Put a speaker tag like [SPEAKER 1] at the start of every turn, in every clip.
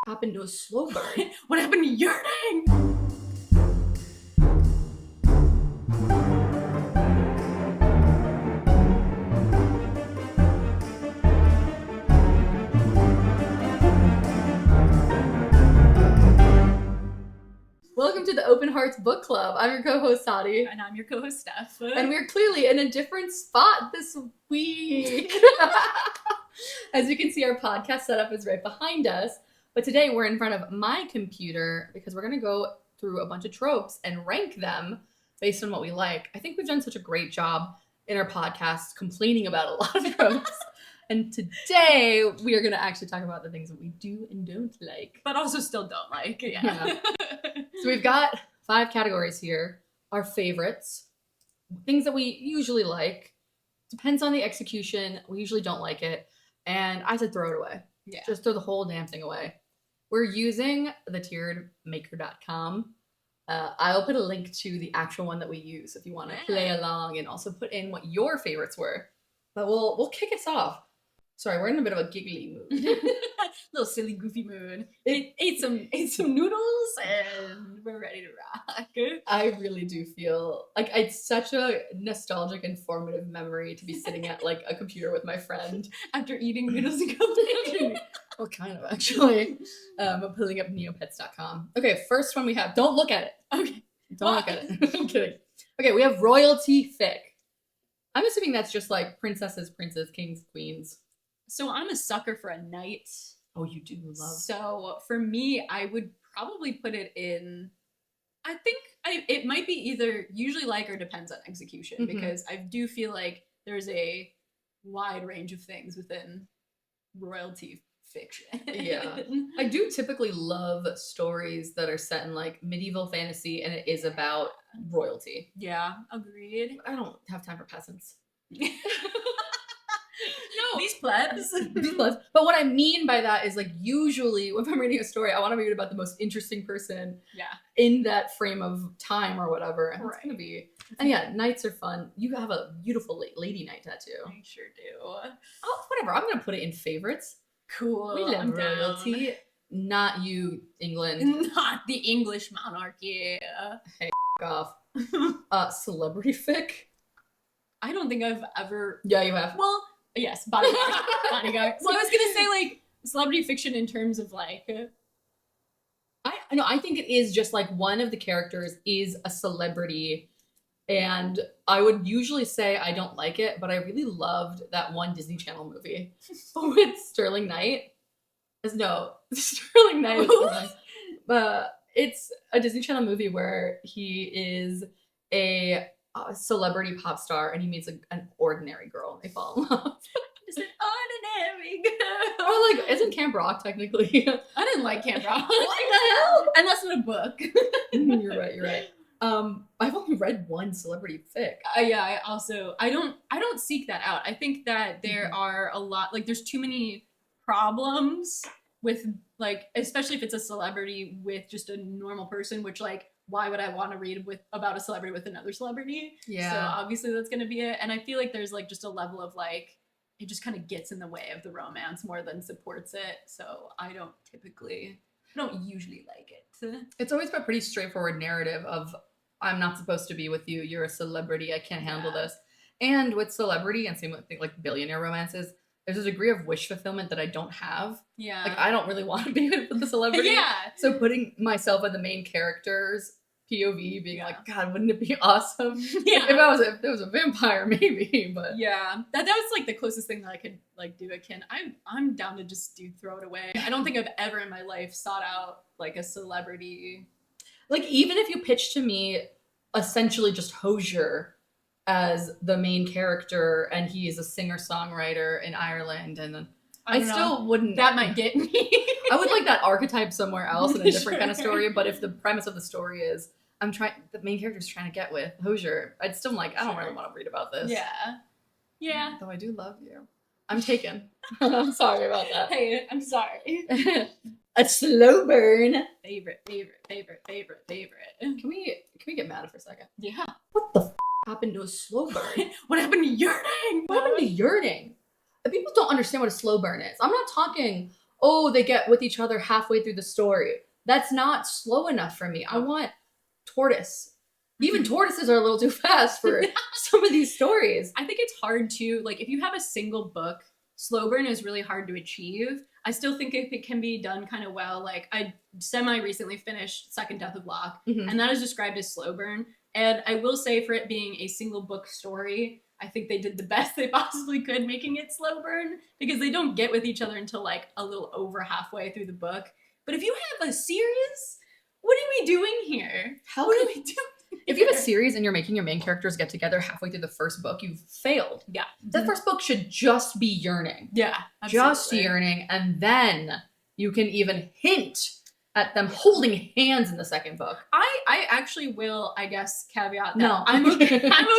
[SPEAKER 1] happened to a slow burn?
[SPEAKER 2] What happened to yearning?
[SPEAKER 1] Welcome to the Open Hearts Book Club. I'm your co-host, Sadhi.
[SPEAKER 2] And I'm your co-host, Steph.
[SPEAKER 1] And we're clearly in a different spot this week. As you can see, our podcast setup is right behind us. But today we're in front of my computer because we're going to go through a bunch of tropes and rank them based on what we like. I think we've done such a great job in our podcast complaining about a lot of tropes. And today we are going to actually talk about the things that we do and don't like.
[SPEAKER 2] But also still don't like. Yeah.
[SPEAKER 1] So we've got 5 categories here. Our favorites, things that we usually like. Depends on the execution. We usually don't like it. And I said throw it away.
[SPEAKER 2] Yeah.
[SPEAKER 1] Just throw the whole damn thing away. We're using the tieredmaker.com. I'll put a link to the actual one that we use if you want to play along and also put in what your favorites were. But we'll kick us off. Sorry, we're in a bit of a giggly mood.
[SPEAKER 2] Little silly, goofy mood. Ate some noodles and we're ready to rock.
[SPEAKER 1] I really do feel like it's such a nostalgic, informative memory to be sitting at like a computer with my friend
[SPEAKER 2] after eating noodles and company.
[SPEAKER 1] Well, kind of actually. I'm pulling up neopets.com. Okay, first one we have. Don't look at it.
[SPEAKER 2] Okay.
[SPEAKER 1] Don't look at it. I'm kidding. Okay, we have royalty fic. I'm assuming that's just like princesses, princes, kings, queens.
[SPEAKER 2] So I'm a sucker for a knight.
[SPEAKER 1] Oh, you do love.
[SPEAKER 2] So for me, I would probably put it in. I think it might be either usually like or depends on execution because I do feel like there's a wide range of things within royalty fiction.
[SPEAKER 1] Yeah. I do typically love stories that are set in like medieval fantasy and it is about royalty.
[SPEAKER 2] Yeah, agreed.
[SPEAKER 1] I don't have time for peasants.
[SPEAKER 2] No, these plebs.
[SPEAKER 1] But what I mean by that is like usually if I'm reading a story, I want to read about the most interesting person in that frame of time or whatever. And it's gonna be. And yeah, knights are fun. You have a beautiful lady knight tattoo.
[SPEAKER 2] I sure do.
[SPEAKER 1] Oh, whatever. I'm gonna put it in favorites.
[SPEAKER 2] Cool.
[SPEAKER 1] We love royalty. Down. Not you, England.
[SPEAKER 2] Not the English monarchy.
[SPEAKER 1] Hey, off. Celebrity fic.
[SPEAKER 2] I don't think I've ever.
[SPEAKER 1] Yeah, you have.
[SPEAKER 2] Well. Yes, bodyguard. Bodyguard. So I was gonna say like celebrity fiction in terms of like.
[SPEAKER 1] I think it is just like one of the characters is a celebrity, and I would usually say I don't like it, but I really loved that one Disney Channel movie with Sterling Knight. Sterling Knight. But it's a Disney Channel movie where he is a celebrity pop star and he meets an ordinary girl and they fall in love.
[SPEAKER 2] Just an ordinary girl.
[SPEAKER 1] Or like, isn't Camp Rock technically?
[SPEAKER 2] I didn't like Camp Rock.
[SPEAKER 1] What the hell?
[SPEAKER 2] And that's not a book.
[SPEAKER 1] You're right. I've only read one celebrity fic.
[SPEAKER 2] Yeah, I don't seek that out. I think that there are a lot, like there's too many problems with like, especially if it's a celebrity with just a normal person, which like, why would I want to read about a celebrity with another celebrity?
[SPEAKER 1] Yeah.
[SPEAKER 2] So obviously that's going to be it. And I feel like there's like just a level of like, it just kind of gets in the way of the romance more than supports it. So I don't usually like it.
[SPEAKER 1] It's always a pretty straightforward narrative of, I'm not supposed to be with you. You're a celebrity. I can't handle this. And with celebrity and same with like billionaire romances, there's a degree of wish fulfillment that I don't have.
[SPEAKER 2] Yeah.
[SPEAKER 1] Like I don't really want to be with the celebrity.
[SPEAKER 2] Yeah.
[SPEAKER 1] So putting myself in the main character's POV being like, God, wouldn't it be awesome?
[SPEAKER 2] Yeah.
[SPEAKER 1] If there was a vampire, maybe, but
[SPEAKER 2] yeah. That was like the closest thing that I could like do akin. I'm down to just throw it away. I don't think I've ever in my life sought out like a celebrity.
[SPEAKER 1] Like even if you pitch to me essentially just Hosier as the main character and he is a singer-songwriter in Ireland and then I still wouldn't.
[SPEAKER 2] That might get me.
[SPEAKER 1] I would like that archetype somewhere else in a different kind of story, but if the premise of the story is the main character's trying to get with Hosier, I'd still like, I don't really want to read about this.
[SPEAKER 2] Yeah.
[SPEAKER 1] Though I do love you. I'm taken. I'm sorry about that.
[SPEAKER 2] Hey, I'm sorry.
[SPEAKER 1] A slow burn.
[SPEAKER 2] Favorite.
[SPEAKER 1] Can we get mad for a second?
[SPEAKER 2] Yeah.
[SPEAKER 1] What the happened to a slow burn?
[SPEAKER 2] What happened to yearning?
[SPEAKER 1] What happened to yearning? People don't understand what a slow burn is. I'm not talking, oh, they get with each other halfway through the story. That's not slow enough for me. I want tortoise. Even tortoises are a little too fast for some of these stories.
[SPEAKER 2] I think it's hard to, like, if you have a single book, slow burn is really hard to achieve. I still think it can be done kind of well. Like, I semi-recently finished Second Death of Locke, and that is described as slow burn. And I will say, for it being a single book story, I think they did the best they possibly could making it slow burn, because they don't get with each other until, like, a little over halfway through the book. But if you have a series, what are we doing here? What are we doing?
[SPEAKER 1] If you have a series and you're making your main characters get together halfway through the first book, you've failed.
[SPEAKER 2] Yeah.
[SPEAKER 1] The first book should just be yearning.
[SPEAKER 2] Yeah.
[SPEAKER 1] Absolutely. Just
[SPEAKER 2] Absolutely.
[SPEAKER 1] yearning, and then you can even hint at them holding hands in the second book.
[SPEAKER 2] I actually will, I guess, caveat that
[SPEAKER 1] No.
[SPEAKER 2] I'm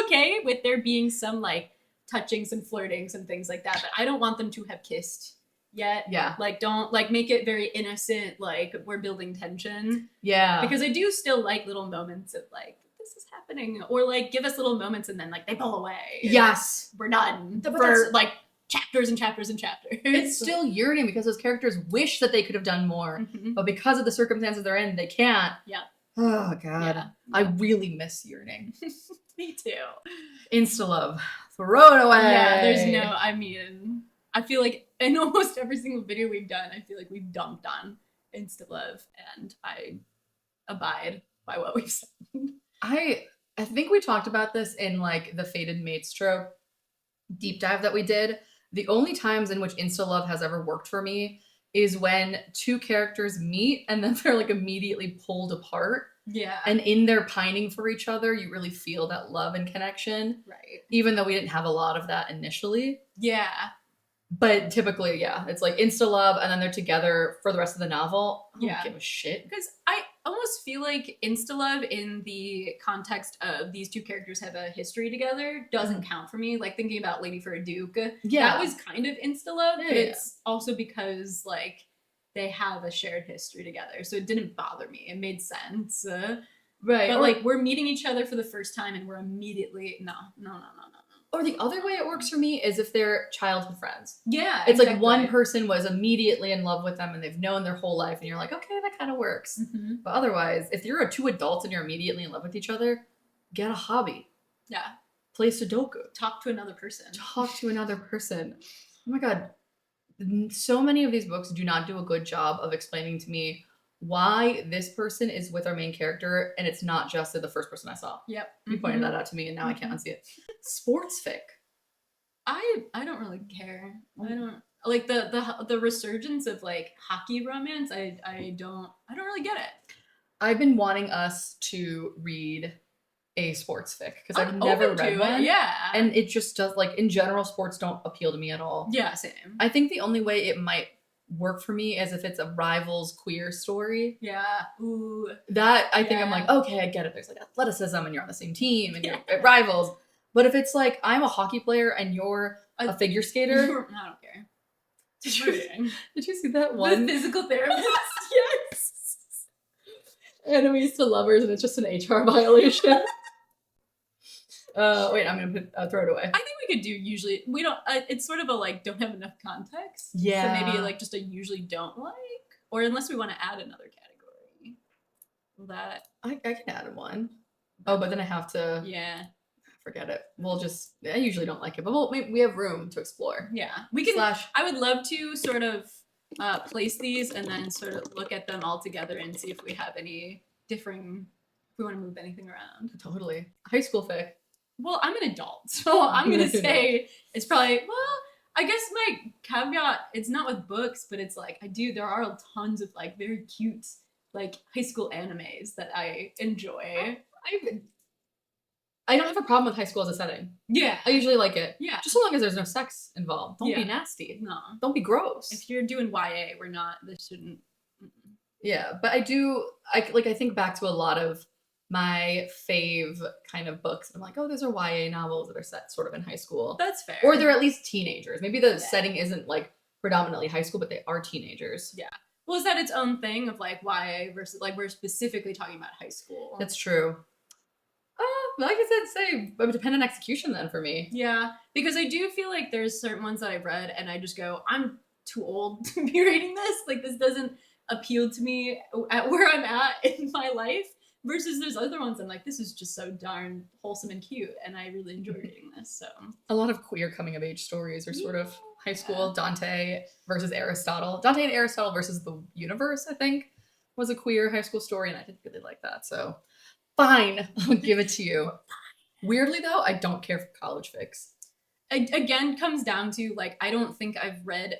[SPEAKER 2] okay with there being some, like, touching, some flirting, some things like that, but I don't want them to have kissed yet.
[SPEAKER 1] Yeah.
[SPEAKER 2] Like, don't, like, make it very innocent, like, we're building tension.
[SPEAKER 1] Yeah.
[SPEAKER 2] Because I do still like little moments of, like, this is happening, or, like, give us little moments and then, like, they pull away.
[SPEAKER 1] Yes.
[SPEAKER 2] We're done
[SPEAKER 1] But
[SPEAKER 2] for, like, chapters and chapters and chapters.
[SPEAKER 1] It's still yearning because those characters wish that they could have done more, but because of the circumstances they're in, they can't.
[SPEAKER 2] Yeah.
[SPEAKER 1] Oh, God.
[SPEAKER 2] Yeah.
[SPEAKER 1] I really miss yearning.
[SPEAKER 2] Me too.
[SPEAKER 1] Insta love. Throw it away.
[SPEAKER 2] Yeah, there's no, I mean, I feel like in almost every single video we've done, I feel like we've dumped on Insta Love, and I abide by what we've said.
[SPEAKER 1] I think we talked about this in, like, the Fated Mates trope deep dive that we did. The only times in which Insta Love has ever worked for me is when two characters meet and then they're, like, immediately pulled apart.
[SPEAKER 2] Yeah.
[SPEAKER 1] And in their pining for each other, you really feel that love and connection.
[SPEAKER 2] Right.
[SPEAKER 1] Even though we didn't have a lot of that initially.
[SPEAKER 2] Yeah.
[SPEAKER 1] But typically, yeah, it's like insta love and then they're together for the rest of the novel. I don't give a shit.
[SPEAKER 2] Because I almost feel like insta love in the context of these two characters have a history together doesn't count for me. Like, thinking about Lady for a Duke, that was kind of insta love, but it's also because, like, they have a shared history together, so it didn't bother me. It made sense.
[SPEAKER 1] Right.
[SPEAKER 2] But, like, we're meeting each other for the first time and we're immediately, no.
[SPEAKER 1] Or the other way it works for me is if they're childhood friends.
[SPEAKER 2] Yeah.
[SPEAKER 1] It's exactly. Like one person was immediately in love with them and they've known their whole life and you're like, okay, that kind of works. But otherwise, if you're two adults and you're immediately in love with each other, get a hobby.
[SPEAKER 2] Yeah.
[SPEAKER 1] Play Sudoku.
[SPEAKER 2] Talk to another person.
[SPEAKER 1] Talk to another person. Oh my God. So many of these books do not do a good job of explaining to me why this person is with our main character, and it's not just the first person I saw.
[SPEAKER 2] Yep.
[SPEAKER 1] You pointed that out to me, and now I can't unsee it. Sports fic.
[SPEAKER 2] I don't really care. I don't like the resurgence of, like, hockey romance. I don't really get it.
[SPEAKER 1] I've been wanting us to read a sports fic because I've never read one.
[SPEAKER 2] Yeah.
[SPEAKER 1] And it just does, like, in general, sports don't appeal to me at all.
[SPEAKER 2] Yeah, same.
[SPEAKER 1] I think the only way it might work for me is if it's a rivals queer story.
[SPEAKER 2] Yeah. Ooh.
[SPEAKER 1] That I think I'm like, okay, I get it. There's, like, athleticism and you're on the same team and you're rivals. But if it's like I'm a hockey player and you're a figure skater,
[SPEAKER 2] I don't care.
[SPEAKER 1] Did you see that one?
[SPEAKER 2] The physical therapist.
[SPEAKER 1] Yes. Enemies to lovers, and it's just an HR violation. Wait, I'm gonna throw it away.
[SPEAKER 2] I think we could do usually. We don't. It's sort of a, like, don't have enough context.
[SPEAKER 1] Yeah.
[SPEAKER 2] So maybe, like, just a usually don't like, or unless we want to add another category. That
[SPEAKER 1] I can add one. Oh, but then I have to.
[SPEAKER 2] Yeah.
[SPEAKER 1] Forget it. We'll just. I usually don't like it, but we have room to explore.
[SPEAKER 2] Yeah, we can.
[SPEAKER 1] I
[SPEAKER 2] would love to sort of place these and then sort of look at them all together and see if we have any differing. If we want to move anything around.
[SPEAKER 1] Totally. High school fic.
[SPEAKER 2] Well, I'm an adult, so I'm gonna say it's probably, well, I guess my caveat, it's not with books, but it's like, there are tons of, like, very cute, like, high school animes that I enjoy.
[SPEAKER 1] I don't have a problem with high school as a setting.
[SPEAKER 2] Yeah.
[SPEAKER 1] I usually like it.
[SPEAKER 2] Yeah.
[SPEAKER 1] Just so long as there's no sex involved. Don't be nasty.
[SPEAKER 2] No.
[SPEAKER 1] Don't be gross.
[SPEAKER 2] If you're doing YA, this shouldn't.
[SPEAKER 1] Yeah, but I think back to a lot of my fave kind of books. I'm like, oh, those are YA novels that are set sort of in high school.
[SPEAKER 2] That's fair.
[SPEAKER 1] Or they're at least teenagers. Maybe the setting isn't, like, predominantly high school, but they are teenagers.
[SPEAKER 2] Yeah. Well, is that its own thing of, like, YA versus, like, we're specifically talking about high school?
[SPEAKER 1] That's true. Like I said, it would depend on execution then for me.
[SPEAKER 2] Yeah, because I do feel like there's certain ones that I've read and I just go, I'm too old to be reading this. Like, this doesn't appeal to me at where I'm at in my life. Versus there's other ones I'm like, this is just so darn wholesome and cute, and I really enjoy reading this. So
[SPEAKER 1] a lot of queer coming of age stories are sort of high school. Dante versus Aristotle. Dante and Aristotle versus the universe, I think, was a queer high school story, and I didn't really like that. So fine, I'll give it to you. Weirdly though, I don't care for college fics.
[SPEAKER 2] Again, comes down to like, I don't think I've read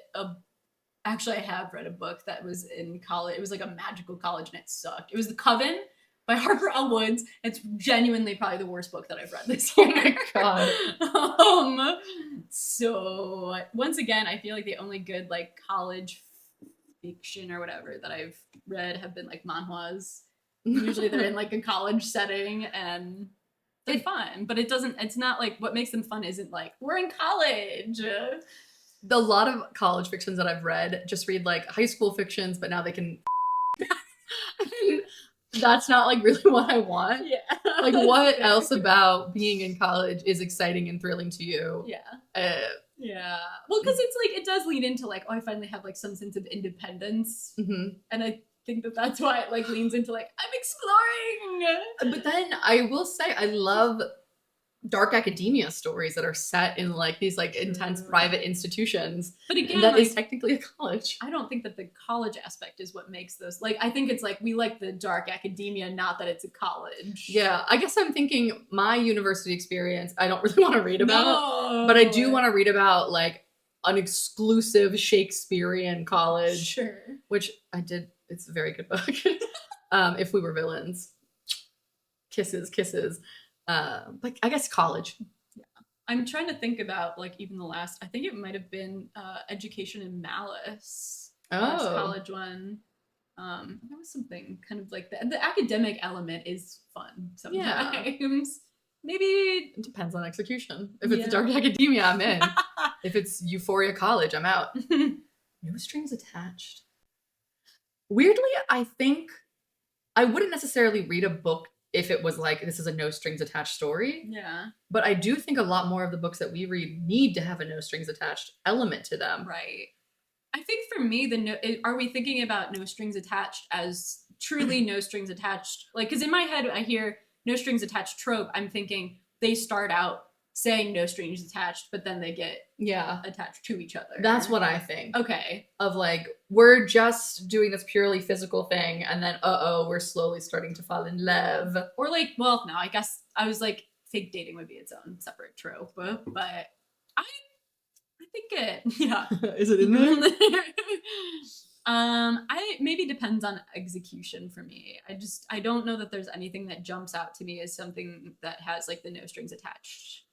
[SPEAKER 2] actually I have read a book that was in college. It was like a magical college and it sucked. It was The Coven by Harper L. Woods. It's genuinely probably the worst book that I've read this year.
[SPEAKER 1] Oh my
[SPEAKER 2] god. So once again, I feel like the only good like college fiction or whatever that I've read have been like manhwas. Usually they're in like a college setting and they're fun, but it's not like what makes them fun isn't like we're in college.
[SPEAKER 1] A lot of college fictions that I've read just read like high school fictions, but now they can that's not like really what I want.
[SPEAKER 2] Yeah.
[SPEAKER 1] Like what else about being in college is exciting and thrilling to you?
[SPEAKER 2] Yeah. Yeah. Well, because it's like it does lead into like, oh, I finally have like some sense of independence.
[SPEAKER 1] Mm-hmm.
[SPEAKER 2] And I think that that's why it like leans into like, I'm exploring.
[SPEAKER 1] But then I will say I love dark academia stories that are set in like these like intense private institutions.
[SPEAKER 2] But again,
[SPEAKER 1] that
[SPEAKER 2] like,
[SPEAKER 1] is technically a college.
[SPEAKER 2] I don't think that the college aspect is what makes those. Like, I think it's like we like the dark academia, not that it's a college.
[SPEAKER 1] Yeah, I guess I'm thinking my university experience, I don't really want to read about, but I do want to read about like an exclusive Shakespearean college.
[SPEAKER 2] Sure.
[SPEAKER 1] Which I did. It's a very good book. If We Were Villains. Kisses. Like I guess college.
[SPEAKER 2] Yeah, I'm trying to think about like even the last. I think it might have been Education in Malice. Last college one. That was something kind of like the academic element is fun sometimes. Yeah. Maybe
[SPEAKER 1] it depends on execution. If it's dark academia, I'm in. If it's Euphoria College, I'm out. No strings attached. Weirdly, I think I wouldn't necessarily read a book if it was like, this is a no strings attached story.
[SPEAKER 2] Yeah.
[SPEAKER 1] But I do think a lot more of the books that we read need to have a no strings attached element to them.
[SPEAKER 2] Right. I think for me, are we thinking about no strings attached as truly no strings attached? Like, because in my head, I hear no strings attached trope. I'm thinking they start out saying no strings attached, but then they get attached to each other.
[SPEAKER 1] That's what I think.
[SPEAKER 2] Okay.
[SPEAKER 1] Of like, we're just doing this purely physical thing, and then we're slowly starting to fall in love.
[SPEAKER 2] Or like, well, no, I guess I was like, fake dating would be its own separate trope, but I think it, yeah.
[SPEAKER 1] Is it in there?
[SPEAKER 2] I maybe depends on execution for me. I don't know that there's anything that jumps out to me as something that has like the no strings attached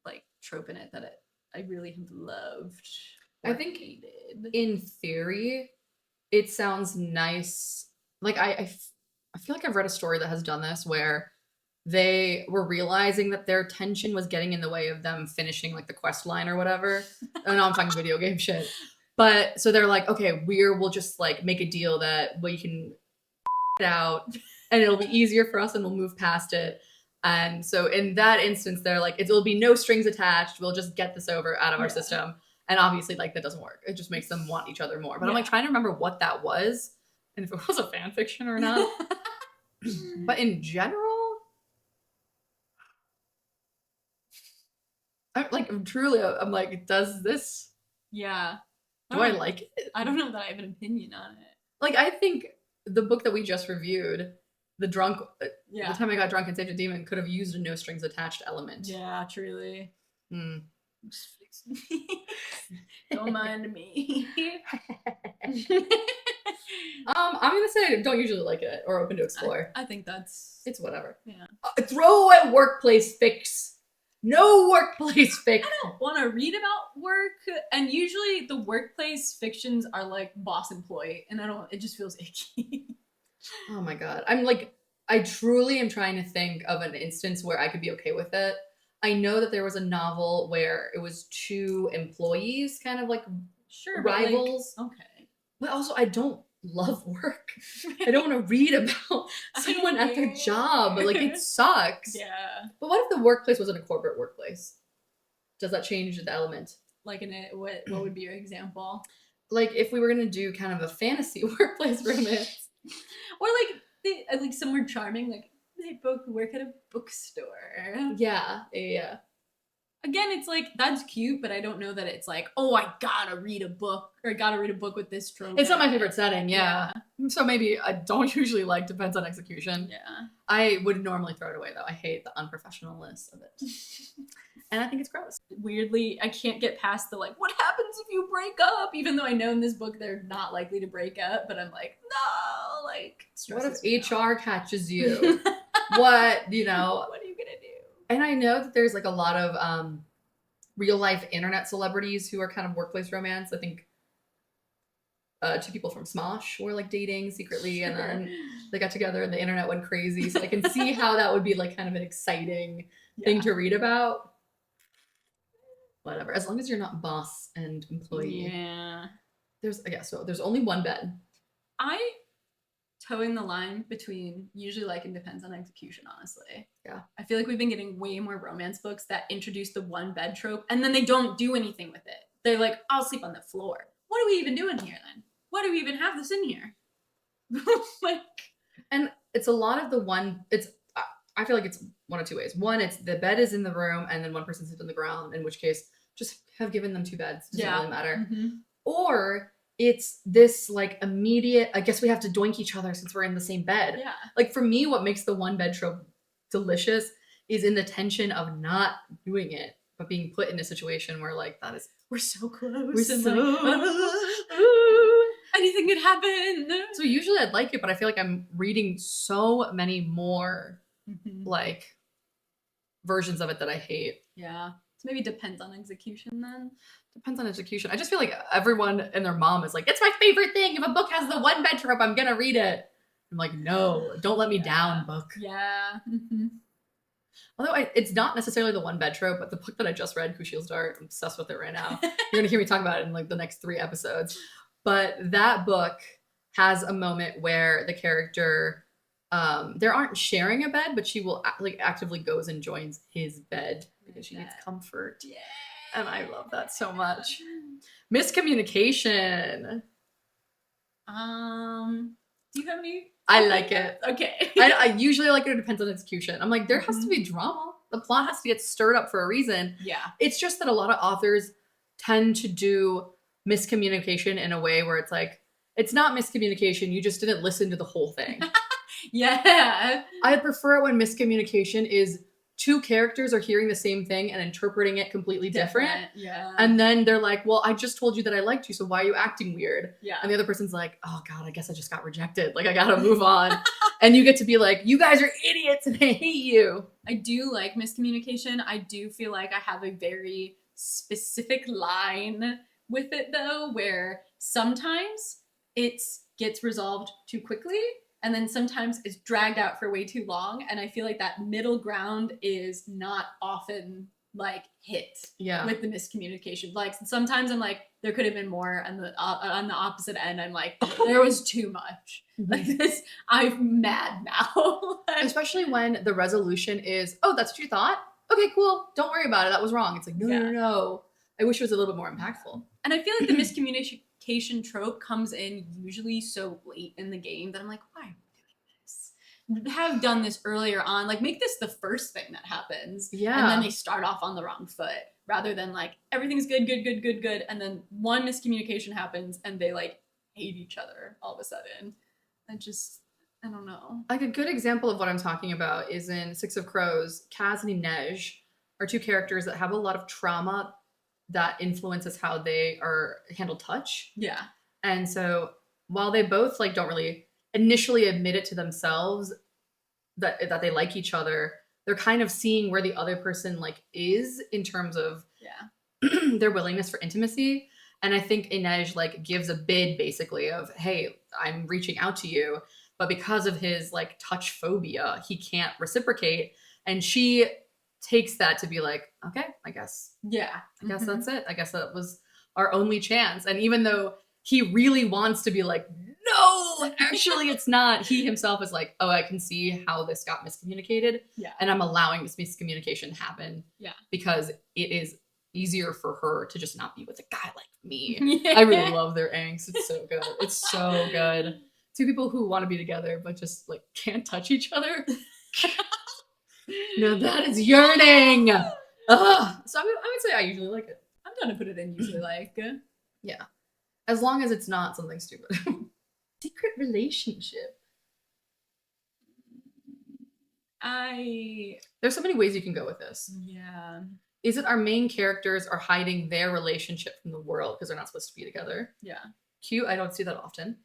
[SPEAKER 2] like trope in it that I really have loved.
[SPEAKER 1] I think in theory, it sounds nice. Like I feel like I've read a story that has done this where they were realizing that their tension was getting in the way of them finishing like the quest line or whatever. I know I'm talking video game shit. But so they're like, okay, we'll just like make a deal that we can it out and it'll be easier for us and we'll move past it. And so in that instance, they're like, it'll be no strings attached. We'll just get this out of our system. And obviously like that doesn't work. It just makes them want each other more. But I'm like trying to remember what that was and if it was a fan fiction or not. But in general, I'm like, does this?
[SPEAKER 2] Yeah.
[SPEAKER 1] Do I like it?
[SPEAKER 2] I don't know that I have an opinion on it.
[SPEAKER 1] Like, I think the book that we just reviewed, The Time I Got Drunk and Saved a Demon, could have used a no strings attached element.
[SPEAKER 2] Yeah, truly. Don't mind me.
[SPEAKER 1] I'm gonna say I don't usually like it or open to explore.
[SPEAKER 2] I think
[SPEAKER 1] it's whatever.
[SPEAKER 2] Yeah.
[SPEAKER 1] Throw away workplace fix. No workplace fic.
[SPEAKER 2] I don't want to read about work, and usually the workplace fictions are like boss employee, and it just feels icky.
[SPEAKER 1] Oh my god. I truly am trying to think of an instance where I could be okay with it. I know that there was a novel where it was two employees, kind of like rivals.
[SPEAKER 2] Like, okay.
[SPEAKER 1] But also, I don't love work. I don't want to read about someone at their job. Like, it sucks.
[SPEAKER 2] Yeah.
[SPEAKER 1] But what if the workplace wasn't a corporate workplace? Does that change the element?
[SPEAKER 2] Like what would be your example?
[SPEAKER 1] like if we were gonna do kind of a fantasy workplace romance.
[SPEAKER 2] Or like like somewhere charming, like they both work at a bookstore.
[SPEAKER 1] Yeah.
[SPEAKER 2] Again, it's like that's cute, but I don't know that it's like, oh, I gotta read a book or I gotta read a book with this trope.
[SPEAKER 1] It's not my favorite setting, yeah. So maybe I don't usually like depends on execution.
[SPEAKER 2] Yeah.
[SPEAKER 1] I would normally throw it away though. I hate the unprofessionalness of it. And I think it's gross.
[SPEAKER 2] Weirdly, I can't get past the like, what happens if you break up? Even though I know in this book they're not likely to break up, but I'm like, no, like
[SPEAKER 1] what if HR catches you? What, you know?
[SPEAKER 2] What are you gonna do?
[SPEAKER 1] And I know that there's like a lot of real life internet celebrities who are kind of workplace romance. I think two people from Smosh were like dating secretly, and then they got together and the internet went crazy. So I can see how that would be like kind of an exciting thing to read about. Whatever, as long as you're not boss and employee.
[SPEAKER 2] Yeah.
[SPEAKER 1] So there's only one bed.
[SPEAKER 2] I towing the line between usually like and depends on execution, honestly.
[SPEAKER 1] Yeah.
[SPEAKER 2] I feel like we've been getting way more romance books that introduce the one bed trope and then they don't do anything with it. They're like, I'll sleep on the floor. What are we even doing here then? Why do we even have this in here? Like,
[SPEAKER 1] and it's a lot of the one, I feel like it's one of two ways. One, it's the bed is in the room and then one person sits on the ground, in which case just have given them two beds. Doesn't really matter.
[SPEAKER 2] Mm-hmm.
[SPEAKER 1] Or it's this like immediate, I guess we have to doink each other since we're in the same bed.
[SPEAKER 2] Yeah.
[SPEAKER 1] Like for me, what makes the one bed trope delicious is in the tension of not doing it, but being put in a situation where like that is,
[SPEAKER 2] we're so close.
[SPEAKER 1] We're
[SPEAKER 2] and
[SPEAKER 1] so
[SPEAKER 2] like, anything could happen.
[SPEAKER 1] So usually I'd like it, but I feel like I'm reading so many more like versions of it that I hate.
[SPEAKER 2] Yeah. So maybe depends on execution then.
[SPEAKER 1] Depends on execution. I just feel like everyone and their mom is like, it's my favorite thing. If a book has the one bed trope, I'm gonna read it. I'm like, no, don't let me down, book.
[SPEAKER 2] Yeah.
[SPEAKER 1] Although it's not necessarily the one bed trope, but the book that I just read, Kushiel's Dart, I'm obsessed with it right now. You're gonna hear me talk about it in like the next 3 episodes. But that book has a moment where the character, they aren't sharing a bed, but she will like actively goes and joins his bed because she needs comfort.
[SPEAKER 2] Yeah.
[SPEAKER 1] And I love that so much. Miscommunication.
[SPEAKER 2] Do you have any?
[SPEAKER 1] I like it.
[SPEAKER 2] Okay.
[SPEAKER 1] I usually like it. It depends on execution. I'm like, there has to be drama. The plot has to get stirred up for a reason.
[SPEAKER 2] Yeah.
[SPEAKER 1] It's just that a lot of authors tend to do miscommunication in a way where it's like, it's not miscommunication. You just didn't listen to the whole thing.
[SPEAKER 2] Yeah.
[SPEAKER 1] I prefer it when miscommunication is 2 characters are hearing the same thing and interpreting it completely different.
[SPEAKER 2] Yeah.
[SPEAKER 1] And then they're like, well, I just told you that I liked you, so why are you acting weird?
[SPEAKER 2] Yeah.
[SPEAKER 1] And the other person's like, oh God, I guess I just got rejected. Like, I gotta move on. And you get to be like, you guys are idiots and I hate you.
[SPEAKER 2] I do like miscommunication. I do feel like I have a very specific line with it though, where sometimes it gets resolved too quickly. And then sometimes it's dragged out for way too long. And I feel like that middle ground is not often like hit with the miscommunication. Like sometimes I'm like, there could have been more. And on the opposite end, I'm like, there was too much. Like this, I'm mad now.
[SPEAKER 1] Especially when the resolution is, oh, that's what you thought? Okay, cool. Don't worry about it. That was wrong. It's like, no. I wish it was a little bit more impactful.
[SPEAKER 2] And I feel like the miscommunication trope comes in usually so late in the game that I'm like, why are we doing this? Have done this earlier on. Like, make this the first thing that happens.
[SPEAKER 1] Yeah.
[SPEAKER 2] And then they start off on the wrong foot rather than like, everything's good. And then one miscommunication happens and they like hate each other all of a sudden. I don't know.
[SPEAKER 1] Like a good example of what I'm talking about is in 6 of Crows. Kaz and Inej are 2 characters that have a lot of trauma that influences how they are handle touch.
[SPEAKER 2] Yeah.
[SPEAKER 1] And so while they both like don't really initially admit it to themselves that they like each other, they're kind of seeing where the other person like is in terms of their willingness for intimacy. And I think Inej like gives a bid basically of, hey, I'm reaching out to you, but because of his like touch phobia, he can't reciprocate. And she takes that to be like, okay, I guess that's it. I guess that was our only chance. And even though he really wants to be like, no, actually it's not, he himself is like, oh, I can see how this got miscommunicated.
[SPEAKER 2] Yeah.
[SPEAKER 1] And I'm allowing this miscommunication to happen.
[SPEAKER 2] Yeah.
[SPEAKER 1] Because it is easier for her to just not be with a guy like me.
[SPEAKER 2] Yeah.
[SPEAKER 1] I really love their angst. It's so good. It's so good. Two people who want to be together but just like can't touch each other. No, that is yearning. Ugh. So I would say I usually like it.
[SPEAKER 2] I'm down to put it in usually like.
[SPEAKER 1] Yeah. As long as it's not something stupid. Secret relationship. There's so many ways you can go with this.
[SPEAKER 2] Yeah.
[SPEAKER 1] Is it our main characters are hiding their relationship from the world because they're not supposed to be together?
[SPEAKER 2] Yeah.
[SPEAKER 1] Cute, I don't see that often.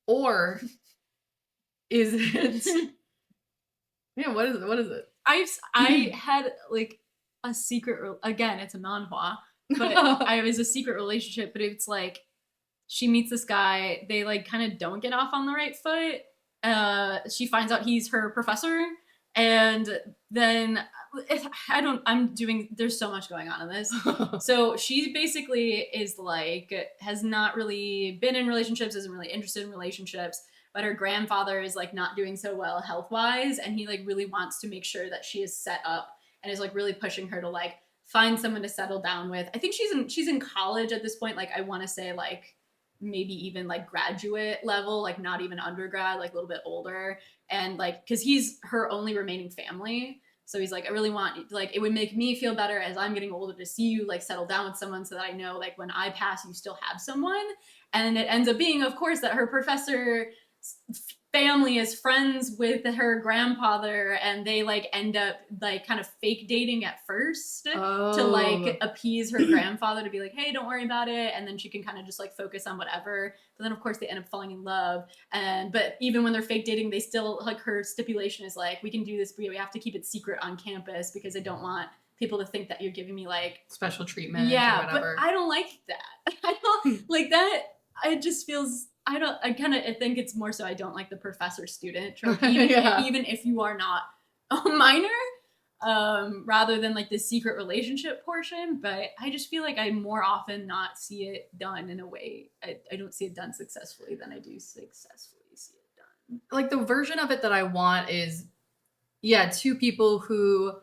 [SPEAKER 1] Or is it... Yeah, what is it?
[SPEAKER 2] I had like a secret, again, it's a manhwa, but I was a secret relationship, but it's like she meets this guy, they like kind of don't get off on the right foot. She finds out he's her professor, and then there's so much going on in this. So she basically is like, has not really been in relationships, isn't really interested in relationships, but her grandfather is like not doing so well health-wise, and he like really wants to make sure that she is set up and is like really pushing her to like find someone to settle down with. I think she's in college at this point, like I want to say like maybe even like graduate level, like not even undergrad, like a little bit older, and like because he's her only remaining family. So he's like, I really want, like, it would make me feel better as I'm getting older to see you like settle down with someone so that I know like when I pass you still have someone. And it ends up being, of course, that her professor family is friends with her grandfather, and they like end up like kind of fake dating at first to like appease her grandfather to be like, hey, don't worry about it, and then she can kind of just like focus on whatever. But then of course they end up falling in love, but even when they're fake dating, they still like, her stipulation is like, we can do this, but we have to keep it secret on campus because I don't want people to think that you're giving me like
[SPEAKER 1] special treatment.
[SPEAKER 2] Yeah,
[SPEAKER 1] or whatever.
[SPEAKER 2] but I don't like that. I don't like that. It just feels, I think it's more so I don't like the professor-student trope, even if you are not a minor, rather than like the secret relationship portion. But I just feel like I more often not see it done in a way, I don't see it done successfully than I do successfully see it done.
[SPEAKER 1] Like the version of it that I want is, two people who,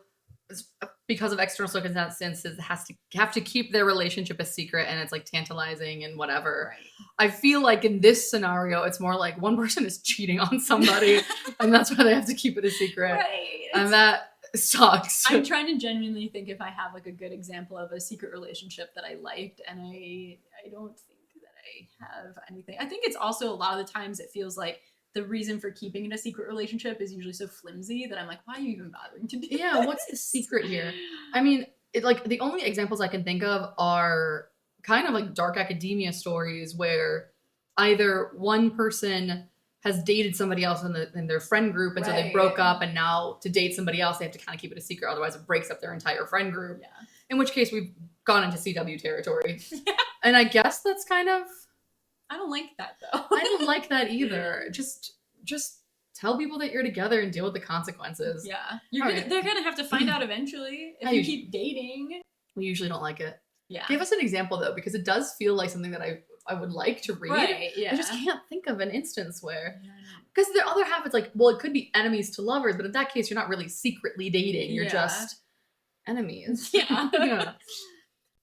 [SPEAKER 1] because of external circumstances, have to keep their relationship a secret, and it's like tantalizing and whatever.
[SPEAKER 2] Right.
[SPEAKER 1] I feel like in this scenario, it's more like one person is cheating on somebody, and that's why they have to keep it a secret.
[SPEAKER 2] Right.
[SPEAKER 1] And that sucks.
[SPEAKER 2] I'm trying to genuinely think if I have like a good example of a secret relationship that I liked, and I don't think that I have anything. I think it's also a lot of the times it feels like the reason for keeping it a secret relationship is usually so flimsy that I'm like, why are you even bothering to do this?
[SPEAKER 1] What's the secret here? I mean, like the only examples I can think of are kind of like dark academia stories where either one person has dated somebody else in their friend group, and so they broke up, and now to date somebody else, they have to kind of keep it a secret, otherwise it breaks up their entire friend group. Yeah. In which case we've gone into CW territory. Yeah. And I guess that's kind of...
[SPEAKER 2] I don't like that though.
[SPEAKER 1] I don't like that either. Just tell people that you're together and deal with the consequences.
[SPEAKER 2] Yeah. They're gonna have to find out eventually if you keep dating.
[SPEAKER 1] We usually don't like it.
[SPEAKER 2] Yeah.
[SPEAKER 1] Give us an example though, because it does feel like something that I would like to read.
[SPEAKER 2] Right, yeah.
[SPEAKER 1] I just can't think of an instance where... Because the other half, it's like, well, it could be enemies to lovers, but in that case, you're not really secretly dating. You're just enemies.
[SPEAKER 2] Yeah.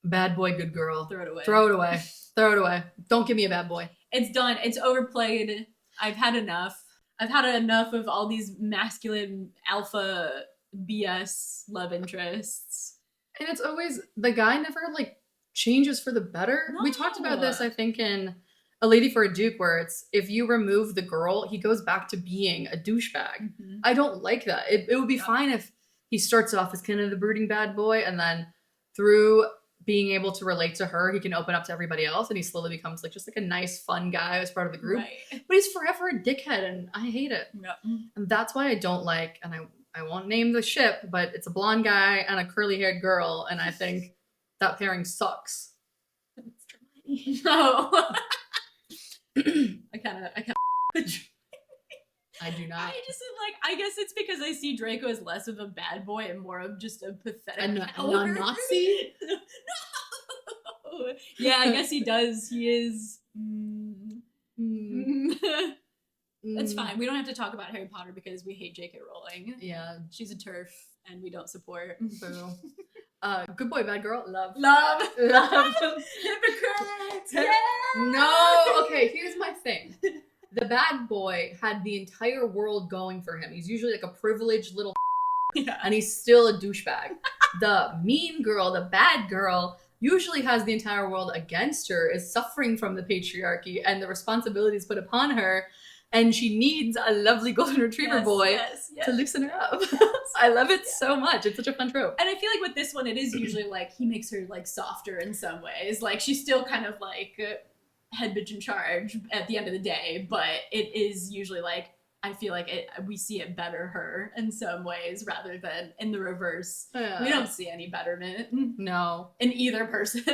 [SPEAKER 1] Bad boy, good girl.
[SPEAKER 2] Throw it away.
[SPEAKER 1] Throw it away. Throw it away. Don't give me a bad boy.
[SPEAKER 2] It's done. It's overplayed. I've had enough. I've had enough of all these masculine alpha BS love interests.
[SPEAKER 1] And it's always, the guy never like changes for the better. No. We talked about this, I think, in A Lady for a Duke, where it's, if you remove the girl, he goes back to being a douchebag. Mm-hmm. I don't like that. It would be fine if he starts off as kind of the brooding bad boy, and then through being able to relate to her, he can open up to everybody else, and he slowly becomes like just like a nice, fun guy as part of the group. Right. But he's forever a dickhead, and I hate it. Yeah. And that's why I don't like, and I won't name the ship, but it's a blonde guy and a curly-haired girl, and I think that pairing sucks.
[SPEAKER 2] No. I kind of
[SPEAKER 1] I do not.
[SPEAKER 2] I just like, I guess it's because I see Draco as less of a bad boy and more of just a pathetic
[SPEAKER 1] a Nazi.
[SPEAKER 2] No. Yeah, I guess he does. He is. It's fine. We don't have to talk about Harry Potter because we hate J.K. Rowling.
[SPEAKER 1] Yeah,
[SPEAKER 2] she's a TERF and we don't support.
[SPEAKER 1] So, Good boy, bad girl, love.
[SPEAKER 2] Love.
[SPEAKER 1] Love.
[SPEAKER 2] Hypocrites. Yeah.
[SPEAKER 1] No, okay, here's my thing. The bad boy had the entire world going for him. He's usually like a privileged little
[SPEAKER 2] Yeah.
[SPEAKER 1] and he's still a douchebag. The mean girl, the bad girl, usually has the entire world against her, is suffering from the patriarchy and the responsibilities put upon her, and she needs a lovely golden retriever boy to loosen her up. I love it so much. It's such a fun trope.
[SPEAKER 2] And I feel like with this one, it is usually like he makes her like softer in some ways. Like she's still kind of like head bitch in charge at the end of the day, but it is usually like I feel like we see it better her in some ways rather than in the reverse. We don't see any betterment.
[SPEAKER 1] No.
[SPEAKER 2] In either person.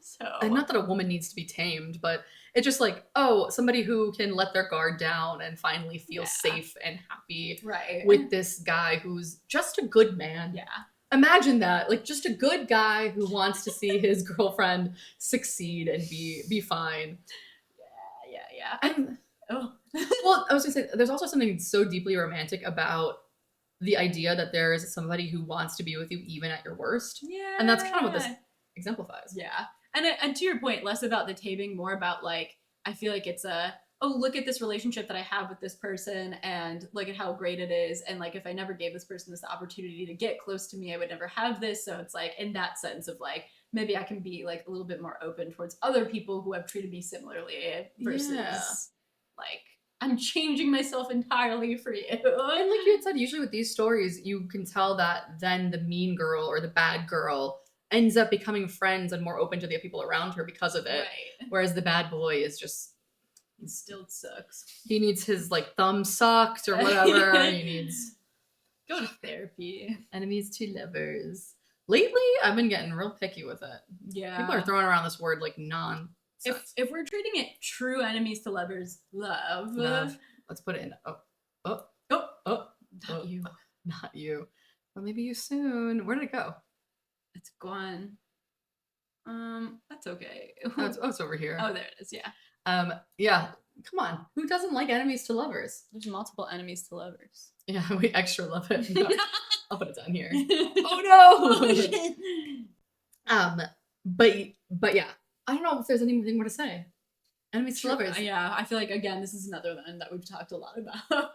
[SPEAKER 2] So.
[SPEAKER 1] And not that a woman needs to be tamed, but it's just like, oh, somebody who can let their guard down and finally feel safe and happy with this guy who's just a good man.
[SPEAKER 2] Yeah.
[SPEAKER 1] Imagine that, like just a good guy who wants to see his girlfriend succeed and be fine.
[SPEAKER 2] Yeah.
[SPEAKER 1] And well, I was gonna say, there's also something so deeply romantic about the idea that there is somebody who wants to be with you even at your worst.
[SPEAKER 2] Yeah.
[SPEAKER 1] And that's kind of what this exemplifies.
[SPEAKER 2] Yeah. And to your point, less about the taming, more about like, I feel like it's look at this relationship that I have with this person and look at how great it is. And like, if I never gave this person this opportunity to get close to me, I would never have this. So it's like, in that sense of like, maybe I can be like a little bit more open towards other people who have treated me similarly versus like, I'm changing myself entirely for you. And
[SPEAKER 1] like you had said, usually with these stories, you can tell that then the mean girl or the bad girl ends up becoming friends and more open to the people around her because of it.
[SPEAKER 2] Right.
[SPEAKER 1] Whereas the bad boy is just...
[SPEAKER 2] He still sucks.
[SPEAKER 1] He needs his like thumb sucked or whatever. He needs...
[SPEAKER 2] Go to therapy.
[SPEAKER 1] Enemies to lovers. Lately, I've been getting real picky with it.
[SPEAKER 2] Yeah.
[SPEAKER 1] People are throwing around this word like
[SPEAKER 2] If we're treating it true enemies to lovers, love.
[SPEAKER 1] Let's put it in.
[SPEAKER 2] Not you.
[SPEAKER 1] Not you. Well, maybe you soon. Where did it go?
[SPEAKER 2] It's gone. That's okay.
[SPEAKER 1] It's over here.
[SPEAKER 2] Oh, there it is. Yeah.
[SPEAKER 1] Yeah. Come on. Who doesn't like enemies to lovers?
[SPEAKER 2] There's multiple enemies to lovers.
[SPEAKER 1] Yeah, we extra love it. No, I'll put it down here. Oh no. But yeah. I don't know if there's anything more to say. Enemies to lovers.
[SPEAKER 2] Yeah, I feel like again this is another one that we've talked a lot about.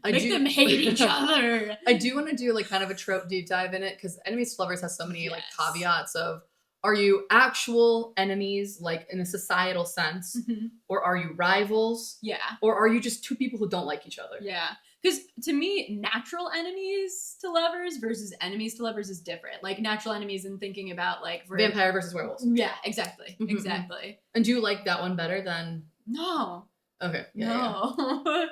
[SPEAKER 2] Make them hate each other.
[SPEAKER 1] I do want to do like kind of a trope deep dive in it because enemies to lovers has so many like caveats of, are you actual enemies like in a societal sense, or are you rivals?
[SPEAKER 2] Yeah.
[SPEAKER 1] Or are you just two people who don't like each other?
[SPEAKER 2] Yeah. Because to me, natural enemies to lovers versus enemies to lovers is different. Like natural enemies and thinking about like
[SPEAKER 1] vampire versus werewolves.
[SPEAKER 2] Yeah, exactly. Exactly.
[SPEAKER 1] And do you like that one better than?
[SPEAKER 2] No.
[SPEAKER 1] Okay.
[SPEAKER 2] No. Yeah.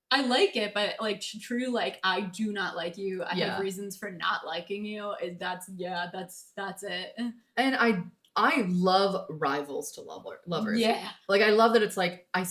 [SPEAKER 2] I like it, but like true, like I do not like you. I have reasons for not liking you. That's it.
[SPEAKER 1] And I love rivals to lovers.
[SPEAKER 2] Yeah.
[SPEAKER 1] Like I love that it's like I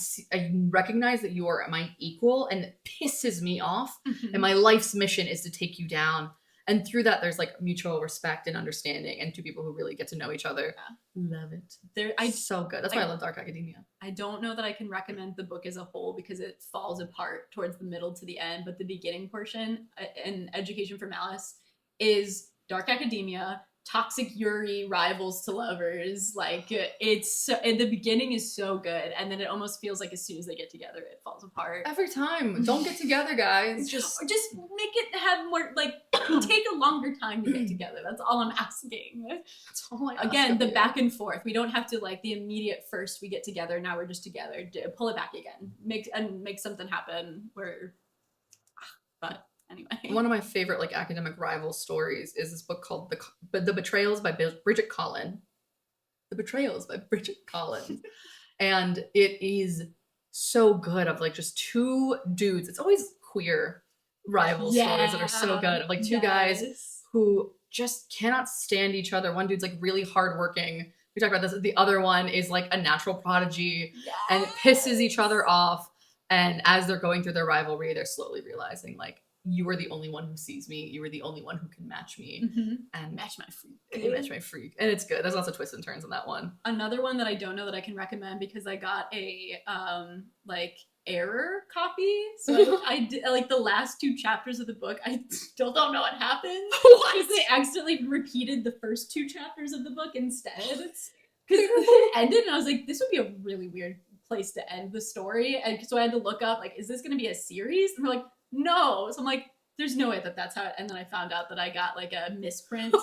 [SPEAKER 1] recognize that you are my equal and it pisses me off and my life's mission is to take you down. And through that there's like mutual respect and understanding and two people who really get to know each other. Yeah. Love it. So good. That's why I love Dark Academia.
[SPEAKER 2] I don't know that I can recommend the book as a whole because it falls apart towards the middle to the end, but the beginning portion in Education for Malice is Dark Academia, toxic Yuri, rivals to lovers. Like it's in the beginning is so good, and then it almost feels like as soon as they get together, it falls apart.
[SPEAKER 1] Every time, don't get together, guys.
[SPEAKER 2] Just make it have more like take a longer time to get together. That's all I'm asking.
[SPEAKER 1] That's all I ask.
[SPEAKER 2] Again, the back and forth. We don't have to like the immediate first we get together. Now we're just together. Pull it back again. Make something happen. But anyway,
[SPEAKER 1] one of my favorite like academic rival stories is this book called The Betrayals by Bridget Collin. The Betrayals by Bridget Collin. And it is so good of like just two dudes. It's always queer rival stories that are so good of like two guys who just cannot stand each other. One dude's like really hardworking. We talked about this. The other one is like a natural prodigy and it pisses each other off. And as they're going through their rivalry, they're slowly realizing like, you are the only one who sees me. You are the only one who can match me. And
[SPEAKER 2] match my freak.
[SPEAKER 1] Match my freak. And it's good. There's lots of twists and turns on that one.
[SPEAKER 2] Another one that I don't know that I can recommend because I got a like error copy. So I did like the last 2 chapters of the book. I still don't know what happened. Because they accidentally repeated the first 2 chapters of the book instead. Because it ended, and I was like, this would be a really weird place to end the story. And so I had to look up, like, is this going to be a series? And they're like, no. So I'm like, there's no way that that's how it. And then I found out that I got like a misprint.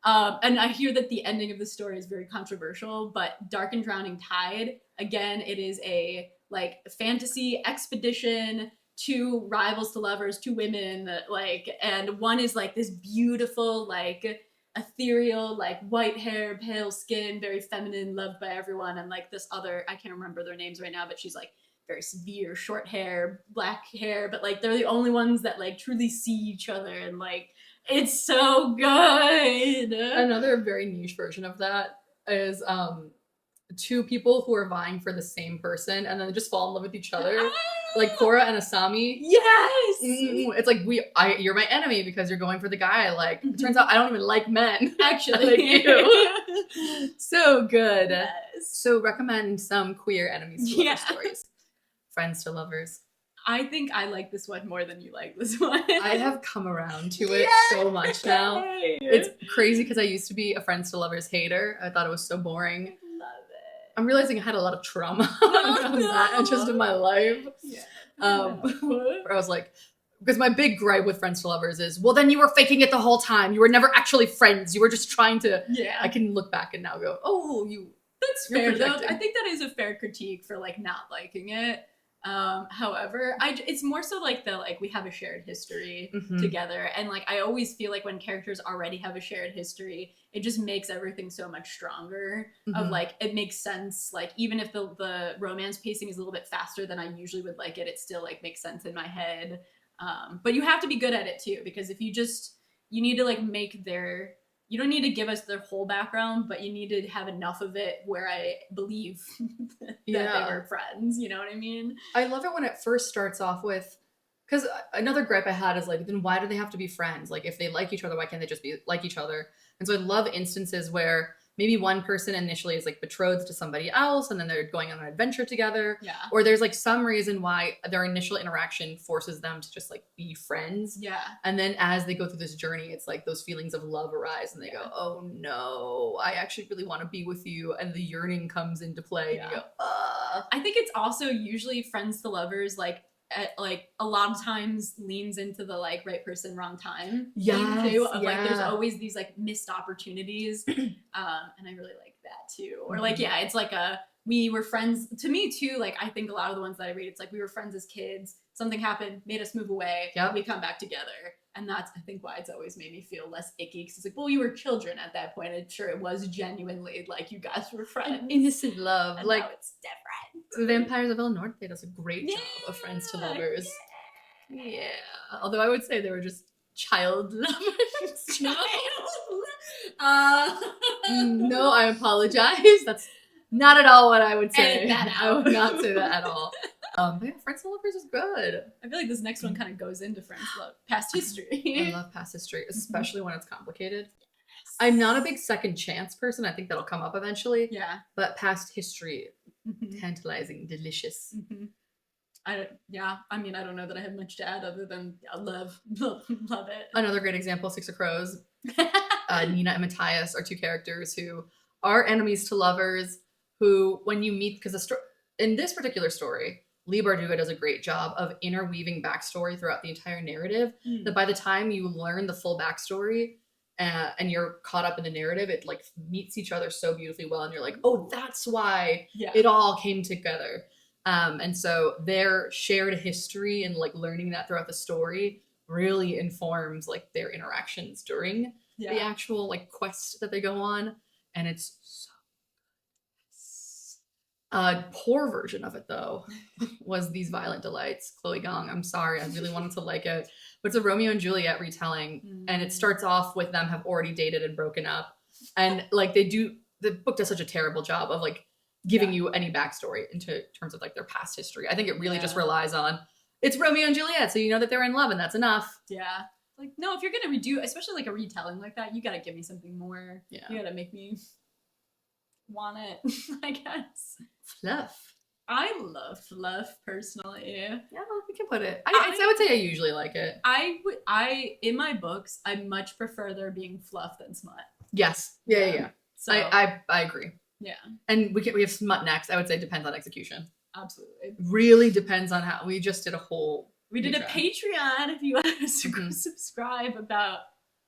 [SPEAKER 2] And I hear that the ending of the story is very controversial, but Dark and Drowning Tide, again, it is a like fantasy expedition, 2 rivals to lovers, 2 women, like, and one is like this beautiful, like ethereal, like white hair, pale skin, very feminine, loved by everyone, and like this other, I can't remember their names right now, but she's like very severe, short hair, black hair, but like they're the only ones that like truly see each other, and like it's so good.
[SPEAKER 1] Another very niche version of that is 2 people who are vying for the same person and then they just fall in love with each other, like Korra and Asami.
[SPEAKER 2] Yes.
[SPEAKER 1] It's like you're my enemy because you're going for the guy I like. It turns out I don't even like men.
[SPEAKER 2] Actually,
[SPEAKER 1] like you. So good.
[SPEAKER 2] Yes.
[SPEAKER 1] So recommend some queer enemies to lovers stories. Friends to lovers.
[SPEAKER 2] I think I like this one more than you like this one.
[SPEAKER 1] I have come around to it so much now. It's crazy because I used to be a Friends to Lovers hater. I thought it was so boring.
[SPEAKER 2] I love it.
[SPEAKER 1] I'm realizing I had a lot of trauma around that and just in my life.
[SPEAKER 2] Yeah.
[SPEAKER 1] Where I was like, because my big gripe with Friends to Lovers is, well, then you were faking it the whole time. You were never actually friends. You were just trying to.
[SPEAKER 2] Yeah.
[SPEAKER 1] I can look back and now go, oh,
[SPEAKER 2] That's fair though. I think that is a fair critique for like not liking it. However, it's more so like we have a shared history together, and like I always feel like when characters already have a shared history, it just makes everything so much stronger. Of like it makes sense, like even if the romance pacing is a little bit faster than I usually would like it still like makes sense in my head. But you have to be good at it too, because if you need to like make you don't need to give us their whole background, but you need to have enough of it where I believe that they were friends. You know what I mean?
[SPEAKER 1] I love it when it first starts off with, because another gripe I had is like, then why do they have to be friends? Like if they like each other, why can't they just be like each other? And so I love instances where maybe one person initially is like betrothed to somebody else and then they're going on an adventure together.
[SPEAKER 2] Yeah.
[SPEAKER 1] Or there's like some reason why their initial interaction forces them to just like be friends.
[SPEAKER 2] Yeah.
[SPEAKER 1] And then as they go through this journey, it's like those feelings of love arise and they go, oh no, I actually really want to be with you. And the yearning comes into play and you go,
[SPEAKER 2] I think it's also usually Friends to Lovers, like a lot of times leans into the like right person, wrong time.
[SPEAKER 1] Yes,
[SPEAKER 2] too, of like there's always these like missed opportunities. And I really like that too. Or like, yeah, it's like we were friends. To me too, like I think a lot of the ones that I read, it's like we were friends as kids. Something happened, made us move away.
[SPEAKER 1] Yep.
[SPEAKER 2] We come back together. And that's, I think, why it's always made me feel less icky. Because it's like, well, you were children at that point. And sure, it was genuinely like you guys were friends.
[SPEAKER 1] Innocent love.
[SPEAKER 2] And
[SPEAKER 1] like
[SPEAKER 2] now it's different.
[SPEAKER 1] The Vampires of El Norte does a great job of Friends to Lovers. Yeah. Although I would say they were just child lovers. No, I apologize. That's not at all what I would say.
[SPEAKER 2] Edit that
[SPEAKER 1] I would not say that at all. But yeah, Friends to Lovers is good.
[SPEAKER 2] I feel like this next one kind of goes into Friends love past history.
[SPEAKER 1] I love past history, especially when it's complicated. Yes. I'm not a big second chance person. I think that'll come up eventually.
[SPEAKER 2] Yeah.
[SPEAKER 1] But past history, tantalizing, delicious.
[SPEAKER 2] I mean, I don't know that I have much to add other than I love it.
[SPEAKER 1] Another great example, Six of Crows. Nina and Matthias are 2 characters who are enemies to lovers who, when you meet, because in this particular story, Lee Bardugo does a great job of interweaving backstory throughout the entire narrative, that by the time you learn the full backstory and you're caught up in the narrative, it like meets each other so beautifully well, and you're like, oh, that's why it all came together. And so their shared history and like learning that throughout the story really informs like their interactions during the actual like quest that they go on, and it's so poor version of it though was These Violent Delights, Chloe Gong. I'm sorry, I really wanted to like it, but it's a Romeo and Juliet retelling, and it starts off with them have already dated and broken up, and like the book does such a terrible job of like giving you any backstory into terms of like their past history. I think it really just relies on it's Romeo and Juliet, so you know that they're in love and that's enough.
[SPEAKER 2] Yeah. Like, no, if you're gonna redo, especially like a retelling like that, you gotta give me something more.
[SPEAKER 1] Yeah.
[SPEAKER 2] You gotta make me want it, I guess.
[SPEAKER 1] Fluff.
[SPEAKER 2] I love fluff personally.
[SPEAKER 1] Yeah, we can put it. I would say I usually like it.
[SPEAKER 2] In my books, I much prefer there being fluff than smut.
[SPEAKER 1] Yes. Yeah.
[SPEAKER 2] So
[SPEAKER 1] I agree.
[SPEAKER 2] yeah.
[SPEAKER 1] And we have smut next. I would say depends on execution.
[SPEAKER 2] Absolutely.
[SPEAKER 1] Really depends on how. We just did a whole.
[SPEAKER 2] We did a Patreon if you want to subscribe about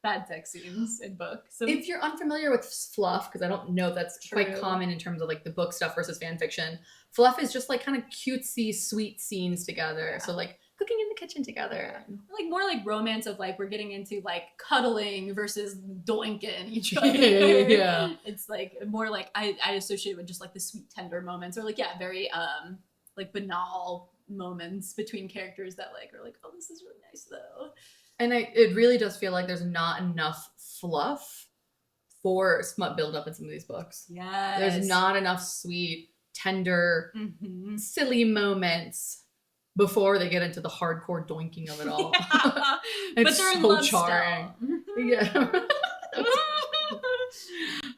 [SPEAKER 2] bad sex scenes in books. So
[SPEAKER 1] if you're unfamiliar with fluff, because I don't know if that's
[SPEAKER 2] True.
[SPEAKER 1] quite common in terms of like the book stuff versus fan fiction, fluff is just like kind of cutesy, sweet scenes together.
[SPEAKER 2] Yeah.
[SPEAKER 1] So like cooking in the kitchen together.
[SPEAKER 2] Like more like romance of like we're getting into like cuddling versus doinking each other.
[SPEAKER 1] Yeah.
[SPEAKER 2] It's like more like I associate with just like the sweet tender moments or like very like banal moments between characters that like are like, oh, this is really nice though.
[SPEAKER 1] And it really does feel like there's not enough fluff for smut buildup in some of these books.
[SPEAKER 2] Yes.
[SPEAKER 1] There's not enough sweet, tender, silly moments before they get into the hardcore doinking of it all.
[SPEAKER 2] Yeah.
[SPEAKER 1] It's
[SPEAKER 2] but they're in
[SPEAKER 1] so
[SPEAKER 2] love
[SPEAKER 1] jarring.
[SPEAKER 2] Still.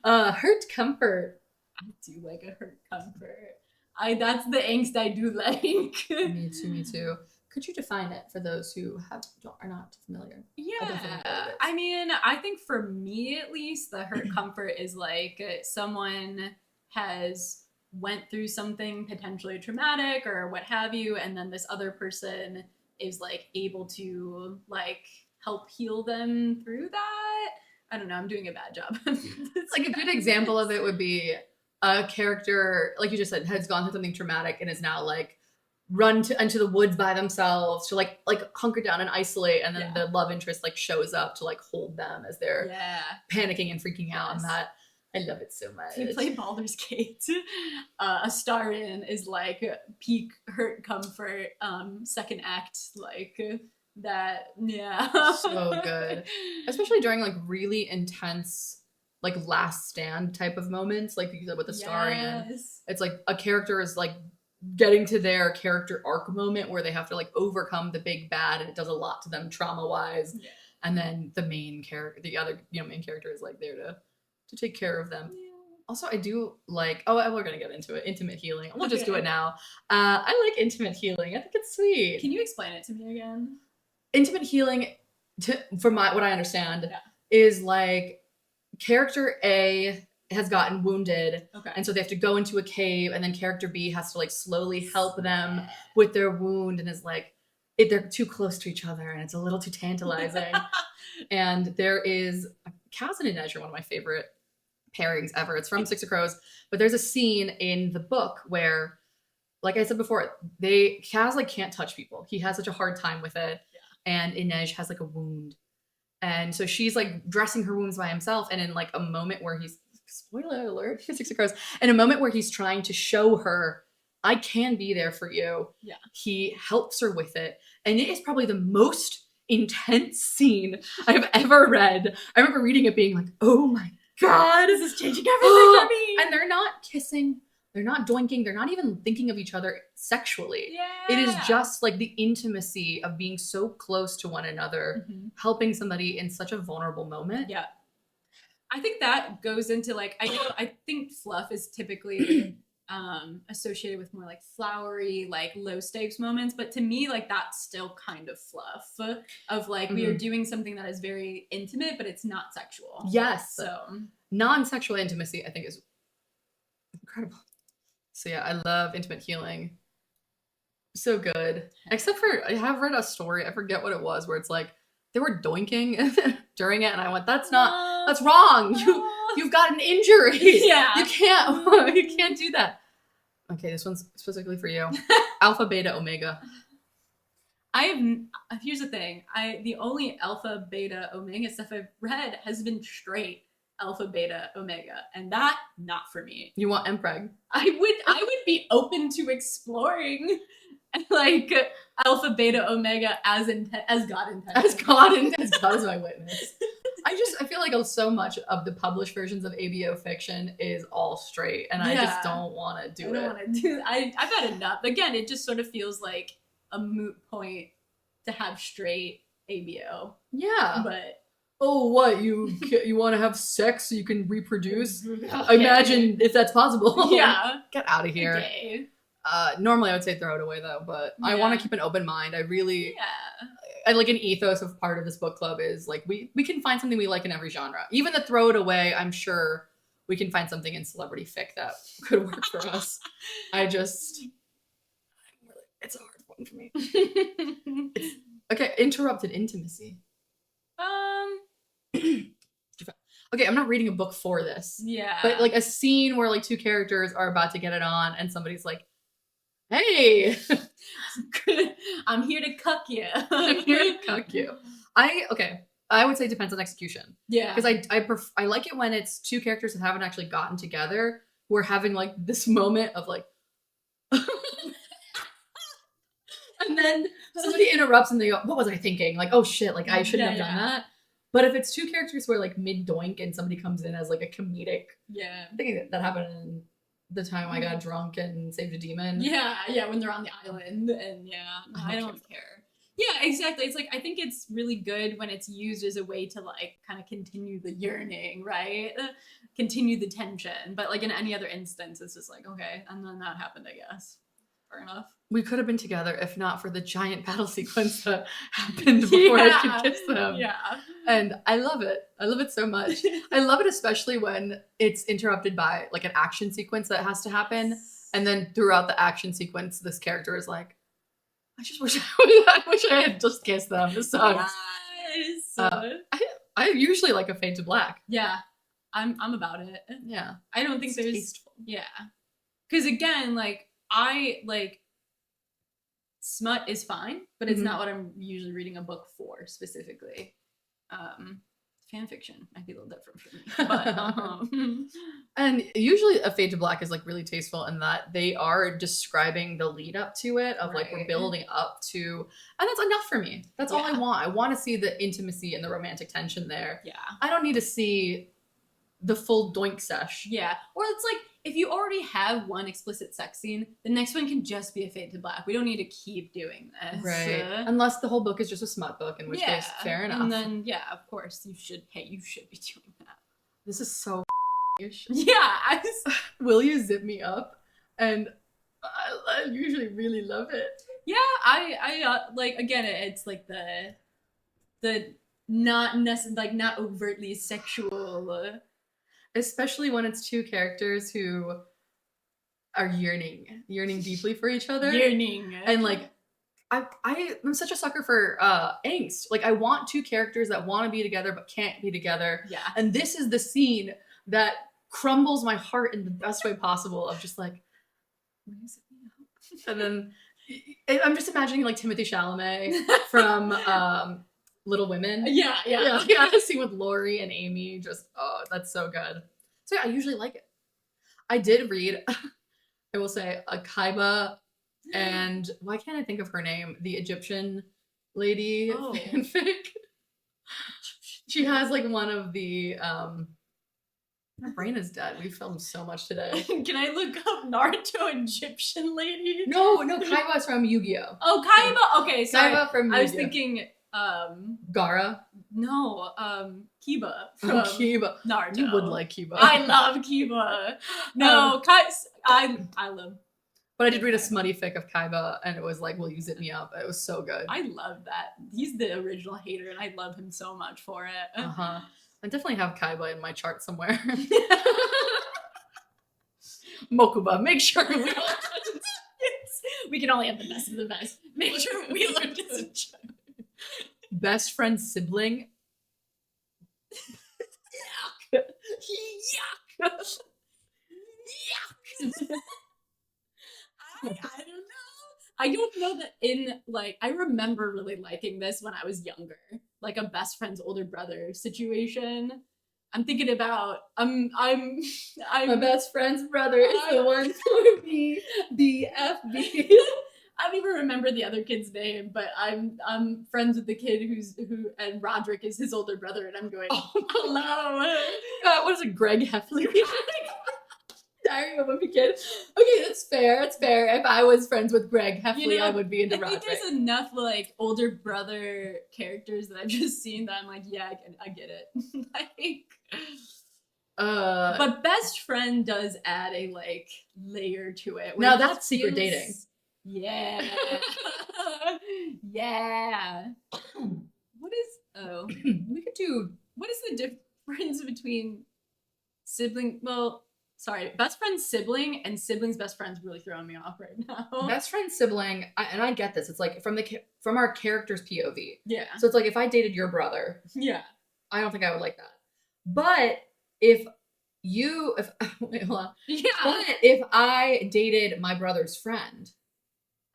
[SPEAKER 1] Yeah. Hurt comfort.
[SPEAKER 2] I do like a hurt comfort. That's the angst I do like.
[SPEAKER 1] Me too. Could you define it for those who are not familiar?
[SPEAKER 2] Yeah. I mean, I think for me at least, the hurt comfort is like someone has went through something potentially traumatic or what have you, and then this other person is like able to like help heal them through that. I don't know, I'm doing a bad job.
[SPEAKER 1] It's like a good example of it would be a character, like you just said, has gone through something traumatic and is now like run into the woods by themselves to like hunker down and isolate, and then the love interest like shows up to like hold them as they're panicking and freaking out. And that I love it so much.
[SPEAKER 2] If you play Baldur's Gate, a star in is like peak hurt comfort, second act like that. Yeah,
[SPEAKER 1] so good, especially during like really intense like last stand type of moments, like you said with the star in. It's like a character is like getting to their character arc moment where they have to like overcome the big bad, and it does a lot to them trauma wise. And then the main character, the other main character is like there to take care of them. Also, I do like, we're gonna get into it, intimate healing. We'll just do it now. I like intimate healing. I think it's sweet.
[SPEAKER 2] Can you explain it to me again?
[SPEAKER 1] Intimate healing, from what I understand, is like character A has gotten wounded, and so they have to go into a cave, and then character B has to like slowly help them with their wound, and is like they're too close to each other and it's a little too tantalizing. And there is Kaz and Inej are one of my favorite pairings ever. It's from Six of Crows, but there's a scene in the book where, like I said before, Kaz like can't touch people. He has such a hard time with it, and Inej has like a wound, and so she's like dressing her wounds by himself, and in like a moment where he's, spoiler alert, Six of Crows, in a moment where he's trying to show her, I can be there for you. He helps her with it. And it is probably the most intense scene I've ever read. I remember reading it being like, oh my God,
[SPEAKER 2] this is changing everything for me.
[SPEAKER 1] And they're not kissing, they're not doinking, they're not even thinking of each other sexually. It is just like the intimacy of being so close to one another, helping somebody in such a vulnerable moment.
[SPEAKER 2] I think that goes into like, I think fluff is typically associated with more like flowery, like low stakes moments, but to me like that's still kind of fluff of like we are doing something that is very intimate, but it's not sexual. So
[SPEAKER 1] non-sexual intimacy I think is incredible. So yeah, I love intimate healing. So good. Except for I have read a story, I forget what it was, where it's like they were doinking during it, and I went, that's wrong. You've got an injury. You can't do that. Okay, this one's specifically for you. Alpha, beta, omega.
[SPEAKER 2] Here's the thing. The only alpha, beta, omega stuff I've read has been straight alpha, beta, omega, and that not for me.
[SPEAKER 1] You want empreg?
[SPEAKER 2] I would be open to exploring like alpha, beta, omega as God intended.
[SPEAKER 1] As God is my witness. I feel like so much of the published versions of ABO fiction is all straight, and I just don't want to do it.
[SPEAKER 2] I don't want to do. I've had enough. Again, it just sort of feels like a moot point to have straight ABO.
[SPEAKER 1] Yeah,
[SPEAKER 2] but
[SPEAKER 1] what you want to have sex so you can reproduce? Imagine if that's possible.
[SPEAKER 2] Yeah,
[SPEAKER 1] get out of here.
[SPEAKER 2] Okay.
[SPEAKER 1] Normally I would say throw it away though, but I want to keep an open mind. I like an ethos of part of this book club is like we can find something we like in every genre. Even the throw it away, I'm sure we can find something in celebrity fic that could work for us. It's a hard one for me. Okay, interrupted intimacy. Okay, I'm not reading a book for this.
[SPEAKER 2] Yeah.
[SPEAKER 1] But like a scene where like two characters are about to get it on and somebody's like, hey,
[SPEAKER 2] I'm here to cuck you.
[SPEAKER 1] I'm here to cuck you. I would say it depends on execution.
[SPEAKER 2] Yeah.
[SPEAKER 1] Because I like it when it's two characters that haven't actually gotten together. We're having like this moment of like and then somebody interrupts and they go, what was I thinking? Like, oh shit, like I shouldn't have done that. But if it's two characters who are like mid doink and somebody comes in as like a comedic, I think that happened in the time I got drunk and saved a demon.
[SPEAKER 2] Yeah, when they're on the island and I don't care. Yeah, exactly. It's like I think it's really good when it's used as a way to like kind of continue the yearning, right? Continue the tension. But like in any other instance, it's just like okay, and then that happened, I guess. Fair enough.
[SPEAKER 1] We could have been together if not for the giant battle sequence that happened before I could kiss them.
[SPEAKER 2] Yeah.
[SPEAKER 1] And I love it. I love it so much. I love it especially when it's interrupted by like an action sequence that has to happen. And then throughout the action sequence, this character is like, I just wish I had just kissed them. This sucks.
[SPEAKER 2] Yes.
[SPEAKER 1] I usually like a fade to black.
[SPEAKER 2] Yeah. I'm about it.
[SPEAKER 1] Yeah.
[SPEAKER 2] I don't think there's
[SPEAKER 1] tasteful.
[SPEAKER 2] Yeah. Because again, like I like smut is fine, but it's not what I'm usually reading a book for specifically. Fan fiction might be a little different for me, but
[SPEAKER 1] and usually a fade to black is like really tasteful in that they are describing the lead up to it of like we're building up to, and that's enough for me. That's all I want. I want to see the intimacy and the romantic tension there.
[SPEAKER 2] Yeah,
[SPEAKER 1] I don't need to see the full doink sesh.
[SPEAKER 2] Yeah, or it's like if you already have one explicit sex scene, the next one can just be a fade to black. We don't need to keep doing this.
[SPEAKER 1] Right. Unless the whole book is just a smut book, in which case, fair enough.
[SPEAKER 2] And then, of course, you should be doing that.
[SPEAKER 1] This is so
[SPEAKER 2] Yeah.
[SPEAKER 1] Will you zip me up? And I usually really love it.
[SPEAKER 2] Yeah, I like, again, it's like the not necessarily, like, not overtly sexual,
[SPEAKER 1] especially when it's two characters who are yearning deeply for each other. And like, I'm such a sucker for angst. Like I want two characters that want to be together but can't be together.
[SPEAKER 2] Yeah.
[SPEAKER 1] And this is the scene that crumbles my heart in the best way possible of just like, and then I'm just imagining like Timothée Chalamet from Little Women.
[SPEAKER 2] Yeah.
[SPEAKER 1] The scene with Laurie and Amy, just, oh, that's so good. So yeah, I usually like it. I did read, I will say, a Kaiba and, why can't I think of her name? The Egyptian lady fanfic. She has like one of the, my brain is dead. We filmed so much today.
[SPEAKER 2] Can I look up Naruto Egyptian lady?
[SPEAKER 1] No, Kaiba is from Yu-Gi-Oh!
[SPEAKER 2] Oh, Kaiba! Okay, sorry.
[SPEAKER 1] Kaiba from Yu-Gi-Oh!
[SPEAKER 2] I was thinking,
[SPEAKER 1] Gara?
[SPEAKER 2] No, Kiba from
[SPEAKER 1] Kiba.
[SPEAKER 2] Naruto.
[SPEAKER 1] You would like Kiba.
[SPEAKER 2] I love Kiba. No, I love.
[SPEAKER 1] But I did read a smutty fic of Kaiba, and it was like, will you zip me up? It was so good.
[SPEAKER 2] I love that. He's the original hater, and I love him so much for it.
[SPEAKER 1] I definitely have Kaiba in my chart somewhere. Mokuba, make sure
[SPEAKER 2] we can only have the best of the best. Make sure we look at each other.
[SPEAKER 1] Best friend sibling.
[SPEAKER 2] Yuck. I don't know. I don't know that in like I remember really liking this when I was younger, like a best friend's older brother situation. I'm thinking about
[SPEAKER 1] my best friend's brother is the one for me, BFB.
[SPEAKER 2] I don't even remember the other kid's name, but I'm friends with the kid who and Roderick is his older brother, and I'm going, hello.
[SPEAKER 1] What is it, Greg Heffley? Diary of a Wimpy Kid. Okay, that's fair. That's fair. If I was friends with Greg Heffley, I would be into Roderick.
[SPEAKER 2] I think there's enough like older brother characters that I've just seen that I'm like, yeah, I get it. Like, But best friend does add a like layer to it.
[SPEAKER 1] Now that's secret dating.
[SPEAKER 2] Yeah. Yeah. What is the difference between sibling? Well, sorry, best friend sibling and siblings best friends really throwing me off right now.
[SPEAKER 1] Best friend sibling, and I get this. It's like from our character's POV.
[SPEAKER 2] Yeah.
[SPEAKER 1] So it's like if I dated your brother,
[SPEAKER 2] Yeah.
[SPEAKER 1] I don't think I would like that. But if wait, hold on.
[SPEAKER 2] Yeah.
[SPEAKER 1] But if I dated my brother's friend,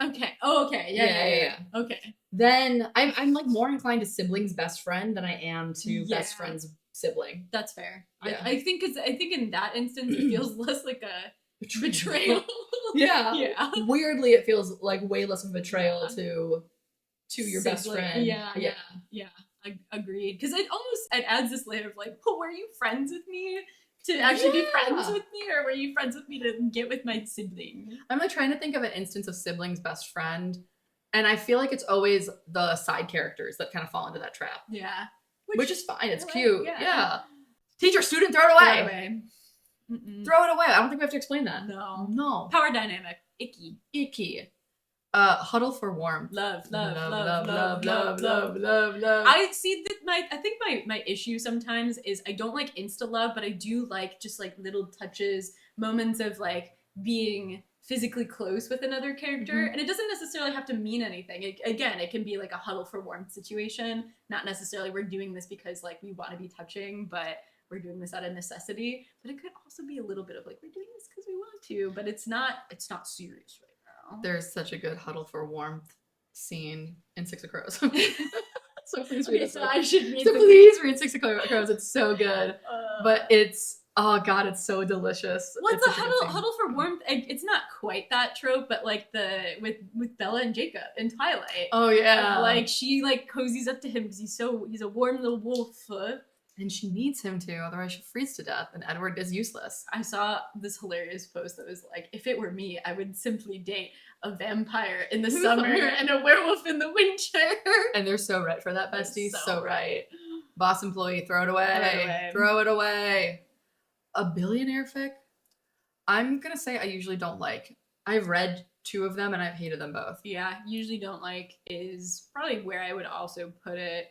[SPEAKER 2] okay. Oh, okay. Yeah. Okay.
[SPEAKER 1] then I'm like more inclined to sibling's best friend than I am to best friend's sibling.
[SPEAKER 2] That's fair.
[SPEAKER 1] Yeah.
[SPEAKER 2] I think in that instance it feels less like a betrayal.
[SPEAKER 1] Yeah.
[SPEAKER 2] Yeah.
[SPEAKER 1] Weirdly, it feels like way less of a betrayal to your best friend.
[SPEAKER 2] Yeah. I agreed. Because it adds this layer of like, well, were you friends with me to actually be friends with me, or were you friends with me to get with my sibling?
[SPEAKER 1] I'm like trying to think of an instance of sibling's best friend, and I feel like it's always the side characters that kind of fall into that trap.
[SPEAKER 2] Yeah.
[SPEAKER 1] Which is fine. It's cute.
[SPEAKER 2] Yeah.
[SPEAKER 1] Teacher, student, throw it away. Throw it away. I don't think we have to explain that.
[SPEAKER 2] No. Power dynamic. Icky.
[SPEAKER 1] Huddle for warmth.
[SPEAKER 2] Love.
[SPEAKER 1] Love.
[SPEAKER 2] I see that I think my issue sometimes is I don't like insta love, but I do like just like little touches, moments of like being physically close with another character, and it doesn't necessarily have to mean anything. It can be like a huddle for warmth situation, not necessarily we're doing this because like we want to be touching, but we're doing this out of necessity. But it could also be a little bit of like we're doing this because we want to, but it's not serious right now.
[SPEAKER 1] There's such a good huddle for warmth scene in Six of Crows. So please read it.
[SPEAKER 2] I should read
[SPEAKER 1] please read Six of Crows. It's so good. But it's oh god, it's so delicious.
[SPEAKER 2] What's a huddle for warmth? It's not quite that trope, but like with Bella and Jacob in Twilight.
[SPEAKER 1] Oh yeah.
[SPEAKER 2] Like she like cozies up to him because he's a warm little wolf.
[SPEAKER 1] And she needs him to, otherwise she'll freeze to death, and Edward is useless.
[SPEAKER 2] I saw this hilarious post that was like, if it were me, I would simply date a vampire in the summer and a werewolf in the winter. And
[SPEAKER 1] they're so right for that, bestie. So right. Boss employee, throw it away. Throw it away. A billionaire fic? I'm gonna say I usually don't like. I've read 2 of them and I've hated them both.
[SPEAKER 2] Yeah, usually don't like is probably where I would also put it.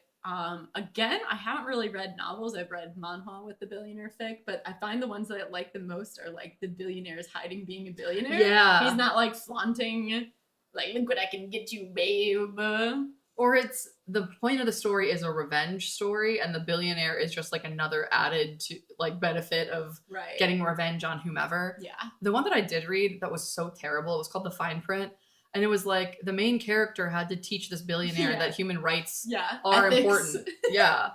[SPEAKER 2] Again, I haven't really read novels. I've read manhwa with the billionaire fic, but I find the ones that I like the most are like the billionaire is hiding being a billionaire.
[SPEAKER 1] Yeah.
[SPEAKER 2] He's not like flaunting, like, look what I can get you, babe.
[SPEAKER 1] Or it's the point of the story is a revenge story, and the billionaire is just like another added to like benefit of getting revenge on whomever.
[SPEAKER 2] Yeah.
[SPEAKER 1] The one that I did read that was so terrible, it was called The Fine Print. And it was like the main character had to teach this billionaire that human rights are ethics. Important. Yeah.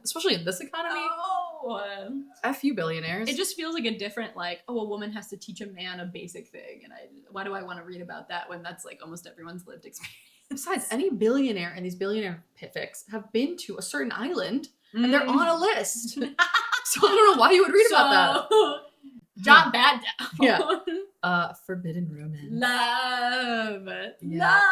[SPEAKER 1] Especially in this economy.
[SPEAKER 2] Oh.
[SPEAKER 1] F you billionaires.
[SPEAKER 2] It just feels like a different like, oh, a woman has to teach a man a basic thing. And why do I want to read about that when that's like almost everyone's lived experience?
[SPEAKER 1] Besides, any billionaire and these billionaire fics have been to a certain island and they're on a list. So I don't know why you would read about that.
[SPEAKER 2] Jot that down.
[SPEAKER 1] Yeah. Forbidden romance.
[SPEAKER 2] Love.
[SPEAKER 1] Yeah. Love.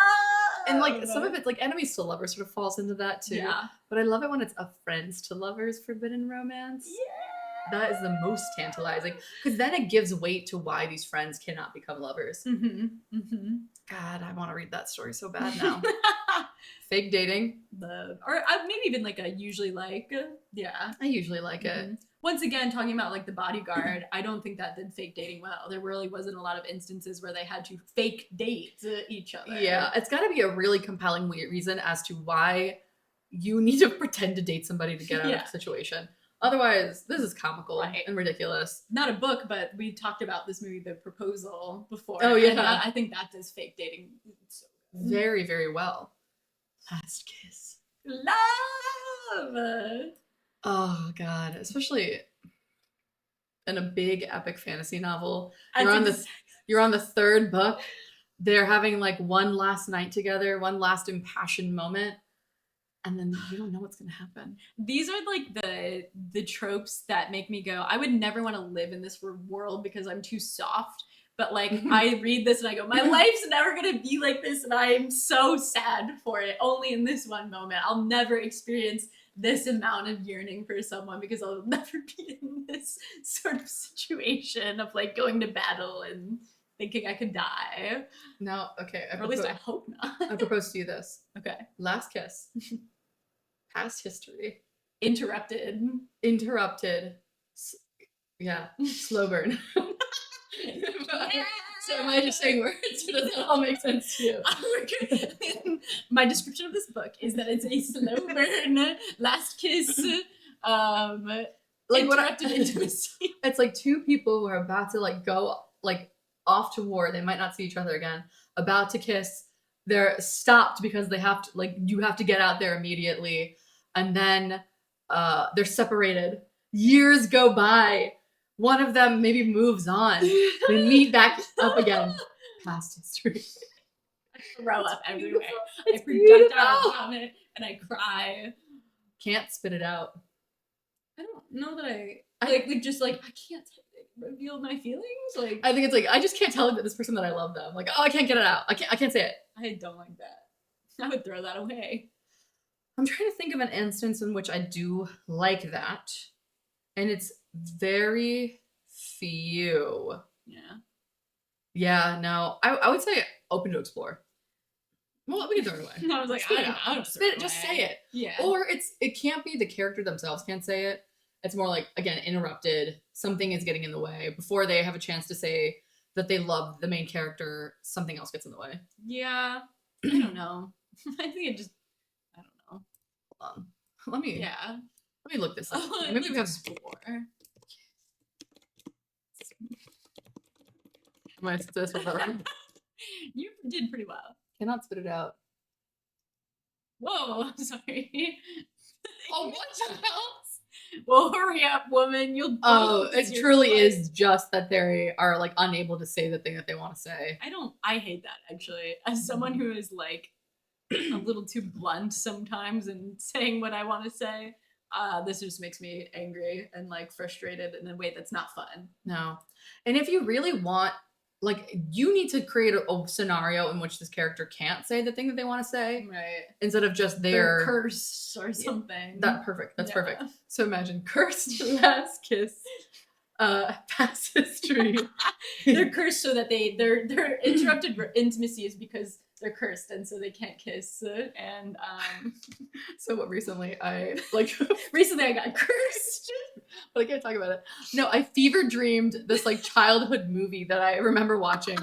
[SPEAKER 1] And like some of it's like enemies to lovers sort of falls into that too.
[SPEAKER 2] Yeah.
[SPEAKER 1] But I love it when it's a friends to lovers forbidden romance.
[SPEAKER 2] Yeah.
[SPEAKER 1] That is the most tantalizing. Because then it gives weight to why these friends cannot become lovers. God, I want to read that story so bad now. Fake dating.
[SPEAKER 2] Or maybe even like a usually like. Yeah.
[SPEAKER 1] I usually like it.
[SPEAKER 2] Once again, talking about like The Bodyguard, I don't think that did fake dating well. There really wasn't a lot of instances where they had to fake date each other.
[SPEAKER 1] Yeah, it's got to be a really compelling reason as to why you need to pretend to date somebody to get out of the situation. Otherwise, this is comical and ridiculous.
[SPEAKER 2] Not a book, but we talked about this movie, The Proposal, before.
[SPEAKER 1] Oh, yeah.
[SPEAKER 2] And I think that does fake dating so
[SPEAKER 1] very, very well. Last kiss.
[SPEAKER 2] Love!
[SPEAKER 1] Oh, God. Especially in a big epic fantasy novel. You're on the 3rd book. They're having like one last night together, one last impassioned moment. And then you don't know what's going to happen.
[SPEAKER 2] These are like the tropes that make me go, I would never want to live in this world because I'm too soft. But like I read this and I go, my life's never going to be like this. And I am so sad for it. Only in this one moment. I'll never experience this amount of yearning for someone because I'll never be in this sort of situation of like going to battle and thinking I could die.
[SPEAKER 1] No, okay.
[SPEAKER 2] Or at least I hope not.
[SPEAKER 1] I propose to you this.
[SPEAKER 2] Okay.
[SPEAKER 1] Last kiss. Past history.
[SPEAKER 2] Interrupted.
[SPEAKER 1] Yeah. Slow burn. So am I just saying words or does it all make sense to you?
[SPEAKER 2] My description of this book is that it's a slow burn, last kiss,
[SPEAKER 1] like
[SPEAKER 2] interrupted intimacy.
[SPEAKER 1] It's like two people who are about to like go like off to war. They might not see each other again. About to kiss. They're stopped because they have to like you have to get out there immediately, and then they're separated. Years go by. One of them maybe moves on. They meet back up again. Past history.
[SPEAKER 2] I throw up everywhere.
[SPEAKER 1] I
[SPEAKER 2] projectile vomit and I cry.
[SPEAKER 1] Can't spit it out.
[SPEAKER 2] I don't know that I just like I can't reveal my feelings. Like
[SPEAKER 1] I think it's like I just can't tell this person that I love them. Like, oh, I can't get it out. I can't say it.
[SPEAKER 2] I don't like that. I would throw that away.
[SPEAKER 1] I'm trying to think of an instance in which I do like that. And it's very few.
[SPEAKER 2] Yeah.
[SPEAKER 1] Yeah, no. I would say open to explore. Well, we can throw it away.
[SPEAKER 2] I was like, I don't
[SPEAKER 1] spit it, just say it.
[SPEAKER 2] Yeah.
[SPEAKER 1] Or it can't be the character themselves can't say it. It's more like, again, interrupted. Something is getting in the way. Before they have a chance to say that they love the main character, something else gets in the way.
[SPEAKER 2] Yeah. I don't know. I think I don't know.
[SPEAKER 1] Hold on. Let me look this up. Maybe we have
[SPEAKER 2] explore.
[SPEAKER 1] This one.
[SPEAKER 2] You did pretty well.
[SPEAKER 1] Cannot spit it out.
[SPEAKER 2] Whoa, sorry.
[SPEAKER 1] Oh, what the hell?
[SPEAKER 2] Well, hurry up, woman.
[SPEAKER 1] It truly is just that they are like unable to say the thing that they want to say.
[SPEAKER 2] I hate that actually. As someone who is like a little too blunt sometimes in saying what I want to say, this just makes me angry and like frustrated in a way that's not fun.
[SPEAKER 1] No. And if you really want, like, you need to create a scenario in which this character can't say the thing that they want to say.
[SPEAKER 2] Right.
[SPEAKER 1] Instead of just
[SPEAKER 2] their curse or something.
[SPEAKER 1] That's perfect. So imagine cursed last kiss, past history.
[SPEAKER 2] They're cursed so that their interrupted intimacy is because they're cursed and so they can't kiss. And
[SPEAKER 1] so what recently I
[SPEAKER 2] got cursed.
[SPEAKER 1] But I can't talk about it. No, I fever dreamed this like childhood movie that I remember watching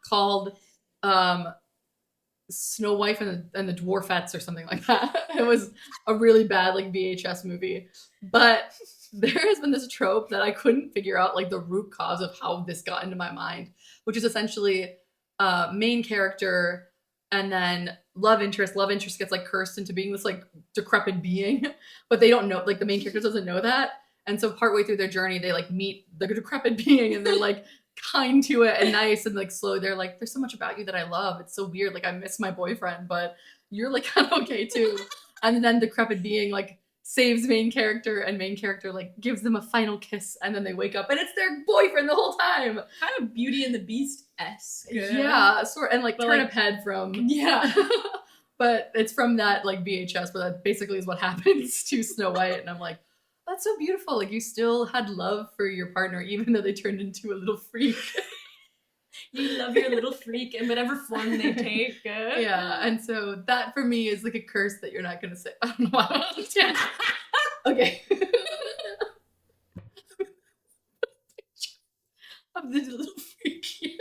[SPEAKER 1] called Snow White and the Dwarfettes or something like that. It was a really bad like VHS movie. But there has been this trope that I couldn't figure out like the root cause of how this got into my mind, which is essentially main character and then love interest gets like cursed into being this like decrepit being, but they don't know, like the main character doesn't know that. And so partway through their journey, they like meet the decrepit being and they're like kind to it and nice and like slow. They're like, there's so much about you that I love. It's so weird. Like I miss my boyfriend, but you're like kind of okay too. And then decrepit being like saves main character and main character like gives them a final kiss and then they wake up and it's their boyfriend the whole time.
[SPEAKER 2] Kind of Beauty and the Beast-esque.
[SPEAKER 1] Yeah, sort and like turnip head from but it's from that like VHS, but that basically is what happens to Snow White. And I'm like, that's so beautiful. Like you still had love for your partner, even though they turned into a little freak.
[SPEAKER 2] You love your little freak in whatever form they take.
[SPEAKER 1] Yeah, and so that for me is like a curse that you're not gonna say. I don't know why. Okay. Of the little freak here.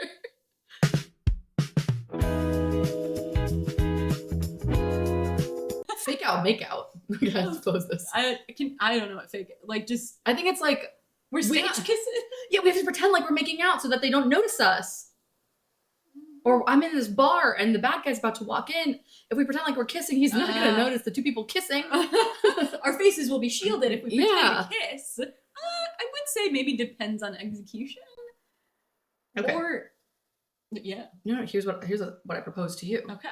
[SPEAKER 1] Fake out, make out. Okay, let's close this.
[SPEAKER 2] I don't know what fake. Like just.
[SPEAKER 1] I think it's like
[SPEAKER 2] we're stage kissing.
[SPEAKER 1] Yeah, we have to pretend like we're making out so that they don't notice us. Or I'm in this bar and the bad guy's about to walk in. If we pretend like we're kissing, he's not going to notice the two people kissing.
[SPEAKER 2] Our faces will be shielded if we pretend to kiss. I would say maybe depends on execution.
[SPEAKER 1] Okay.
[SPEAKER 2] Or yeah.
[SPEAKER 1] No, here's what I propose to you.
[SPEAKER 2] Okay.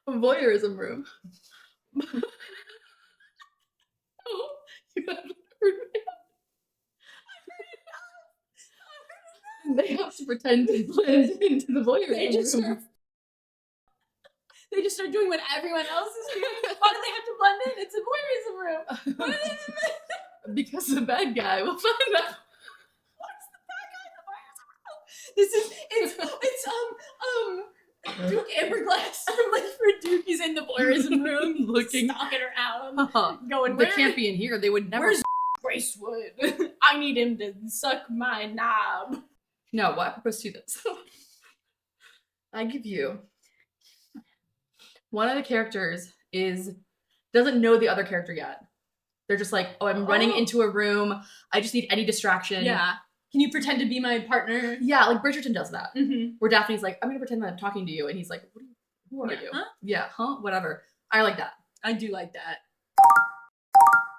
[SPEAKER 1] Voyeurism room. Oh, you haven't heard me. They have to pretend to blend into the voyeurism room.
[SPEAKER 2] They just start doing what everyone else is doing. Why do they have to blend in? It's a voyeurism room. Why do they
[SPEAKER 1] Because the bad guy will find out.
[SPEAKER 2] What's the bad guy in the voyeurism room? This is Duke Amberglass from Life for Duke. He's in the voyeurism room,
[SPEAKER 1] looking,
[SPEAKER 2] stalking around, going.
[SPEAKER 1] They can't be in here. They would never.
[SPEAKER 2] Where's Gracewood? I need him to suck my knob.
[SPEAKER 1] No, well, I propose to this. I give you. One of the characters doesn't know the other character yet. They're just like, oh, I'm running into a room. I just need any distraction.
[SPEAKER 2] Yeah. Can you pretend to be my partner?
[SPEAKER 1] Yeah, like Bridgerton does that.
[SPEAKER 2] Mm-hmm.
[SPEAKER 1] Where Daphne's like, I'm gonna pretend that I'm talking to you, and he's like, who are you? Huh? Yeah, whatever. I like that.
[SPEAKER 2] I do like that.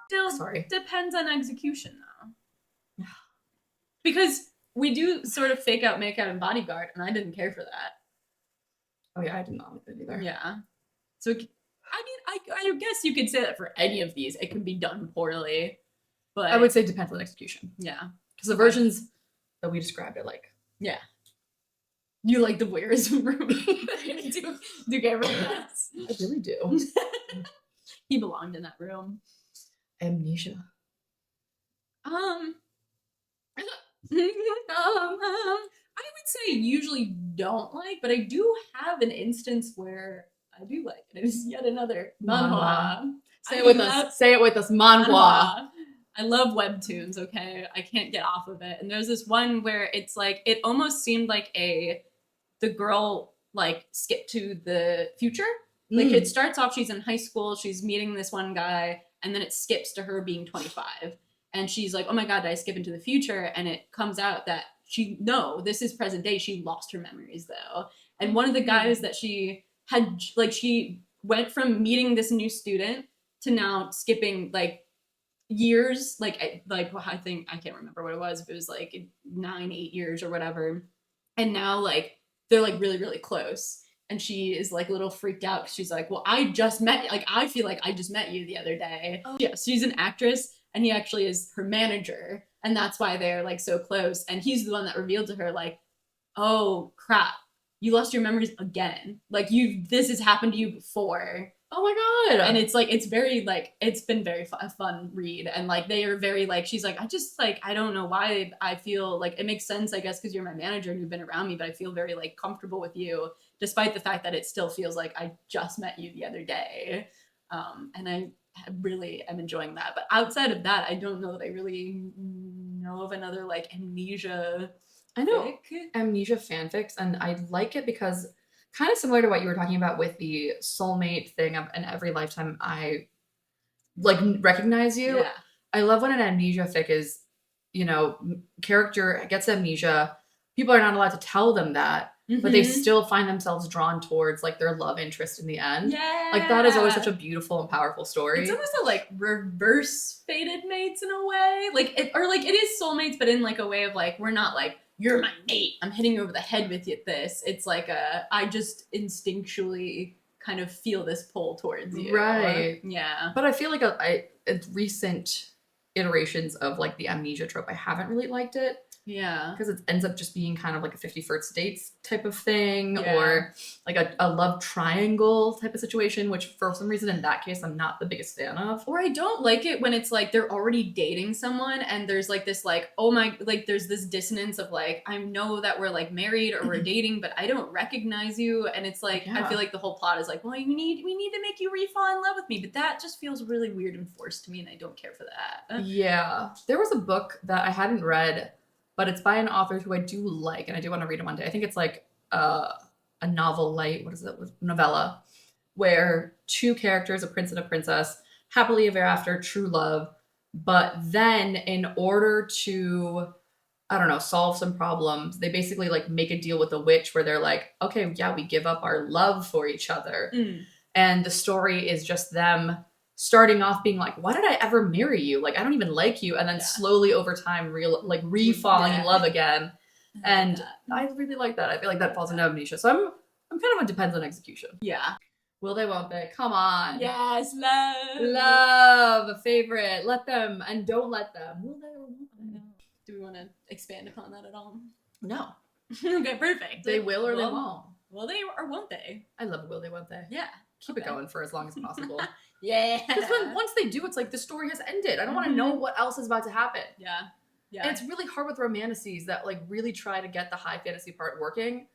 [SPEAKER 2] Still, depends on execution though. Because we do sort of fake out, make out, and bodyguard, and I didn't care for that.
[SPEAKER 1] Oh yeah, I did not like that either.
[SPEAKER 2] Yeah. So, I mean, I guess you could say that for any of these, it can be done poorly. But
[SPEAKER 1] I would say it depends on execution.
[SPEAKER 2] Yeah.
[SPEAKER 1] Because the versions that we described are like...
[SPEAKER 2] Yeah. You like the voyeurism room. do Gabriel? Yes.
[SPEAKER 1] I really do.
[SPEAKER 2] He belonged in that room.
[SPEAKER 1] Amnesia.
[SPEAKER 2] I would say usually don't like, but I do have an instance where I do like it. It is yet another manhwa.
[SPEAKER 1] Say it with us. Say it with us. Manhwa.
[SPEAKER 2] I love webtoons, okay? I can't get off of it. And there's this one where it's like, it almost seemed like the girl like skipped to the future. Like it starts off, she's in high school, she's meeting this one guy, and then it skips to her being 25. And she's like, oh my God, did I skip into the future? And it comes out that this is present day. She lost her memories though. And one of the guys that she had, like she went from meeting this new student to now skipping like years, like I think, I can't remember what it was, but it was like 9-8 years or whatever. And now like, they're like really, really close. And she is like a little freaked out because she's like, well, I feel like I just met you the other day. Oh. Yeah, she's an actress and he actually is her manager. And that's why they're like so close. And he's the one that revealed to her like, oh crap, you lost your memories again. Like this has happened to you before.
[SPEAKER 1] Oh my God.
[SPEAKER 2] And it's like, it's very like, it's been very a fun read. And like, they are very like, she's like, I don't know why I feel like it makes sense, I guess, because you're my manager and you've been around me, but I feel very like comfortable with you, despite the fact that it still feels like I just met you the other day. And I really am enjoying that. But outside of that, I don't know that I really know of another like amnesia.
[SPEAKER 1] I know amnesia fanfics, and I like it because kind of similar to what you were talking about with the soulmate thing of in every lifetime I like recognize you. Yeah. I love when an amnesia fic is, character gets amnesia. People are not allowed to tell them that, but they still find themselves drawn towards like their love interest in the end. Yeah. Like that is always such a beautiful and powerful story.
[SPEAKER 2] It's almost a like reverse fated mates in a way. Like it is soulmates, but in like a way of like, we're not like, you're my mate, I'm hitting you over the head with this. It's like I just instinctually kind of feel this pull towards you.
[SPEAKER 1] Right.
[SPEAKER 2] Yeah.
[SPEAKER 1] But I feel like recent iterations of like the amnesia trope, I haven't really liked it.
[SPEAKER 2] Yeah.
[SPEAKER 1] Because it ends up just being kind of like a 50 First Dates type of thing, or like a love triangle type of situation, which for some reason in that case, I'm not the biggest fan of.
[SPEAKER 2] Or I don't like it when it's like they're already dating someone and there's like this like, oh my, like there's this dissonance of like, I know that we're like married or we're dating, but I don't recognize you. And it's like, I feel like the whole plot is like, well, we need to make you re-fall in love with me. But that just feels really weird and forced to me, and I don't care for that.
[SPEAKER 1] Yeah. There was a book that I hadn't read, but it's by an author who I do like, and I do want to read it one day. I think it's like a novel light, novella, where two characters, a prince and a princess, happily ever after, true love. But then in order to, solve some problems, they basically like make a deal with a witch where they're like, okay, yeah, we give up our love for each other. And the story is just them starting off being like, why did I ever marry you? Like, I don't even like you. And then slowly over time, re-falling in love again. And I really like that. I feel like that falls into amnesia. So I'm kind of on depends on execution.
[SPEAKER 2] Yeah.
[SPEAKER 1] Will they, won't they? Come on.
[SPEAKER 2] Yes, love.
[SPEAKER 1] Love, a favorite. Let them and don't let them. Will they or won't they?
[SPEAKER 2] Do we want to expand upon that at all?
[SPEAKER 1] No.
[SPEAKER 2] Okay, perfect.
[SPEAKER 1] They will or they won't.
[SPEAKER 2] Will they or won't they?
[SPEAKER 1] I love will they, won't they?
[SPEAKER 2] Yeah.
[SPEAKER 1] Keep it going for as long as possible.
[SPEAKER 2] Yeah.
[SPEAKER 1] Because once they do, it's like the story has ended. I don't want to know what else is about to happen.
[SPEAKER 2] Yeah. Yeah.
[SPEAKER 1] And it's really hard with romantices that like really try to get the high fantasy part working.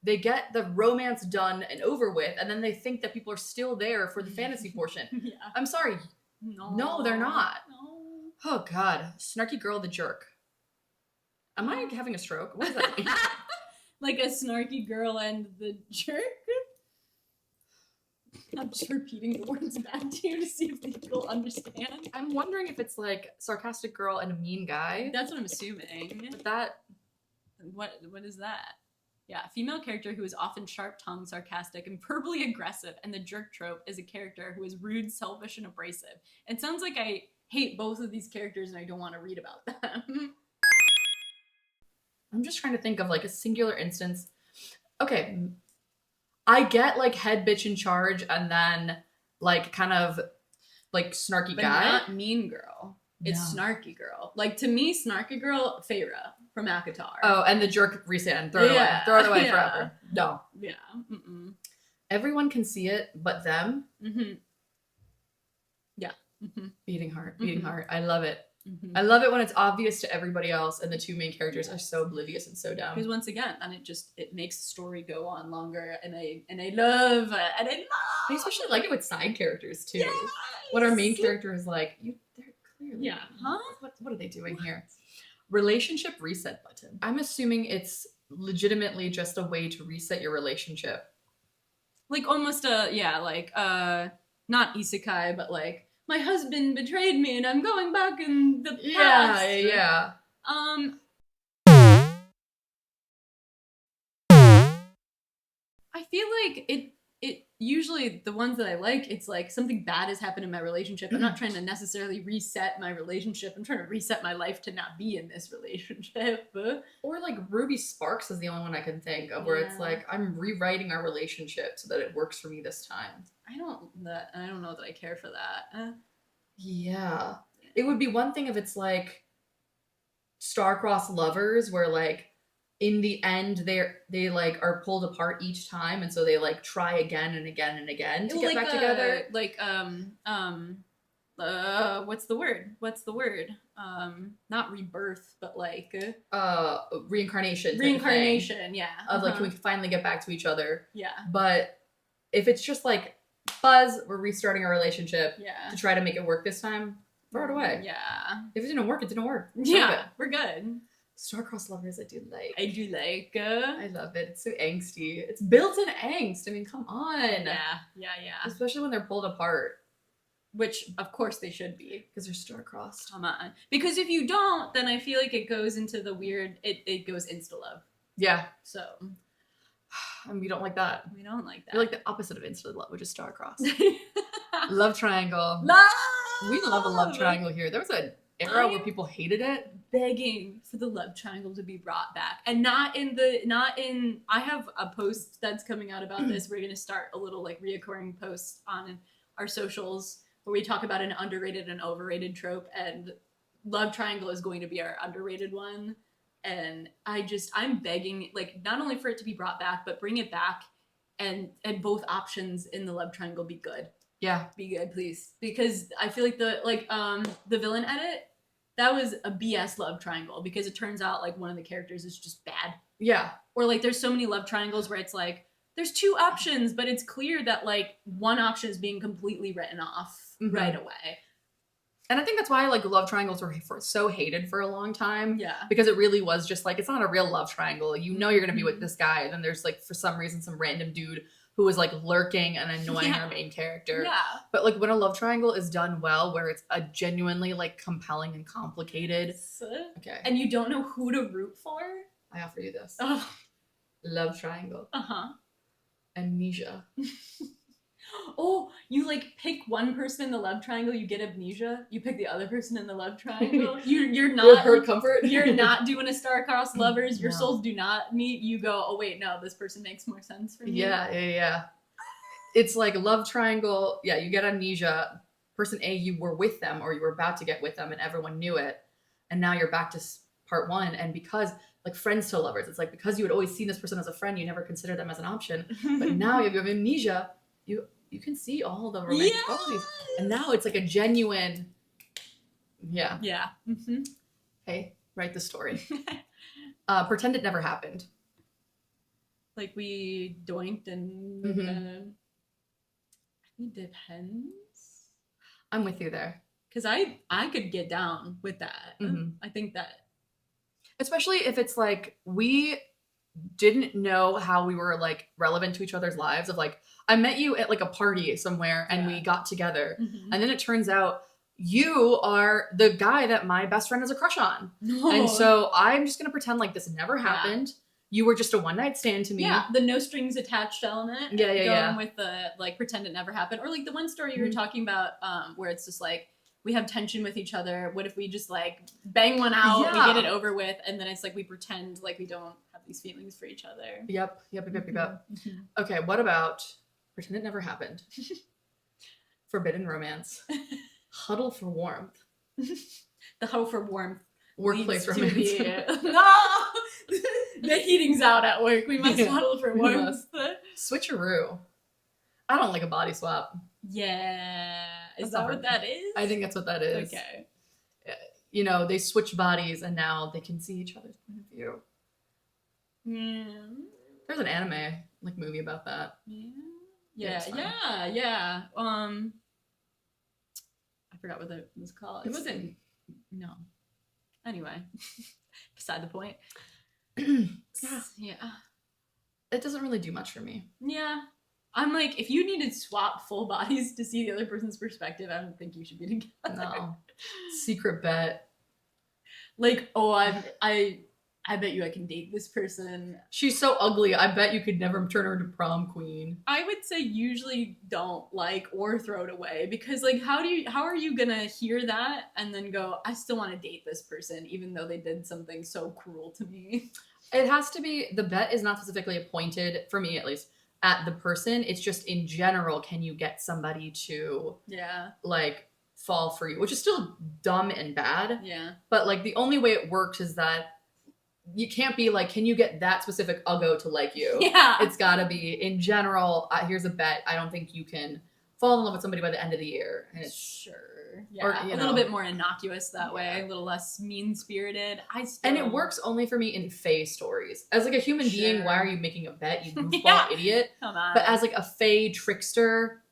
[SPEAKER 1] They get the romance done and over with, and then they think that people are still there for the fantasy portion.
[SPEAKER 2] Yeah.
[SPEAKER 1] I'm sorry. No, they're not.
[SPEAKER 2] No.
[SPEAKER 1] Oh God, snarky girl, the jerk. Am I having a stroke? What is that mean?
[SPEAKER 2] Like a snarky girl and the jerk? I'm just repeating the words back to you to see if people understand.
[SPEAKER 1] I'm wondering if it's like sarcastic girl and a mean guy.
[SPEAKER 2] That's what I'm assuming.
[SPEAKER 1] But that
[SPEAKER 2] What is that? Yeah, female character who is often sharp-tongued, sarcastic, and verbally aggressive, and the jerk trope is a character who is rude, selfish, and abrasive. It sounds like I hate both of these characters and I don't want to read about them.
[SPEAKER 1] I'm just trying to think of like a singular instance. Okay, I get like head bitch in charge and then like kind of like snarky
[SPEAKER 2] But
[SPEAKER 1] guy.
[SPEAKER 2] not mean girl. It's
[SPEAKER 1] No.
[SPEAKER 2] snarky girl. Like to me, snarky girl, Feyre from Akatar.
[SPEAKER 1] Oh, and the jerk reset and throw it away. Throw it away
[SPEAKER 2] Yeah.
[SPEAKER 1] forever. No.
[SPEAKER 2] Yeah. Mm-mm.
[SPEAKER 1] Everyone can see it, but them.
[SPEAKER 2] Mm-hmm. Yeah. Mm-hmm.
[SPEAKER 1] Beating heart, beating
[SPEAKER 2] Mhm.
[SPEAKER 1] heart. I love it.
[SPEAKER 2] Mm-hmm.
[SPEAKER 1] I love it when it's obvious to everybody else and the two main characters are so oblivious and so
[SPEAKER 2] Because
[SPEAKER 1] dumb.
[SPEAKER 2] once again, then it makes the story go on longer, and I love it, and I love.
[SPEAKER 1] I especially like it with side characters too.
[SPEAKER 2] Yes!
[SPEAKER 1] When our main character is like, they're clearly,
[SPEAKER 2] Yeah. Huh?
[SPEAKER 1] What are they doing here? Relationship reset button. I'm assuming it's legitimately just a way to reset your relationship.
[SPEAKER 2] Like almost not isekai, but like my husband betrayed me, and I'm going back in the past.
[SPEAKER 1] Yeah.
[SPEAKER 2] I feel like it usually the ones that I like, it's like something bad has happened in my relationship. I'm not trying to necessarily reset my relationship. I'm trying to reset my life to not be in this relationship.
[SPEAKER 1] Or like Ruby Sparks is the only one I can think of where it's
[SPEAKER 2] Yeah.
[SPEAKER 1] like I'm rewriting our relationship so that it works for me this time.
[SPEAKER 2] I don't know that I care for that.
[SPEAKER 1] Yeah. It would be one thing if it's like star-crossed lovers where like in the end they like are pulled apart each time and so they like try again and again and again to get back together.
[SPEAKER 2] Like what's the word? Not rebirth, but like
[SPEAKER 1] Reincarnation. type of
[SPEAKER 2] reincarnation.
[SPEAKER 1] thing.
[SPEAKER 2] Yeah.
[SPEAKER 1] Of like, can we finally get back to each other?
[SPEAKER 2] Yeah.
[SPEAKER 1] But if it's just like, buzz, we're restarting our relationship
[SPEAKER 2] Yeah.
[SPEAKER 1] to try to make it work this time, throw it away.
[SPEAKER 2] Yeah.
[SPEAKER 1] If it didn't work, it didn't work.
[SPEAKER 2] Yeah. We're good.
[SPEAKER 1] Star-crossed lovers, I do like.
[SPEAKER 2] I do like.
[SPEAKER 1] I love it. It's so angsty. It's built-in angst. I mean, come on.
[SPEAKER 2] Yeah.
[SPEAKER 1] Especially when they're pulled apart
[SPEAKER 2] Which, of course, they should be.
[SPEAKER 1] because they're star-crossed.
[SPEAKER 2] Come on. Because if you don't, then I feel like it goes into the weird, it goes insta-love.
[SPEAKER 1] Yeah.
[SPEAKER 2] So,
[SPEAKER 1] And we don't like that.
[SPEAKER 2] we don't like that.
[SPEAKER 1] We're like the opposite of insta-love, which is star-crossed. Love triangle.
[SPEAKER 2] Love!
[SPEAKER 1] We love a love triangle here. There was an era where people hated it.
[SPEAKER 2] Begging for the love triangle to be brought back, and I have a post that's coming out about this. We're gonna start a little like reoccurring post on our socials where we talk about an underrated and overrated trope, and love triangle is going to be our underrated one. And I'm begging, like, not only for it to be brought back, but bring it back, and both options in the love triangle be good.
[SPEAKER 1] Yeah.
[SPEAKER 2] Be good, please, because I feel like the villain edit, that was a BS love triangle, because it turns out like one of the characters is just bad.
[SPEAKER 1] Yeah.
[SPEAKER 2] Or like there's so many love triangles where it's like there's two options, but it's clear that like one option is being completely written off right away.
[SPEAKER 1] And I think that's why like love triangles were so hated for a long time.
[SPEAKER 2] Yeah.
[SPEAKER 1] Because it really was just like, it's not a real love triangle. You know you're going to be with this guy. And then there's like, for some reason, some random dude who was like lurking and annoying our main character.
[SPEAKER 2] Yeah.
[SPEAKER 1] But like when a love triangle is done well, where it's a genuinely like compelling and complicated. Okay.
[SPEAKER 2] And you don't know who to root for?
[SPEAKER 1] I offer you this.
[SPEAKER 2] Oh.
[SPEAKER 1] Love triangle.
[SPEAKER 2] Uh-huh.
[SPEAKER 1] Amnesia.
[SPEAKER 2] Oh, you like pick one person in the love triangle, you get amnesia. You pick the other person in the love triangle. You're not
[SPEAKER 1] hurt comfort.
[SPEAKER 2] You're not doing a star-crossed lovers. Your
[SPEAKER 1] No.
[SPEAKER 2] souls do not meet. You go, oh wait, no, this person makes more sense for me.
[SPEAKER 1] Yeah. It's like love triangle. Yeah, you get amnesia. Person A, you were with them or you were about to get with them and everyone knew it. And now you're back to part one. And because like friends to lovers. It's like because you had always seen this person as a friend, you never considered them as an option. But now you have amnesia, you can see all the romantic qualities. And now it's like a genuine, yeah.
[SPEAKER 2] Yeah. Mm-hmm.
[SPEAKER 1] Hey, write the story. Pretend it never happened.
[SPEAKER 2] Like we doinked and it depends.
[SPEAKER 1] I'm with you there.
[SPEAKER 2] Because I could get down with that. I think that.
[SPEAKER 1] Especially if it's like we didn't know how we were like relevant to each other's lives of like, I met you at like a party somewhere and we got together. And then it turns out you are the guy that my best friend has a crush on. And so I'm just going to pretend like this never happened. You were just a one night stand to me.
[SPEAKER 2] Yeah, the no strings attached element.
[SPEAKER 1] Yeah.
[SPEAKER 2] With the like pretend it never happened. Or like the one story you were talking about where it's just like, we have tension with each other. What if we just like bang one out, we get it over with, and then it's like we pretend like we don't have these feelings for each other.
[SPEAKER 1] Yep. Okay, what about pretend it never happened? Forbidden romance. Huddle for warmth.
[SPEAKER 2] The huddle for warmth.
[SPEAKER 1] Workplace romance.
[SPEAKER 2] No! The heating's out at work. We must huddle for warmth.
[SPEAKER 1] Switcheroo. I don't like a body swap.
[SPEAKER 2] Yeah. Is that what that is?
[SPEAKER 1] I think that's what that is.
[SPEAKER 2] Okay.
[SPEAKER 1] You know, they switch bodies and now they can see each other's point of view. There's an anime like movie about that.
[SPEAKER 2] Yeah. I forgot what that was called. It wasn't. No. Anyway, beside the point. Yeah.
[SPEAKER 1] It doesn't really do much for me.
[SPEAKER 2] Yeah. I'm like, if you needed swap full bodies to see the other person's perspective, I don't think you should be together.
[SPEAKER 1] No. Secret bet.
[SPEAKER 2] Like, oh, I bet you I can date this person.
[SPEAKER 1] She's so ugly. I bet you could never turn her into prom queen.
[SPEAKER 2] I would say usually don't like or throw it away because like how are you gonna hear that and then go, I still want to date this person even though they did something so cruel to me.
[SPEAKER 1] It has to be, the bet is not specifically appointed, for me at least, at the person. It's just in general, can you get somebody to like fall for you, which is still dumb and bad.
[SPEAKER 2] Yeah.
[SPEAKER 1] But like the only way it works is that you can't be like, can you get that specific uggo to like you?
[SPEAKER 2] Yeah.
[SPEAKER 1] It's gotta be in general, here's a bet. I don't think you can fall in love with somebody by the end of the year. And it's
[SPEAKER 2] sure. Yeah.
[SPEAKER 1] Or,
[SPEAKER 2] a little bit more innocuous that way, a little less mean-spirited.
[SPEAKER 1] And it works only for me in fae stories. As like a human being, why are you making a bet, you goofball idiot?
[SPEAKER 2] Come on.
[SPEAKER 1] But as like a fae trickster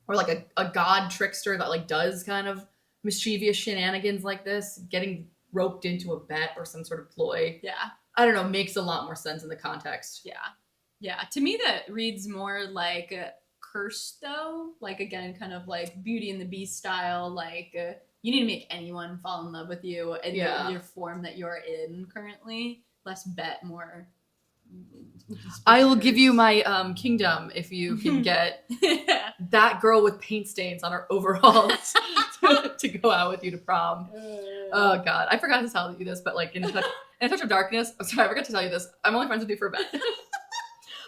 [SPEAKER 1] or like a god trickster that like does kind of mischievous shenanigans like this, getting roped into a bet or some sort of ploy.
[SPEAKER 2] Yeah.
[SPEAKER 1] I don't know, makes a lot more sense in the context.
[SPEAKER 2] Yeah. Yeah. To me, that reads more like curse, though. Like, again, kind of like Beauty and the Beast style. Like, you need to make anyone fall in love with you in your form that you're in currently. Less bet, more.
[SPEAKER 1] I will give you my kingdom if you can get that girl with paint stains on her overalls to go out with you to prom. Oh god, I forgot to tell you this, but like in a touch of darkness. I'm sorry, I forgot to tell you this. I'm only friends with you for a bet.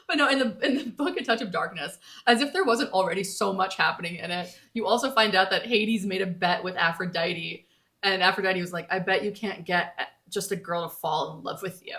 [SPEAKER 1] But no, in the book A Touch of Darkness, as if there wasn't already so much happening in it, you also find out that Hades made a bet with Aphrodite, and Aphrodite was like, I bet you can't get just a girl to fall in love with you.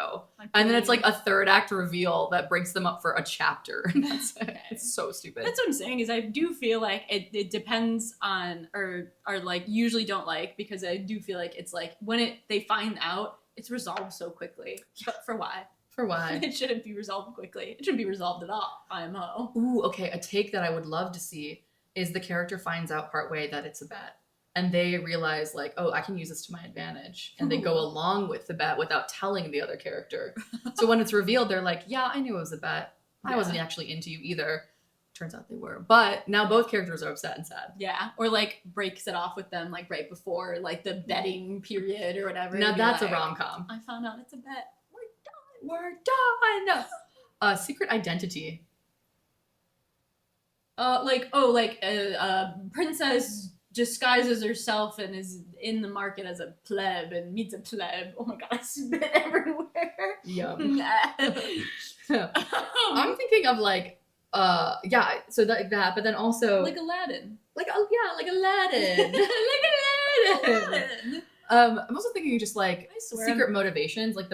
[SPEAKER 1] And then it's like a third act reveal that breaks them up for a chapter. And that's it. It's so stupid.
[SPEAKER 2] That's what I'm saying, is I do feel like it depends on, or like usually don't like, because I do feel like it's like when they find out, it's resolved so quickly. But for why?
[SPEAKER 1] For why?
[SPEAKER 2] It shouldn't be resolved quickly. It shouldn't be resolved at all. IMO.
[SPEAKER 1] Ooh, okay. A take that I would love to see is the character finds out partway that it's a bet. And they realize, like, oh, I can use this to my advantage. And they go along with the bet without telling the other character. So when it's revealed, they're like, yeah, I knew it was a bet. I wasn't actually into you either. Turns out they were. But now both characters are upset and sad.
[SPEAKER 2] Yeah. Or, like, breaks it off with them, like, right before, like, the betting period or whatever.
[SPEAKER 1] Now that's like, a rom-com.
[SPEAKER 2] I found out it's a bet.
[SPEAKER 1] We're done! Secret identity.
[SPEAKER 2] Princess disguises herself and is in the market as a pleb and meets a pleb. Oh my god, I spit everywhere.
[SPEAKER 1] Yum. I'm thinking of like, so that, but then also
[SPEAKER 2] like Aladdin.
[SPEAKER 1] Like Aladdin. Like Aladdin. I'm also thinking just like
[SPEAKER 2] I swear
[SPEAKER 1] secret motivations, like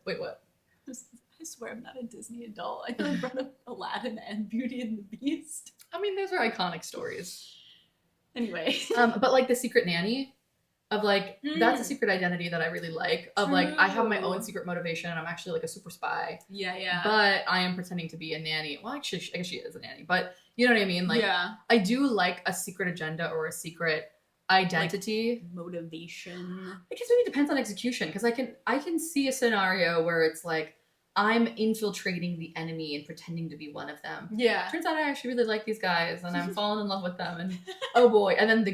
[SPEAKER 1] wait, what?
[SPEAKER 2] I swear I'm not a Disney adult. I know I brought up Aladdin and Beauty and the Beast.
[SPEAKER 1] I mean, those are iconic stories.
[SPEAKER 2] Anyway.
[SPEAKER 1] But like the secret nanny of like that's a
[SPEAKER 2] Mm.
[SPEAKER 1] secret identity that I really like. Of like I have my own
[SPEAKER 2] True.
[SPEAKER 1] secret motivation. I'm actually like a super spy,
[SPEAKER 2] Yeah.
[SPEAKER 1] but I am pretending to be a nanny. Well, actually, I guess she is a nanny, but you know what I mean. Like
[SPEAKER 2] yeah.
[SPEAKER 1] I do like a secret agenda or a secret identity.
[SPEAKER 2] Motivation.
[SPEAKER 1] I guess maybe it depends on execution because I can see a scenario where it's like I'm infiltrating the enemy and pretending to be one of them.
[SPEAKER 2] Yeah.
[SPEAKER 1] Turns out I actually really like these guys and I'm falling in love with them and oh boy, and then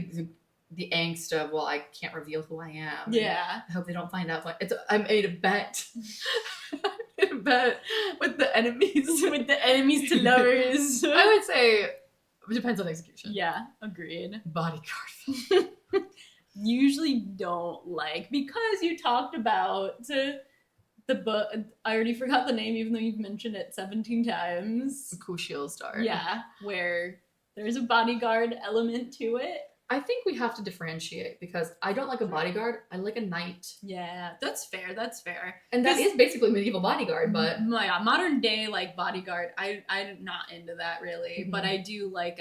[SPEAKER 1] the angst of well I can't reveal who I am.
[SPEAKER 2] Yeah.
[SPEAKER 1] I hope they don't find out. I made a bet. I made a bet with the enemies.
[SPEAKER 2] With the enemies to lovers.
[SPEAKER 1] I would say it depends on execution.
[SPEAKER 2] Yeah, agreed.
[SPEAKER 1] Bodyguard.
[SPEAKER 2] Usually don't like because you talked about the book. I already forgot the name, even though you've mentioned it 17 times.
[SPEAKER 1] Crucial star.
[SPEAKER 2] Yeah, where there's a bodyguard element to it.
[SPEAKER 1] I think we have to differentiate because I don't like a bodyguard. I like a knight.
[SPEAKER 2] Yeah, that's fair. That's fair.
[SPEAKER 1] And that is basically medieval bodyguard, but
[SPEAKER 2] yeah, modern day like bodyguard, I'm not into that really, but I do like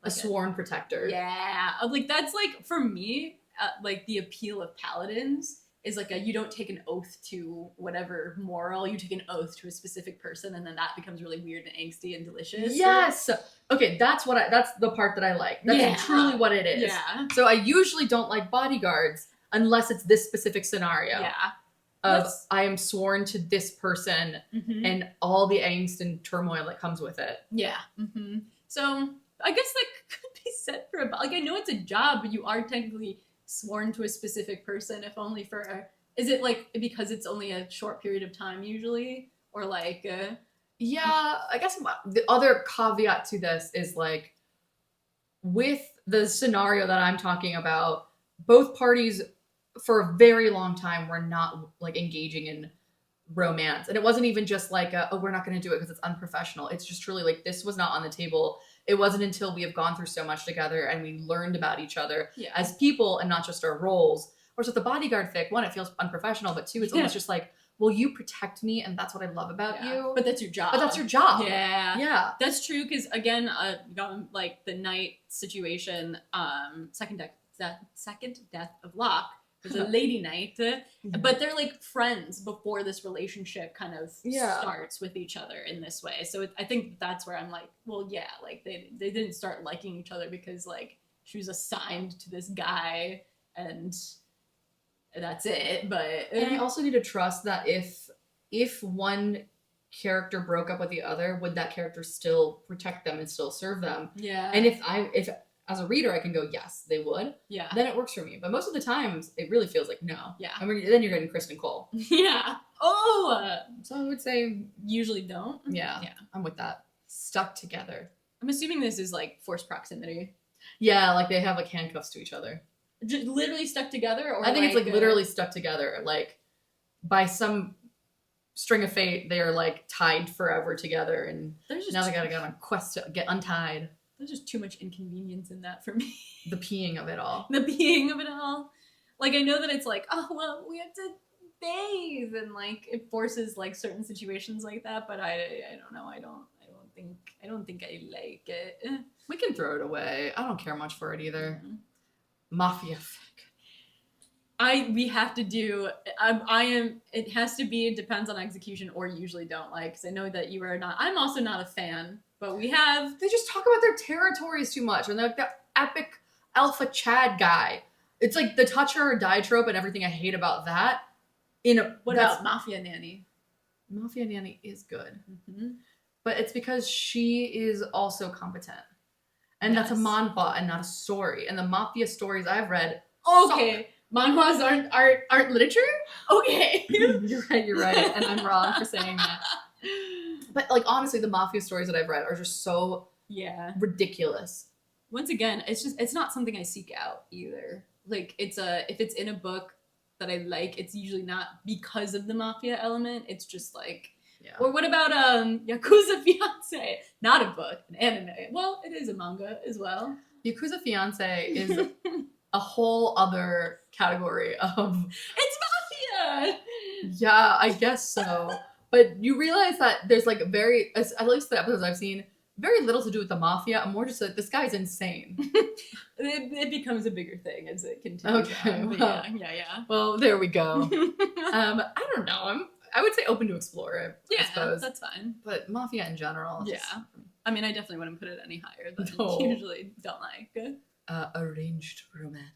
[SPEAKER 1] a sworn protector.
[SPEAKER 2] Yeah, like that's like for me, like the appeal of paladins is like you don't take an oath to whatever moral, you take an oath to a specific person, and then that becomes really weird and angsty and delicious.
[SPEAKER 1] Yes. Okay, that's the part that I like. That's truly what it is.
[SPEAKER 2] Yeah.
[SPEAKER 1] So I usually don't like bodyguards unless it's this specific scenario.
[SPEAKER 2] Yeah.
[SPEAKER 1] Of I am sworn to this person and all the angst and turmoil that comes with it.
[SPEAKER 2] Yeah. So I guess that could be said for like I know it's a job, but you are technically sworn to a specific person, if only for is it like because it's only a short period of time usually, or like
[SPEAKER 1] yeah, I guess the other caveat to this is like with the scenario that I'm talking about, both parties for a very long time were not like engaging in romance, and it wasn't even just like oh we're not going to do it because it's unprofessional. It's just truly like this was not on the table. It wasn't until we have gone through so much together and we learned about each other as people and not just our roles. Or so the bodyguard fic, one, it feels unprofessional, but two, it's almost just like, well, you protect me and that's what I love about you.
[SPEAKER 2] But that's your job.
[SPEAKER 1] But that's your job.
[SPEAKER 2] Yeah.
[SPEAKER 1] Yeah.
[SPEAKER 2] That's true because again, like the night situation, second death of Locke. There's a lady knight, but they're like friends before this relationship kind of starts with each other in this way. So I think that's where I'm like, well, yeah, like they didn't start liking each other because like she was assigned to this guy and that's it. But
[SPEAKER 1] and I also need to trust that if one character broke up with the other, would that character still protect them and still serve them?
[SPEAKER 2] Yeah.
[SPEAKER 1] And if as a reader, I can go, yes, they would.
[SPEAKER 2] Yeah.
[SPEAKER 1] Then it works for me. But most of the times, it really feels like no.
[SPEAKER 2] Yeah.
[SPEAKER 1] I mean, then you're getting Kristen Cole.
[SPEAKER 2] Yeah. Oh.
[SPEAKER 1] So I would say
[SPEAKER 2] usually don't.
[SPEAKER 1] Yeah. Yeah. I'm with that. Stuck together.
[SPEAKER 2] I'm assuming this is like forced proximity.
[SPEAKER 1] Yeah, like they have like handcuffs to each other.
[SPEAKER 2] Just literally stuck together, or
[SPEAKER 1] I think it's like literally stuck together. Like by some string of fate, they are like tied forever together, and now they gotta go on a quest to get untied.
[SPEAKER 2] There's just too much inconvenience in that for me.
[SPEAKER 1] The peeing of it all.
[SPEAKER 2] The peeing of it all. Like, I know that it's like, oh, well, we have to bathe, and, like, it forces, like, certain situations like that, but I don't know, I don't think I like it.
[SPEAKER 1] We can throw it away. I don't care much for it either. Mafia fic.
[SPEAKER 2] We have to do, it has to be, it depends on execution, or usually don't like, because I know that you are not, I'm also not a fan. But they
[SPEAKER 1] just talk about their territories too much. And they're like the epic alpha Chad guy. It's like the touch her or die trope and everything I hate about that.
[SPEAKER 2] What about Mafia Nanny?
[SPEAKER 1] Mafia Nanny is good. But it's because she is also competent. And that's a manhwa and not a story. And the Mafia stories I've read.
[SPEAKER 2] Okay. Manhwas aren't literature? Okay.
[SPEAKER 1] You're right. And I'm wrong for saying that. But like honestly, the Mafia stories that I've read are just so ridiculous.
[SPEAKER 2] Once again, it's not something I seek out either. Like if it's in a book that I like, it's usually not because of the Mafia element. It's just like Or what about Yakuza Fiancé? Not a book, an anime. Well, it is a manga as well.
[SPEAKER 1] Yakuza Fiancé is a whole other category of
[SPEAKER 2] It's mafia.
[SPEAKER 1] yeah, I guess so. But you realize that there's like very, at least the episodes I've seen, very little to do with the mafia. I'm more just like, this guy's insane.
[SPEAKER 2] It becomes a bigger thing as it continues.
[SPEAKER 1] Okay,
[SPEAKER 2] On, but
[SPEAKER 1] well,
[SPEAKER 2] yeah.
[SPEAKER 1] Well, there we go. I don't know. I would say open to explore it. I
[SPEAKER 2] Yeah,
[SPEAKER 1] suppose.
[SPEAKER 2] that's fine.
[SPEAKER 1] But mafia in general.
[SPEAKER 2] Yeah. I mean, I definitely wouldn't put it any higher than
[SPEAKER 1] No.
[SPEAKER 2] usually don't like.
[SPEAKER 1] Arranged romance.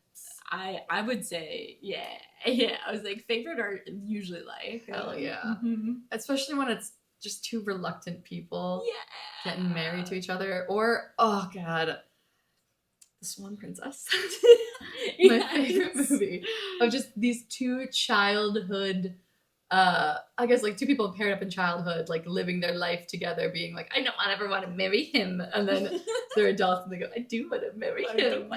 [SPEAKER 2] I would say, yeah. I was like, favorite or usually like.
[SPEAKER 1] Hell yeah.
[SPEAKER 2] Mm-hmm.
[SPEAKER 1] Especially when it's just two reluctant people
[SPEAKER 2] Yeah.
[SPEAKER 1] getting married to each other. Or, oh god, The Swan Princess. My favorite movie. Of just these two childhood, I guess like two people paired up in childhood, like living their life together, being like, I don't ever want to marry him. And then they're adults and they go, I do want to marry him.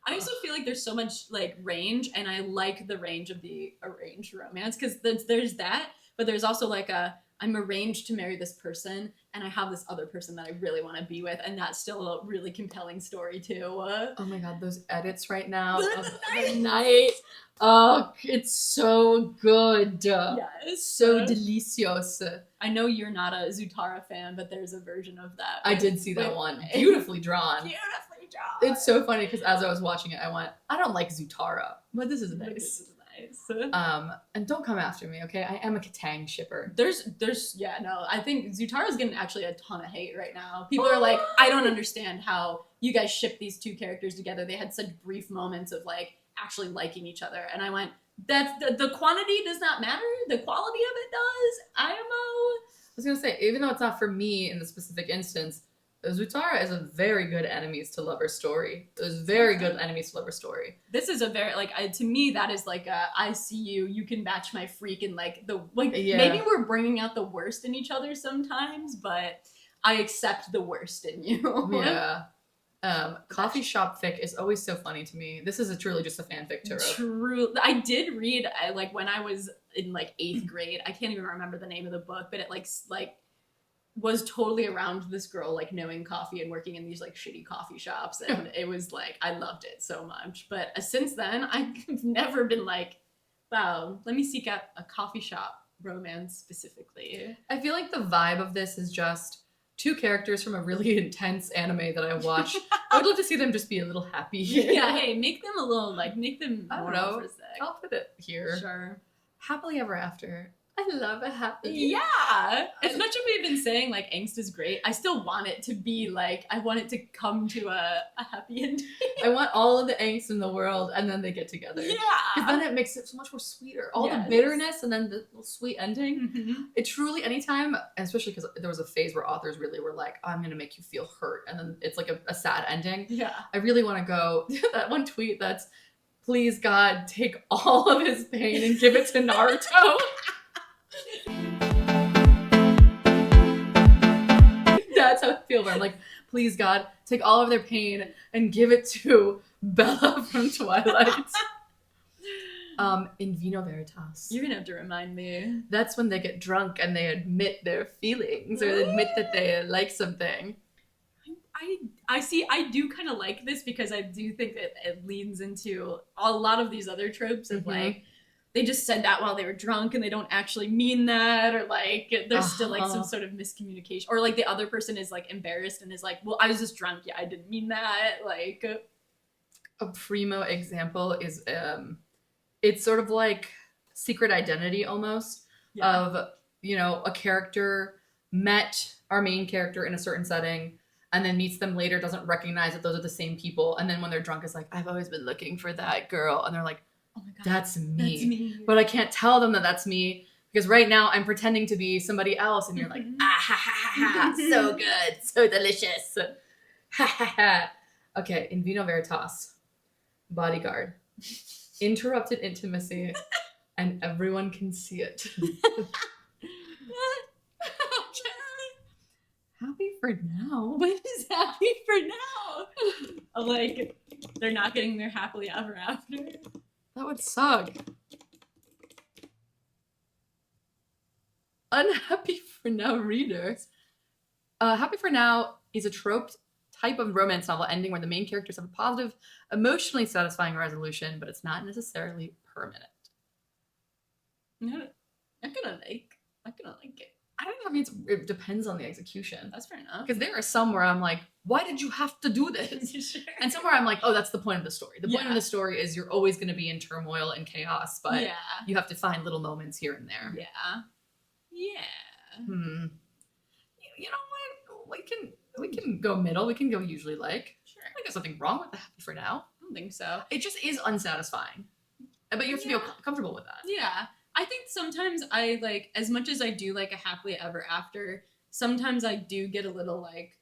[SPEAKER 2] I also feel like there's so much like range, and I like the range of the arranged romance because there's that, but there's also like I'm arranged to marry this person, and I have this other person that I really want to be with, and that's still a really compelling story too.
[SPEAKER 1] Oh my god, those edits right now of the night. Oh, it's so good.
[SPEAKER 2] Yes.
[SPEAKER 1] So delicious.
[SPEAKER 2] I know you're not a Zutara fan, but there's a version of that.
[SPEAKER 1] I did see that one. Beautifully drawn.
[SPEAKER 2] Beautifully drawn.
[SPEAKER 1] It's so funny because as I was watching it, I went, I don't like Zutara, but this is nice.
[SPEAKER 2] This is nice.
[SPEAKER 1] And don't come after me, okay? I am a Katang shipper.
[SPEAKER 2] I think Zutara's getting actually a ton of hate right now. People are like, I don't understand how you guys ship these two characters together. They had such brief moments of like actually liking each other, and I went, that's the quantity does not matter. The quality of it does. IMO.
[SPEAKER 1] I was gonna say, even though it's not for me in the specific instance, Zutara is a very good enemies to lover story. It was very good enemies to lover story.
[SPEAKER 2] This is a very to me that is like a I see you, you can match my freak, and maybe we're bringing out the worst in each other sometimes, but I accept the worst in you.
[SPEAKER 1] Yeah. Coffee shop fic is always so funny to me. This is truly just a fanfic trope.
[SPEAKER 2] True. I did read when I was in like 8th grade. I can't even remember the name of the book, but it like was totally around this girl like knowing coffee and working in these like shitty coffee shops, and it was like I loved it so much. But since then, I've never been like, wow, let me seek out a coffee shop romance specifically.
[SPEAKER 1] I feel like the vibe of this is just two characters from a really intense anime that I watch. I would love to see them just be a little happy.
[SPEAKER 2] Yeah, hey, make them a little make them.
[SPEAKER 1] I don't know. I'll put it here.
[SPEAKER 2] Sure.
[SPEAKER 1] Happily ever after. I love a happy.
[SPEAKER 2] Yeah. As much as we've been saying like angst is great, I still want it to be like I want it to come to a happy ending.
[SPEAKER 1] I want all of the angst in the world, and then they get together.
[SPEAKER 2] Yeah.
[SPEAKER 1] Because then it makes it so much more sweeter. All the bitterness and then the little sweet ending.
[SPEAKER 2] Mm-hmm.
[SPEAKER 1] It truly, anytime, especially because there was a phase where authors really were like, I'm going to make you feel hurt. And then it's like a sad ending.
[SPEAKER 2] Yeah.
[SPEAKER 1] I really want to go, that one tweet that's, please God, take all of his pain and give it to Naruto. That's how I feel, where I'm like, please God, take all of their pain and give it to Bella from Twilight. In Vino Veritas.
[SPEAKER 2] You're gonna have to remind me.
[SPEAKER 1] That's when they get drunk and they admit their feelings or admit that they like something.
[SPEAKER 2] I do kind of like this because I do think that it leans into a lot of these other tropes of like they just said that while they were drunk and they don't actually mean that, or like there's still like some sort of miscommunication, or like the other person is like embarrassed and is like, well, I was just drunk, yeah, I didn't mean that. Like
[SPEAKER 1] a primo example is it's sort of like Secret Identity almost of, a character met our main character in a certain setting and then meets them later, doesn't recognize that those are the same people, and then when they're drunk is like, I've always been looking for that girl, and they're like, oh my God, that's me. But I can't tell them that that's me because right now I'm pretending to be somebody else, and you're like, ah ha ha ha ha, so good, so delicious, ha ha ha. Okay, in Vino Veritas, bodyguard, interrupted intimacy, and everyone can see it. Happy for now.
[SPEAKER 2] What is happy for now? Like they're not getting their happily ever after.
[SPEAKER 1] That would suck. Unhappy for now readers. Happy for now is a trope type of romance novel ending where the main characters have a positive, emotionally satisfying resolution, but it's not necessarily permanent.
[SPEAKER 2] I kind of like it.
[SPEAKER 1] I don't know. I mean, it depends on the execution.
[SPEAKER 2] That's fair enough.
[SPEAKER 1] Because there are some where I'm like, why did you have to do this?
[SPEAKER 2] Sure.
[SPEAKER 1] And somewhere I'm like, oh, that's the point of the story. The point of the story is you're always going to be in turmoil and chaos, but you have to find little moments here and there.
[SPEAKER 2] Yeah.
[SPEAKER 1] You know what? We can go middle. We can go usually like.
[SPEAKER 2] Sure.
[SPEAKER 1] I think there's nothing wrong with the happy for now.
[SPEAKER 2] I don't think so.
[SPEAKER 1] It just is unsatisfying. But you have to be comfortable with that.
[SPEAKER 2] Yeah. I think sometimes I like, as much as I do like a happily ever after, sometimes I do get a little like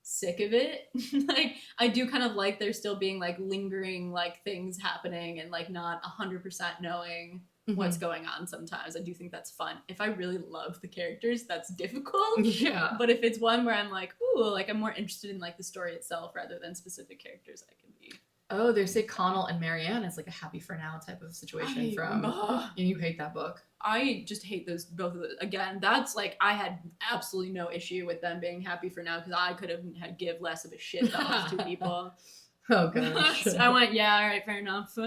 [SPEAKER 2] sick of it. Like I do kind of like there still being like lingering like things happening and like not 100% knowing what's going on sometimes. I do think that's fun. If I really love the characters, that's difficult.
[SPEAKER 1] Yeah.
[SPEAKER 2] But if it's one where I'm like, ooh, like I'm more interested in like the story itself rather than specific characters, I can be.
[SPEAKER 1] Oh, they say Connell and Marianne is like a happy for now type of situation and you hate that book.
[SPEAKER 2] I just hate those both of those. Again, that's like I had absolutely no issue with them being happy for now because I could have had give less of a shit about those two people.
[SPEAKER 1] Oh gosh.
[SPEAKER 2] I went, yeah, all right, fair enough.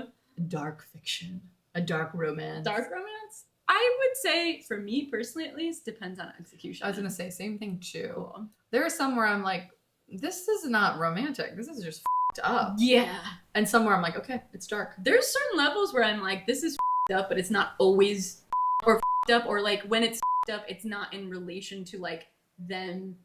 [SPEAKER 1] Dark fiction. A dark romance.
[SPEAKER 2] Dark romance? I would say, for me personally at least, depends on execution.
[SPEAKER 1] I was gonna say same thing too.
[SPEAKER 2] Cool.
[SPEAKER 1] There are some where I'm like, this is not romantic. This is just up.
[SPEAKER 2] Yeah.
[SPEAKER 1] And somewhere I'm like, okay, it's dark.
[SPEAKER 2] There's certain levels where I'm like, this is up, but it's not always or up, or like when it's up, it's not in relation to like them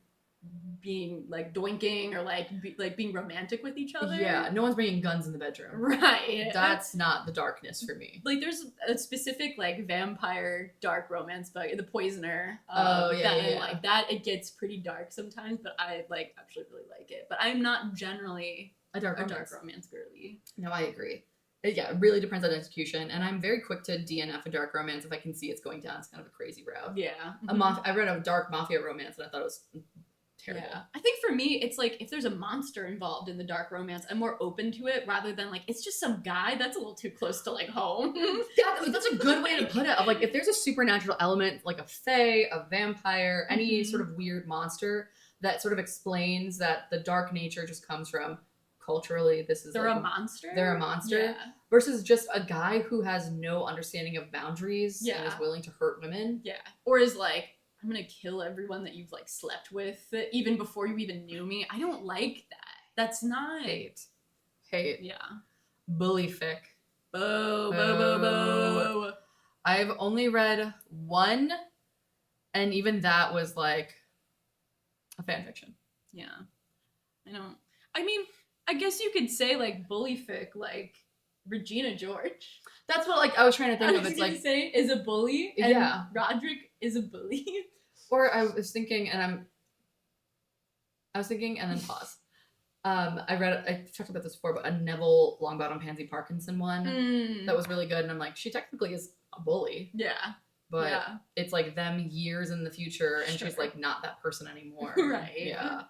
[SPEAKER 2] being like doinking or like being romantic with each other.
[SPEAKER 1] Yeah, no one's bringing guns in the bedroom.
[SPEAKER 2] Right.
[SPEAKER 1] That's not the darkness for me.
[SPEAKER 2] Like there's a specific like vampire dark romance book, The Poisoner. Like that it gets pretty dark sometimes, but I like actually really like it. But I'm not generally
[SPEAKER 1] a dark
[SPEAKER 2] romance girly.
[SPEAKER 1] No, I agree. It really depends on execution, and I'm very quick to DNF a dark romance if I can see it's going down. It's kind of a crazy route.
[SPEAKER 2] Yeah.
[SPEAKER 1] I read a dark mafia romance and I thought it was terrible.
[SPEAKER 2] Yeah. I think for me, it's like if there's a monster involved in the dark romance, I'm more open to it rather than like it's just some guy. That's a little too close to like home.
[SPEAKER 1] Yeah, that's a good way to put it. Of like if there's a supernatural element, like a fae, a vampire, any sort of weird monster that sort of explains that the dark nature just comes from culturally. They're a monster. They're a monster versus just a guy who has no understanding of boundaries and is willing to hurt women.
[SPEAKER 2] Yeah, or is like, I'm gonna kill everyone that you've like slept with even before you even knew me. I don't like that. That's not
[SPEAKER 1] hate.
[SPEAKER 2] Yeah.
[SPEAKER 1] Bully fic.
[SPEAKER 2] Boo, boo, boo, boo.
[SPEAKER 1] I've only read one, and even that was like a fan fiction.
[SPEAKER 2] Yeah. I mean, I guess you could say like bully fic, like Regina George.
[SPEAKER 1] That's what like I was trying to think of. It's like
[SPEAKER 2] say is a bully, and Roderick is a bully.
[SPEAKER 1] Or I was thinking, and then pause. I talked about this before, but a Neville Longbottom Pansy Parkinson one that was really good, and I'm like, she technically is a bully.
[SPEAKER 2] Yeah.
[SPEAKER 1] But it's like them years in the future, and she's like not that person anymore.
[SPEAKER 2] Right.
[SPEAKER 1] Yeah.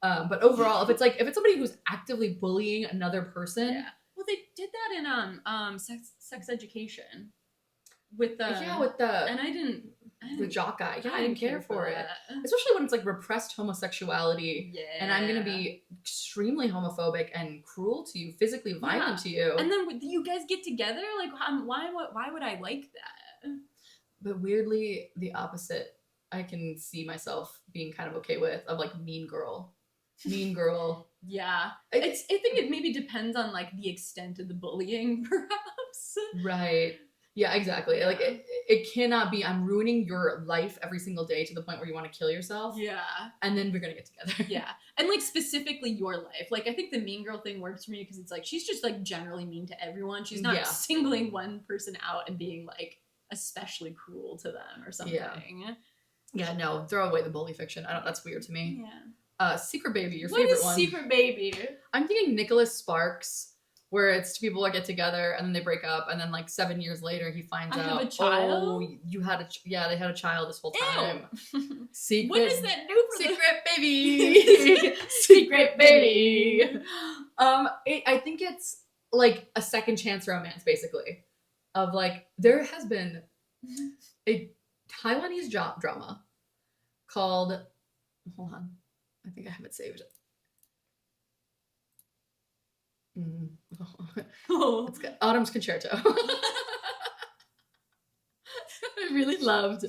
[SPEAKER 1] But overall, if it's somebody who's actively bullying another person,
[SPEAKER 2] well, they did that in sex education with the
[SPEAKER 1] and
[SPEAKER 2] I didn't
[SPEAKER 1] the jock guy. Yeah, I didn't care for it, especially when it's like repressed homosexuality. Yeah, and I'm gonna be extremely homophobic and cruel to you, physically violent to you,
[SPEAKER 2] and then you guys get together. Like, why would I like that?
[SPEAKER 1] But weirdly, the opposite. I can see myself being kind of okay with of like Mean Girl. Yeah.
[SPEAKER 2] I think it maybe depends on like the extent of the bullying, perhaps.
[SPEAKER 1] Right. Yeah, exactly. Like it cannot be I'm ruining your life every single day to the point where you want to kill yourself.
[SPEAKER 2] Yeah.
[SPEAKER 1] And then we're gonna get together.
[SPEAKER 2] Yeah. And like specifically your life. Like I think the Mean Girl thing works for me because it's like she's just like generally mean to everyone. She's not singling one person out and being like especially cruel to them or something.
[SPEAKER 1] Yeah, no, throw away the bully fiction. That's weird to me.
[SPEAKER 2] Yeah.
[SPEAKER 1] Secret Baby, your favorite one.
[SPEAKER 2] What is Secret Baby?
[SPEAKER 1] I'm thinking Nicholas Sparks, where it's two people that get together and then they break up, and then like 7 years later he finds out.
[SPEAKER 2] Have a child?
[SPEAKER 1] Oh, you had they had a child this whole time. Secret.
[SPEAKER 2] What does that do for
[SPEAKER 1] Secret Baby? Secret Baby. I think it's like a second chance romance, basically, of like there has been a Taiwanese drama called, hold on, I think I have it saved. Mm.
[SPEAKER 2] Oh.
[SPEAKER 1] It's got Autumn's Concerto. I really loved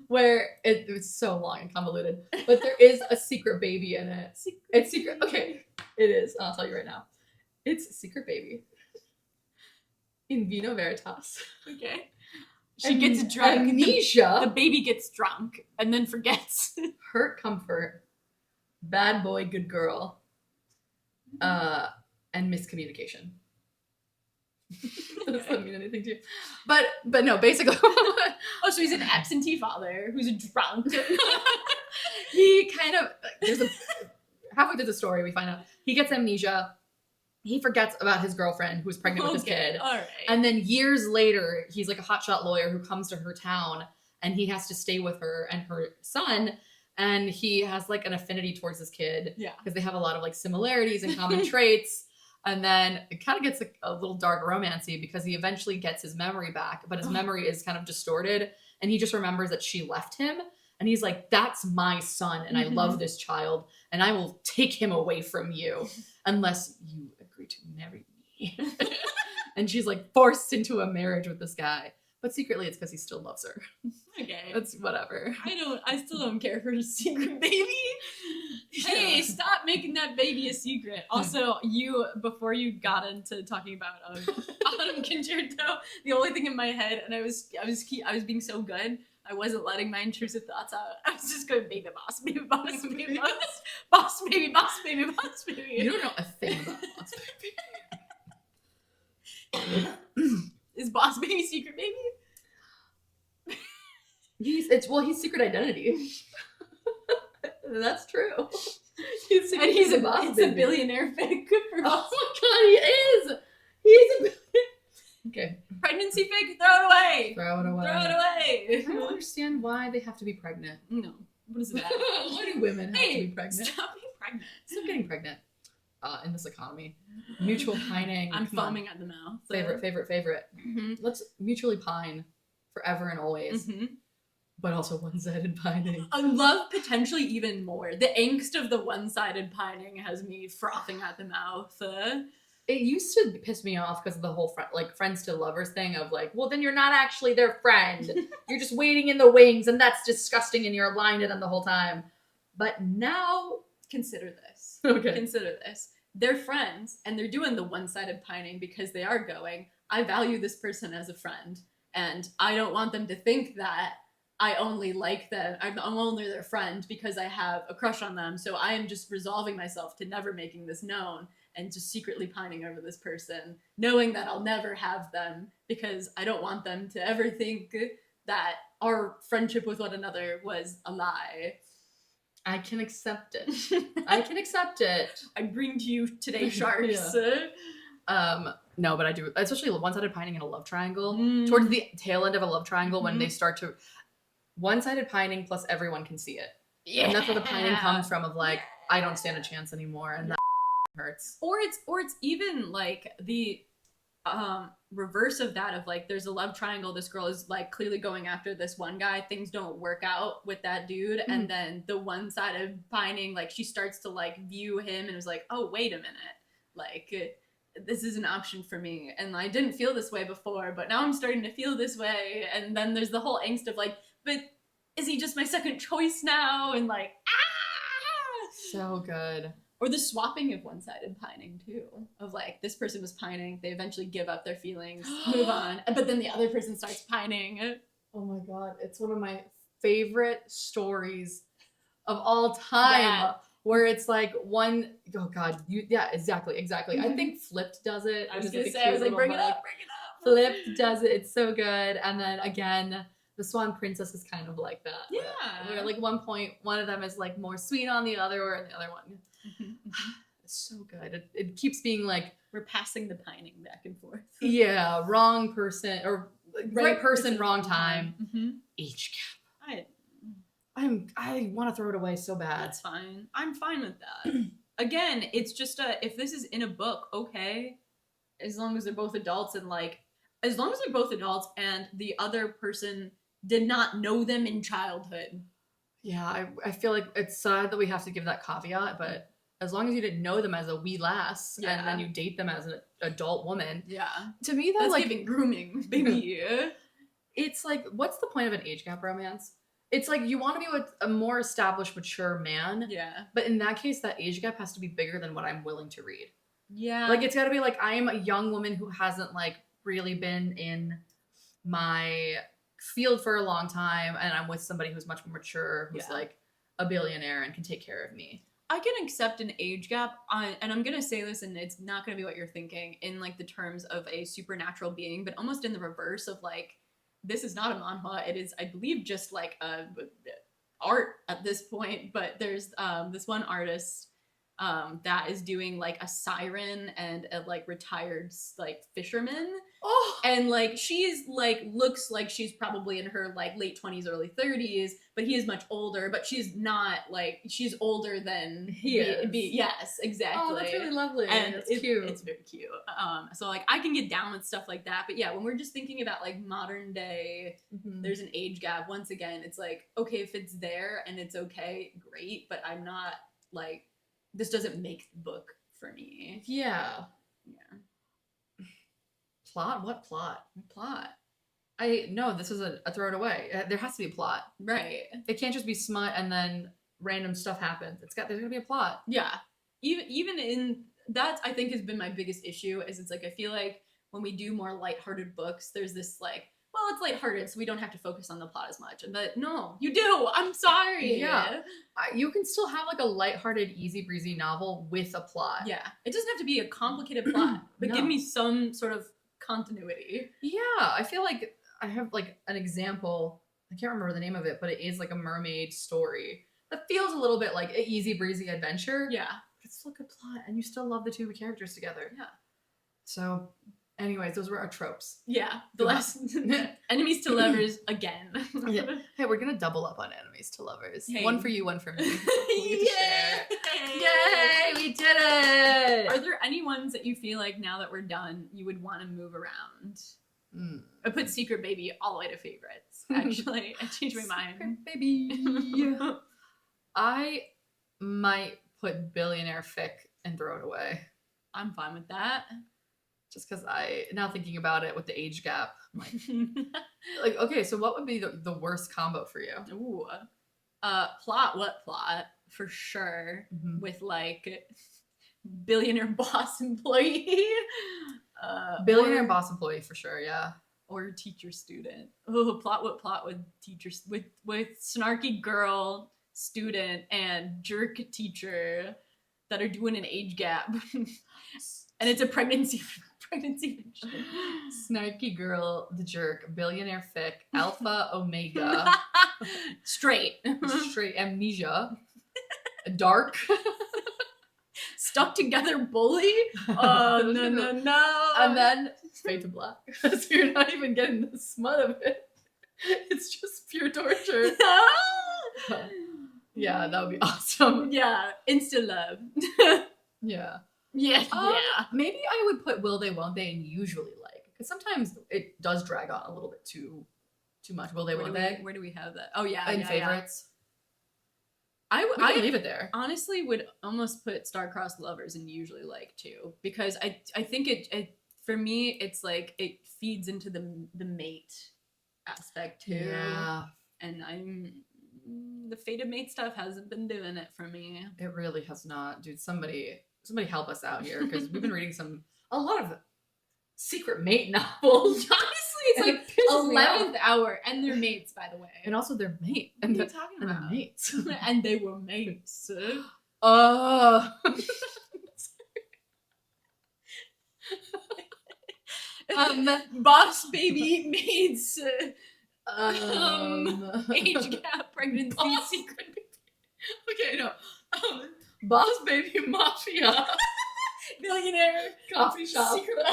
[SPEAKER 1] where it's so long and convoluted, but there is a secret baby in it. It's secret. Okay, it is. I'll tell you right now. It's Secret Baby. In Vino Veritas.
[SPEAKER 2] Okay. She gets drunk.
[SPEAKER 1] Amnesia.
[SPEAKER 2] The baby gets drunk and then forgets.
[SPEAKER 1] Hurt Comfort. Bad Boy, Good Girl. And Miscommunication. That doesn't mean anything to you. But no, basically.
[SPEAKER 2] Oh, so he's an absentee father who's a drunk.
[SPEAKER 1] He kind of, halfway through the story, we find out he gets amnesia. He forgets about his girlfriend who's pregnant with his kid.
[SPEAKER 2] All right.
[SPEAKER 1] And then years later, he's like a hotshot lawyer who comes to her town and he has to stay with her and her son. And he has like an affinity towards his kid.
[SPEAKER 2] Yeah.
[SPEAKER 1] Because they have a lot of like similarities and common traits. And then it kind of gets like a little dark romancy because he eventually gets his memory back, but his memory is kind of distorted. And he just remembers that she left him. And he's like, that's my son. And I love this child. And I will take him away from you unless you agree to marry me. And she's like forced into a marriage with this guy. But secretly it's because he still loves her.
[SPEAKER 2] Okay.
[SPEAKER 1] That's whatever.
[SPEAKER 2] I still don't care for a secret baby. Hey, stop making that baby a secret. Also, before you got into talking about Autumn Concerto, the only thing in my head, and I was being so good, I wasn't letting my intrusive thoughts out. I was just going, baby boss, baby boss, baby boss, boss baby, boss baby, boss baby.
[SPEAKER 1] You don't know a thing about boss baby.
[SPEAKER 2] Is boss baby secret baby?
[SPEAKER 1] He's secret identity. That's true. He's
[SPEAKER 2] a
[SPEAKER 1] boss
[SPEAKER 2] it's
[SPEAKER 1] baby.
[SPEAKER 2] A billionaire fic.
[SPEAKER 1] Oh my god, he is. He's a billionaire. Okay.
[SPEAKER 2] Pregnancy fic, throw it away.
[SPEAKER 1] Throw it away.
[SPEAKER 2] Throw it away.
[SPEAKER 1] I don't understand why they have to be pregnant.
[SPEAKER 2] No. What is that?
[SPEAKER 1] Why do women have to be pregnant?
[SPEAKER 2] Stop being pregnant.
[SPEAKER 1] Stop getting pregnant. In this economy. Mutual pining.
[SPEAKER 2] I'm foaming at the mouth.
[SPEAKER 1] Favorite.
[SPEAKER 2] Mm-hmm.
[SPEAKER 1] Let's mutually pine forever and always.
[SPEAKER 2] Mm-hmm.
[SPEAKER 1] But also one-sided pining.
[SPEAKER 2] I love potentially even more. The angst of the one-sided pining has me frothing at the mouth.
[SPEAKER 1] It used to piss me off because of the whole friends to lovers thing of like, well, then you're not actually their friend. You're just waiting in the wings and that's disgusting and you're lying to them the whole time. But now...
[SPEAKER 2] Consider this.
[SPEAKER 1] Okay.
[SPEAKER 2] Consider this. They're friends and they're doing the one-sided pining because they are going, I value this person as a friend and I don't want them to think that I only like them. I'm only their friend because I have a crush on them. So I am just resolving myself to never making this known and just secretly pining over this person, knowing that I'll never have them because I don't want them to ever think that our friendship with one another was a lie.
[SPEAKER 1] I can accept it. I can accept it.
[SPEAKER 2] I bring to you today, sharks.
[SPEAKER 1] No, but I do, especially one-sided pining in a love triangle.
[SPEAKER 2] Mm.
[SPEAKER 1] Towards the tail end of a love triangle, when they start to one-sided pining plus everyone can see it.
[SPEAKER 2] Yeah.
[SPEAKER 1] And that's where the pining comes from of like, I don't stand a chance anymore and that hurts.
[SPEAKER 2] Or it's even like the reverse of that of like there's a love triangle, this girl is like clearly going after this one guy, things don't work out with that dude, and then the one-sided pining, like she starts to like view him and is like, oh wait a minute, like this is an option for me and I didn't feel this way before but now I'm starting to feel this way, and then there's the whole angst of like, but is he just my second choice now, and like
[SPEAKER 1] So good.
[SPEAKER 2] Or the swapping of one-sided pining too, of like this person was pining, they eventually give up their feelings, move on, but then the other person starts pining.
[SPEAKER 1] Oh my god, it's one of my favorite stories of all time.
[SPEAKER 2] Yeah.
[SPEAKER 1] Where it's like one, oh god, exactly. I think Flipped does it.
[SPEAKER 2] I was
[SPEAKER 1] Which
[SPEAKER 2] gonna
[SPEAKER 1] is
[SPEAKER 2] say, I was like, bring it up.
[SPEAKER 1] Flipped does it. It's so good. And then again, the Swan Princess is kind of like that.
[SPEAKER 2] Yeah.
[SPEAKER 1] Where like one point, one of them is like more sweet on the other, and the other one. It's so good. It keeps being like,
[SPEAKER 2] we're passing the pining back and forth.
[SPEAKER 1] Yeah, wrong person or right person, wrong time. Each
[SPEAKER 2] cap.
[SPEAKER 1] I want to throw it away so bad.
[SPEAKER 2] That's fine. I'm fine with that. Again, it's just if this is in a book, okay, as long as they're both adults and the other person did not know them in childhood.
[SPEAKER 1] Yeah, I feel like it's sad that we have to give that caveat, but as long as you didn't know them as a wee lass
[SPEAKER 2] Yeah.
[SPEAKER 1] and then you date them as an adult woman.
[SPEAKER 2] Yeah.
[SPEAKER 1] To me, though,
[SPEAKER 2] That's
[SPEAKER 1] like
[SPEAKER 2] giving grooming, baby.
[SPEAKER 1] it's like, what's the point of an age gap romance? It's like you want to be with a more established, mature man.
[SPEAKER 2] Yeah.
[SPEAKER 1] But in that case, that age gap has to be bigger than what I'm willing to read.
[SPEAKER 2] Yeah.
[SPEAKER 1] Like, it's got to be like, I am a young woman who hasn't, like, really been in my field for a long time, and I'm with somebody who's much more mature, who's, like, a billionaire and can take care of me.
[SPEAKER 2] I can accept an age gap, and I'm going to say this, and it's not going to be what you're thinking, in, like, the terms of a supernatural being, but almost in the reverse of, like, this is not a manhwa. It is, I believe, just, like, art at this point, but there's this one artist that is doing like a siren and a like retired like fisherman.
[SPEAKER 1] Oh,
[SPEAKER 2] and like she's like looks like she's probably in her like late 20s, early 30s, but he is much older. But she's not like she's older than
[SPEAKER 1] he is.
[SPEAKER 2] Yes, exactly.
[SPEAKER 1] Oh, that's really lovely.
[SPEAKER 2] And
[SPEAKER 1] it's cute.
[SPEAKER 2] It's very cute. So like I can get down with stuff like that. But yeah, when we're just thinking about like modern day, there's an age gap. Once again, it's like okay if it's there and it's okay, great. But I'm not like. This doesn't make the book for me.
[SPEAKER 1] Yeah.
[SPEAKER 2] Yeah.
[SPEAKER 1] Plot? What plot?
[SPEAKER 2] Plot.
[SPEAKER 1] No, this is a throw it away. There has to be a plot.
[SPEAKER 2] Right.
[SPEAKER 1] It can't just be smut and then random stuff happens. There's gotta be a plot.
[SPEAKER 2] Yeah. Even in that, I think has been my biggest issue is it's like I feel like when we do more lighthearted books, there's this like, well, it's lighthearted, so we don't have to focus on the plot as much. But no, you do. I'm sorry.
[SPEAKER 1] Yeah. You can still have like a lighthearted, easy breezy novel with a plot.
[SPEAKER 2] Yeah. It doesn't have to be a complicated plot, but
[SPEAKER 1] No.
[SPEAKER 2] give me some sort of continuity.
[SPEAKER 1] Yeah. I feel like I have like an example. I can't remember the name of it, but it is like a mermaid story that feels a little bit like an easy breezy adventure.
[SPEAKER 2] Yeah.
[SPEAKER 1] But it's still a good plot, and you still love the two characters together.
[SPEAKER 2] Yeah.
[SPEAKER 1] So, anyways, those were our tropes.
[SPEAKER 2] Yeah. The last enemies to lovers again.
[SPEAKER 1] Yeah. Hey, we're gonna double up on enemies to lovers.
[SPEAKER 2] Hey.
[SPEAKER 1] One for you, one for me.
[SPEAKER 2] Yay!
[SPEAKER 1] Yay! We did it!
[SPEAKER 2] Are there any ones that you feel like now that we're done, you would want to move around? I put Secret Baby all the way to favorites. Actually, I changed my mind.
[SPEAKER 1] Secret Baby. I might put Billionaire Fic and throw it away.
[SPEAKER 2] I'm fine with that.
[SPEAKER 1] Just because now thinking about it with the age gap, I'm like, okay, so what would be the worst combo for you?
[SPEAKER 2] Ooh. Plot, what plot? For sure.
[SPEAKER 1] Mm-hmm.
[SPEAKER 2] With like billionaire boss employee.
[SPEAKER 1] Billionaire boss employee for sure, yeah.
[SPEAKER 2] Or teacher student. Oh, plot with teachers with snarky girl student and jerk teacher that are doing an age gap. And it's a pregnancy.
[SPEAKER 1] Snarky girl, the jerk, billionaire fic, alpha, omega,
[SPEAKER 2] straight
[SPEAKER 1] amnesia, dark,
[SPEAKER 2] stuck together bully. Oh no!
[SPEAKER 1] And then fade to black. So you're not even getting the smut of it. It's just pure torture. Yeah, that would be awesome.
[SPEAKER 2] Yeah, insta love.
[SPEAKER 1] Yeah.
[SPEAKER 2] Yeah.
[SPEAKER 1] Maybe I would put will they, won't they, and usually like, because sometimes it does drag on a little bit too much. Will they, won't they?
[SPEAKER 2] Where do we have that? Oh yeah,
[SPEAKER 1] In favorites.
[SPEAKER 2] Yeah.
[SPEAKER 1] I leave it there.
[SPEAKER 2] Honestly would almost put star-crossed lovers and usually like too, because I think it for me it's like it feeds into the mate aspect too.
[SPEAKER 1] Yeah.
[SPEAKER 2] And the fated mate stuff hasn't been doing it for me.
[SPEAKER 1] It really has not, dude. Somebody help us out here, because we've been reading a lot of secret mate novels.
[SPEAKER 2] Honestly, it's like 11th hour, and they're mates, by the way.
[SPEAKER 1] And also they're mate.
[SPEAKER 2] What are you talking
[SPEAKER 1] and
[SPEAKER 2] about?
[SPEAKER 1] they're mates.
[SPEAKER 2] And they were mates. Boss baby mates. Age gap, pregnancy, secret baby.
[SPEAKER 1] Okay, no. Boss baby mafia.
[SPEAKER 2] Billionaire
[SPEAKER 1] Coffee shop.
[SPEAKER 2] secret.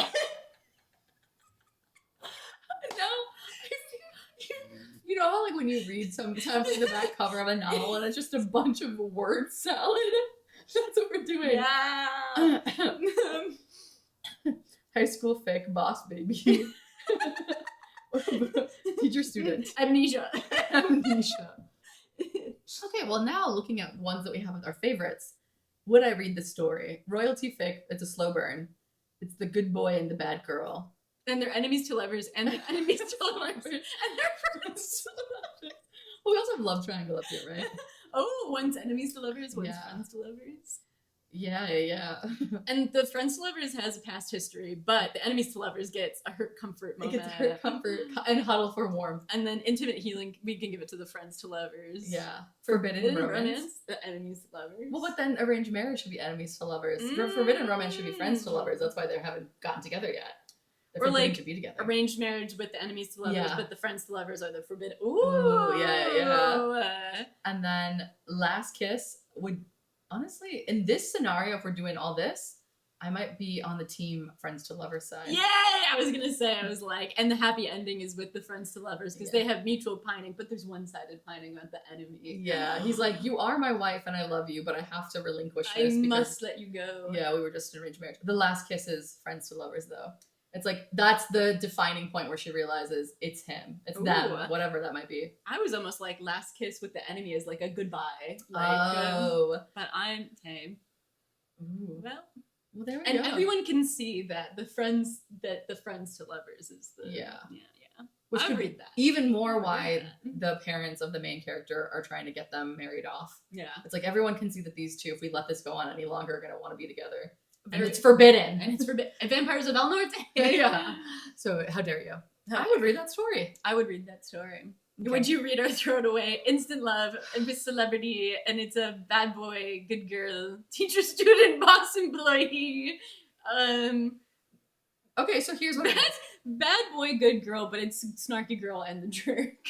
[SPEAKER 1] You know how like when you read sometimes like the back cover of a novel and it's just a bunch of word salad? That's what we're doing.
[SPEAKER 2] Yeah.
[SPEAKER 1] High school fic, boss baby. Teacher student.
[SPEAKER 2] Amnesia.
[SPEAKER 1] Okay, well now looking at ones that we have with our favorites, would I read the story? Royalty fic, it's a slow burn. It's the good boy and the bad girl.
[SPEAKER 2] And they're enemies to lovers, and they're enemies to lovers, and they're friends to lovers.
[SPEAKER 1] Well, we also have love triangle up here, right?
[SPEAKER 2] Oh, one's enemies to lovers, one's
[SPEAKER 1] Yeah.
[SPEAKER 2] friends to lovers.
[SPEAKER 1] Yeah.
[SPEAKER 2] And the friends to lovers has a past history, but the enemies to lovers gets a hurt comfort
[SPEAKER 1] It
[SPEAKER 2] moment.
[SPEAKER 1] gets hurt, comfort, and huddle for warmth.
[SPEAKER 2] And then intimate healing, we can give it to the friends to lovers.
[SPEAKER 1] Yeah.
[SPEAKER 2] Forbidden
[SPEAKER 1] romance.
[SPEAKER 2] romance, the enemies to lovers.
[SPEAKER 1] Well, but then arranged marriage should be enemies to lovers. Forbidden romance should be friends to lovers. That's why they haven't gotten together yet. They're
[SPEAKER 2] Or
[SPEAKER 1] forbidden
[SPEAKER 2] like
[SPEAKER 1] to be together.
[SPEAKER 2] arranged marriage with the enemies to lovers,
[SPEAKER 1] Yeah.
[SPEAKER 2] but the friends to lovers are the forbidden.
[SPEAKER 1] Ooh, yeah.
[SPEAKER 2] yeah.
[SPEAKER 1] And then last kiss would, honestly, in this scenario, if we're doing all this, I might be on the team friends to lovers side.
[SPEAKER 2] Yay! I was gonna say, I was like, and the happy ending is with the friends to lovers because they have mutual pining, but there's one-sided pining about the enemy.
[SPEAKER 1] Yeah, he's like, you are my wife and I love you, but I have to relinquish
[SPEAKER 2] I
[SPEAKER 1] this.
[SPEAKER 2] must let you go.
[SPEAKER 1] Yeah, we were just in arranged marriage. The last kiss is friends to lovers, though. It's like, that's the defining point where she realizes it's him. It's them,
[SPEAKER 2] Ooh.
[SPEAKER 1] whatever that might be.
[SPEAKER 2] I was almost like last kiss with the enemy is like a goodbye. Like, but I'm tame.
[SPEAKER 1] Ooh.
[SPEAKER 2] Well,
[SPEAKER 1] There we
[SPEAKER 2] and
[SPEAKER 1] go.
[SPEAKER 2] everyone can see that the friends to lovers is the
[SPEAKER 1] Yeah.
[SPEAKER 2] Which
[SPEAKER 1] Which
[SPEAKER 2] I
[SPEAKER 1] could
[SPEAKER 2] read
[SPEAKER 1] be
[SPEAKER 2] that.
[SPEAKER 1] even more
[SPEAKER 2] I read
[SPEAKER 1] why
[SPEAKER 2] that.
[SPEAKER 1] the parents of the main character are trying to get them married off.
[SPEAKER 2] Yeah.
[SPEAKER 1] It's like everyone can see that these two, if we let this go on any longer, are going to want to be together. And
[SPEAKER 2] Very-
[SPEAKER 1] it's forbidden.
[SPEAKER 2] And it's forbidden. Vampires of El Norte.
[SPEAKER 1] Yeah. So how dare you? I would read that story.
[SPEAKER 2] I would read that story.
[SPEAKER 1] Okay.
[SPEAKER 2] Would you read or throw it away? Instant love with celebrity, and it's a bad boy, good girl, teacher, student, boss, employee.
[SPEAKER 1] Okay, so here's what it is.
[SPEAKER 2] That's bad boy, good girl, but it's snarky girl and the jerk.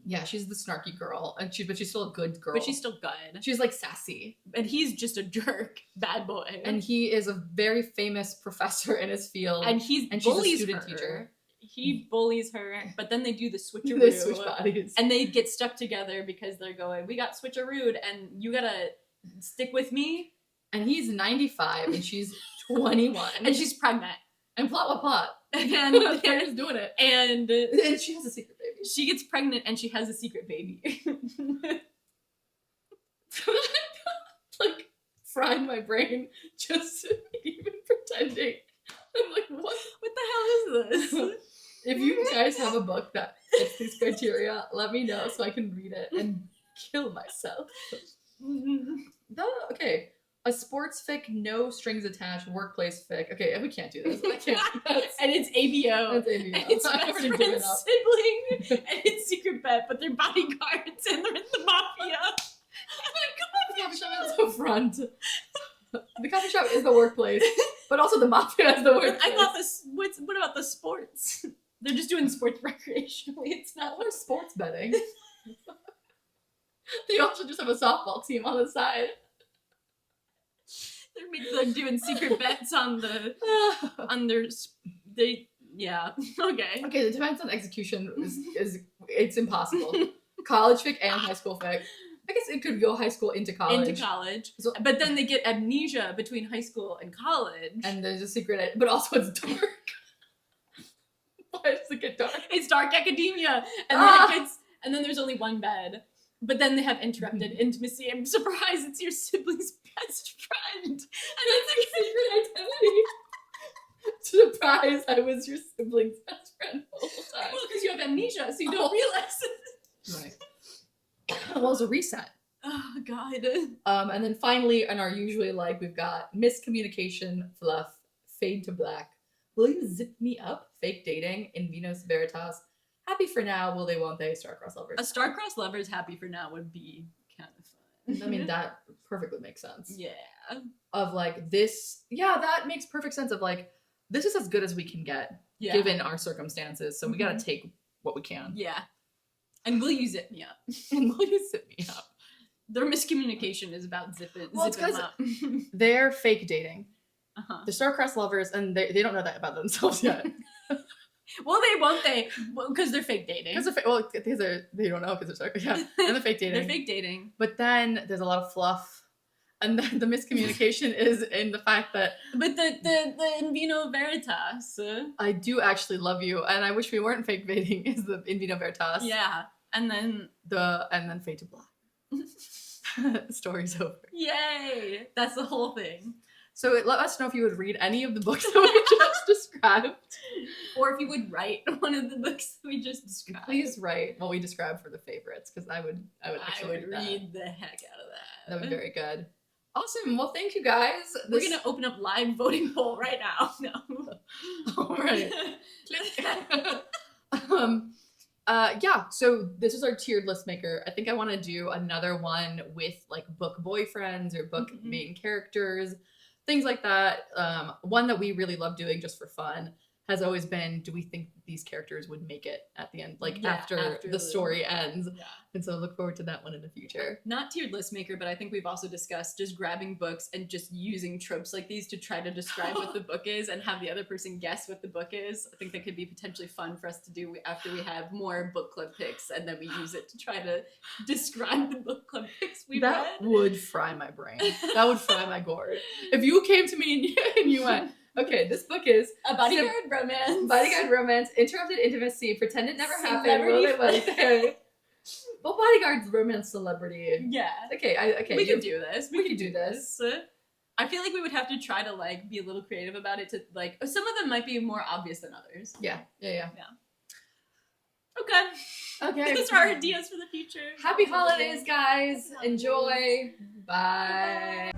[SPEAKER 1] Yeah, she's the snarky girl, and but she's still a good girl.
[SPEAKER 2] But she's still good.
[SPEAKER 1] She's like sassy.
[SPEAKER 2] And he's just a jerk, bad boy.
[SPEAKER 1] And he is a very famous professor in his field.
[SPEAKER 2] and she's
[SPEAKER 1] a
[SPEAKER 2] bullies
[SPEAKER 1] student
[SPEAKER 2] her.
[SPEAKER 1] teacher.
[SPEAKER 2] He bullies her, but then they do the switcheroo.
[SPEAKER 1] They switch bodies.
[SPEAKER 2] And they get stuck together because they're going, we got switcherooed, and you gotta stick with me.
[SPEAKER 1] And he's 95 and she's 21.
[SPEAKER 2] And she's pregnant.
[SPEAKER 1] And what plot?
[SPEAKER 2] And
[SPEAKER 1] They're just doing it.
[SPEAKER 2] and
[SPEAKER 1] And she has a secret baby.
[SPEAKER 2] she gets pregnant and she has a secret baby.
[SPEAKER 1] Like, frying my brain just even pretending. I'm like, what?
[SPEAKER 2] What the hell is this?
[SPEAKER 1] If you guys have a book that fits these criteria, let me know so I can read it and kill myself. Okay. A sports fic, no strings attached, workplace fic. Okay, we can't do this. I can't.
[SPEAKER 2] And it's ABO.
[SPEAKER 1] That's ABO.
[SPEAKER 2] And it's
[SPEAKER 1] I've
[SPEAKER 2] best
[SPEAKER 1] already given
[SPEAKER 2] friend's
[SPEAKER 1] up.
[SPEAKER 2] sibling, and it's secret bet, but they're bodyguards and they're in the mafia.
[SPEAKER 1] The coffee shop is the front. The coffee shop is the workplace, but also the mafia is the workplace.
[SPEAKER 2] I thought this. What about the sports? They're just doing sports recreationally. It's not.
[SPEAKER 1] We're sports betting. They also just have a softball team on the side.
[SPEAKER 2] They're doing secret bets on their. Yeah. Okay.
[SPEAKER 1] Okay, the depends on execution is it's impossible. College fic and high school fic. I guess it could go high school into college.
[SPEAKER 2] Into college.
[SPEAKER 1] So-
[SPEAKER 2] But then they get amnesia between high school and college.
[SPEAKER 1] And there's a secret, but also it's dark. Why does it get dark?
[SPEAKER 2] It's dark academia. And then there's only one bed. But then they have interrupted intimacy and surprise, it's your sibling's best friend. And it's like
[SPEAKER 1] Secret identity. Surprise, I was your sibling's best friend the whole time.
[SPEAKER 2] well, because you have amnesia, so you don't realize it.
[SPEAKER 1] Right. Well, it's a reset.
[SPEAKER 2] Oh god.
[SPEAKER 1] And then finally, in our usually like, we've got miscommunication, fluff, fade to black. Will you zip me up? Fake dating, in Venus Veritas. Happy for now, will they, won't they? Star-crossed lovers.
[SPEAKER 2] A star-crossed lovers happy for now would be kind of fun.
[SPEAKER 1] I mean, that perfectly makes sense.
[SPEAKER 2] Yeah.
[SPEAKER 1] Of like this, yeah, that makes perfect sense of like, this is as good as we can get,
[SPEAKER 2] Yeah.
[SPEAKER 1] given our circumstances. So we gotta
[SPEAKER 2] Mhm.
[SPEAKER 1] take what we can.
[SPEAKER 2] Yeah. And will you zip me up?
[SPEAKER 1] And will you zip me up?
[SPEAKER 2] Their miscommunication is about zipping
[SPEAKER 1] Well, it's
[SPEAKER 2] them up.
[SPEAKER 1] They're fake dating.
[SPEAKER 2] Uh-huh.
[SPEAKER 1] They're star-crossed lovers, and they don't know that about themselves yet.
[SPEAKER 2] Well, they won't they? Because they're fake dating.
[SPEAKER 1] Because they don't know because they're yeah, and the fake dating.
[SPEAKER 2] They're fake dating.
[SPEAKER 1] But then there's a lot of fluff, and then the miscommunication is in the fact that
[SPEAKER 2] But the in vino veritas.
[SPEAKER 1] I do actually love you, and I wish we weren't fake dating. Is the in vino veritas?
[SPEAKER 2] Yeah. And then
[SPEAKER 1] And then fade to black. Story's over.
[SPEAKER 2] Yay! That's the whole thing.
[SPEAKER 1] So let us know if you would read any of the books that we just described.
[SPEAKER 2] Or if you would write one of the books that we just described.
[SPEAKER 1] Please write what we described for the favorites, because I would actually
[SPEAKER 2] read the heck out of that.
[SPEAKER 1] That would be very good. Awesome. Well, thank you guys.
[SPEAKER 2] We're gonna open up live voting poll right now. No.
[SPEAKER 1] All right. Yeah, so this is our tiered list maker. I think I want to do another one with like book boyfriends or book main characters, things like that. One that we really love doing just for fun has always been, do we think these characters would make it at the end, like after the story ends? Yeah. And so look forward to that one in the future.
[SPEAKER 2] Not tiered list maker, but I think we've also discussed just grabbing books and just using tropes like these to try to describe what the book is and have the other person guess what the book is. I think that could be potentially fun for us to do after we have more book club picks, and then we use it to try to describe the book club picks we've read.
[SPEAKER 1] That would fry my brain. That would fry my gourd. If you came to me and you went, okay, this book is
[SPEAKER 2] a bodyguard romance.
[SPEAKER 1] Bodyguard romance, interrupted intimacy, pretend it never happened, will it was there. Well, bodyguard's romance celebrity.
[SPEAKER 2] Yeah.
[SPEAKER 1] Okay,
[SPEAKER 2] we can do this.
[SPEAKER 1] We can do this.
[SPEAKER 2] I feel like we would have to try to like be a little creative about it to like some of them might be more obvious than others.
[SPEAKER 1] Yeah. Okay.
[SPEAKER 2] These are our ideas for the future.
[SPEAKER 1] Happy holidays, guys. Enjoy. Bye.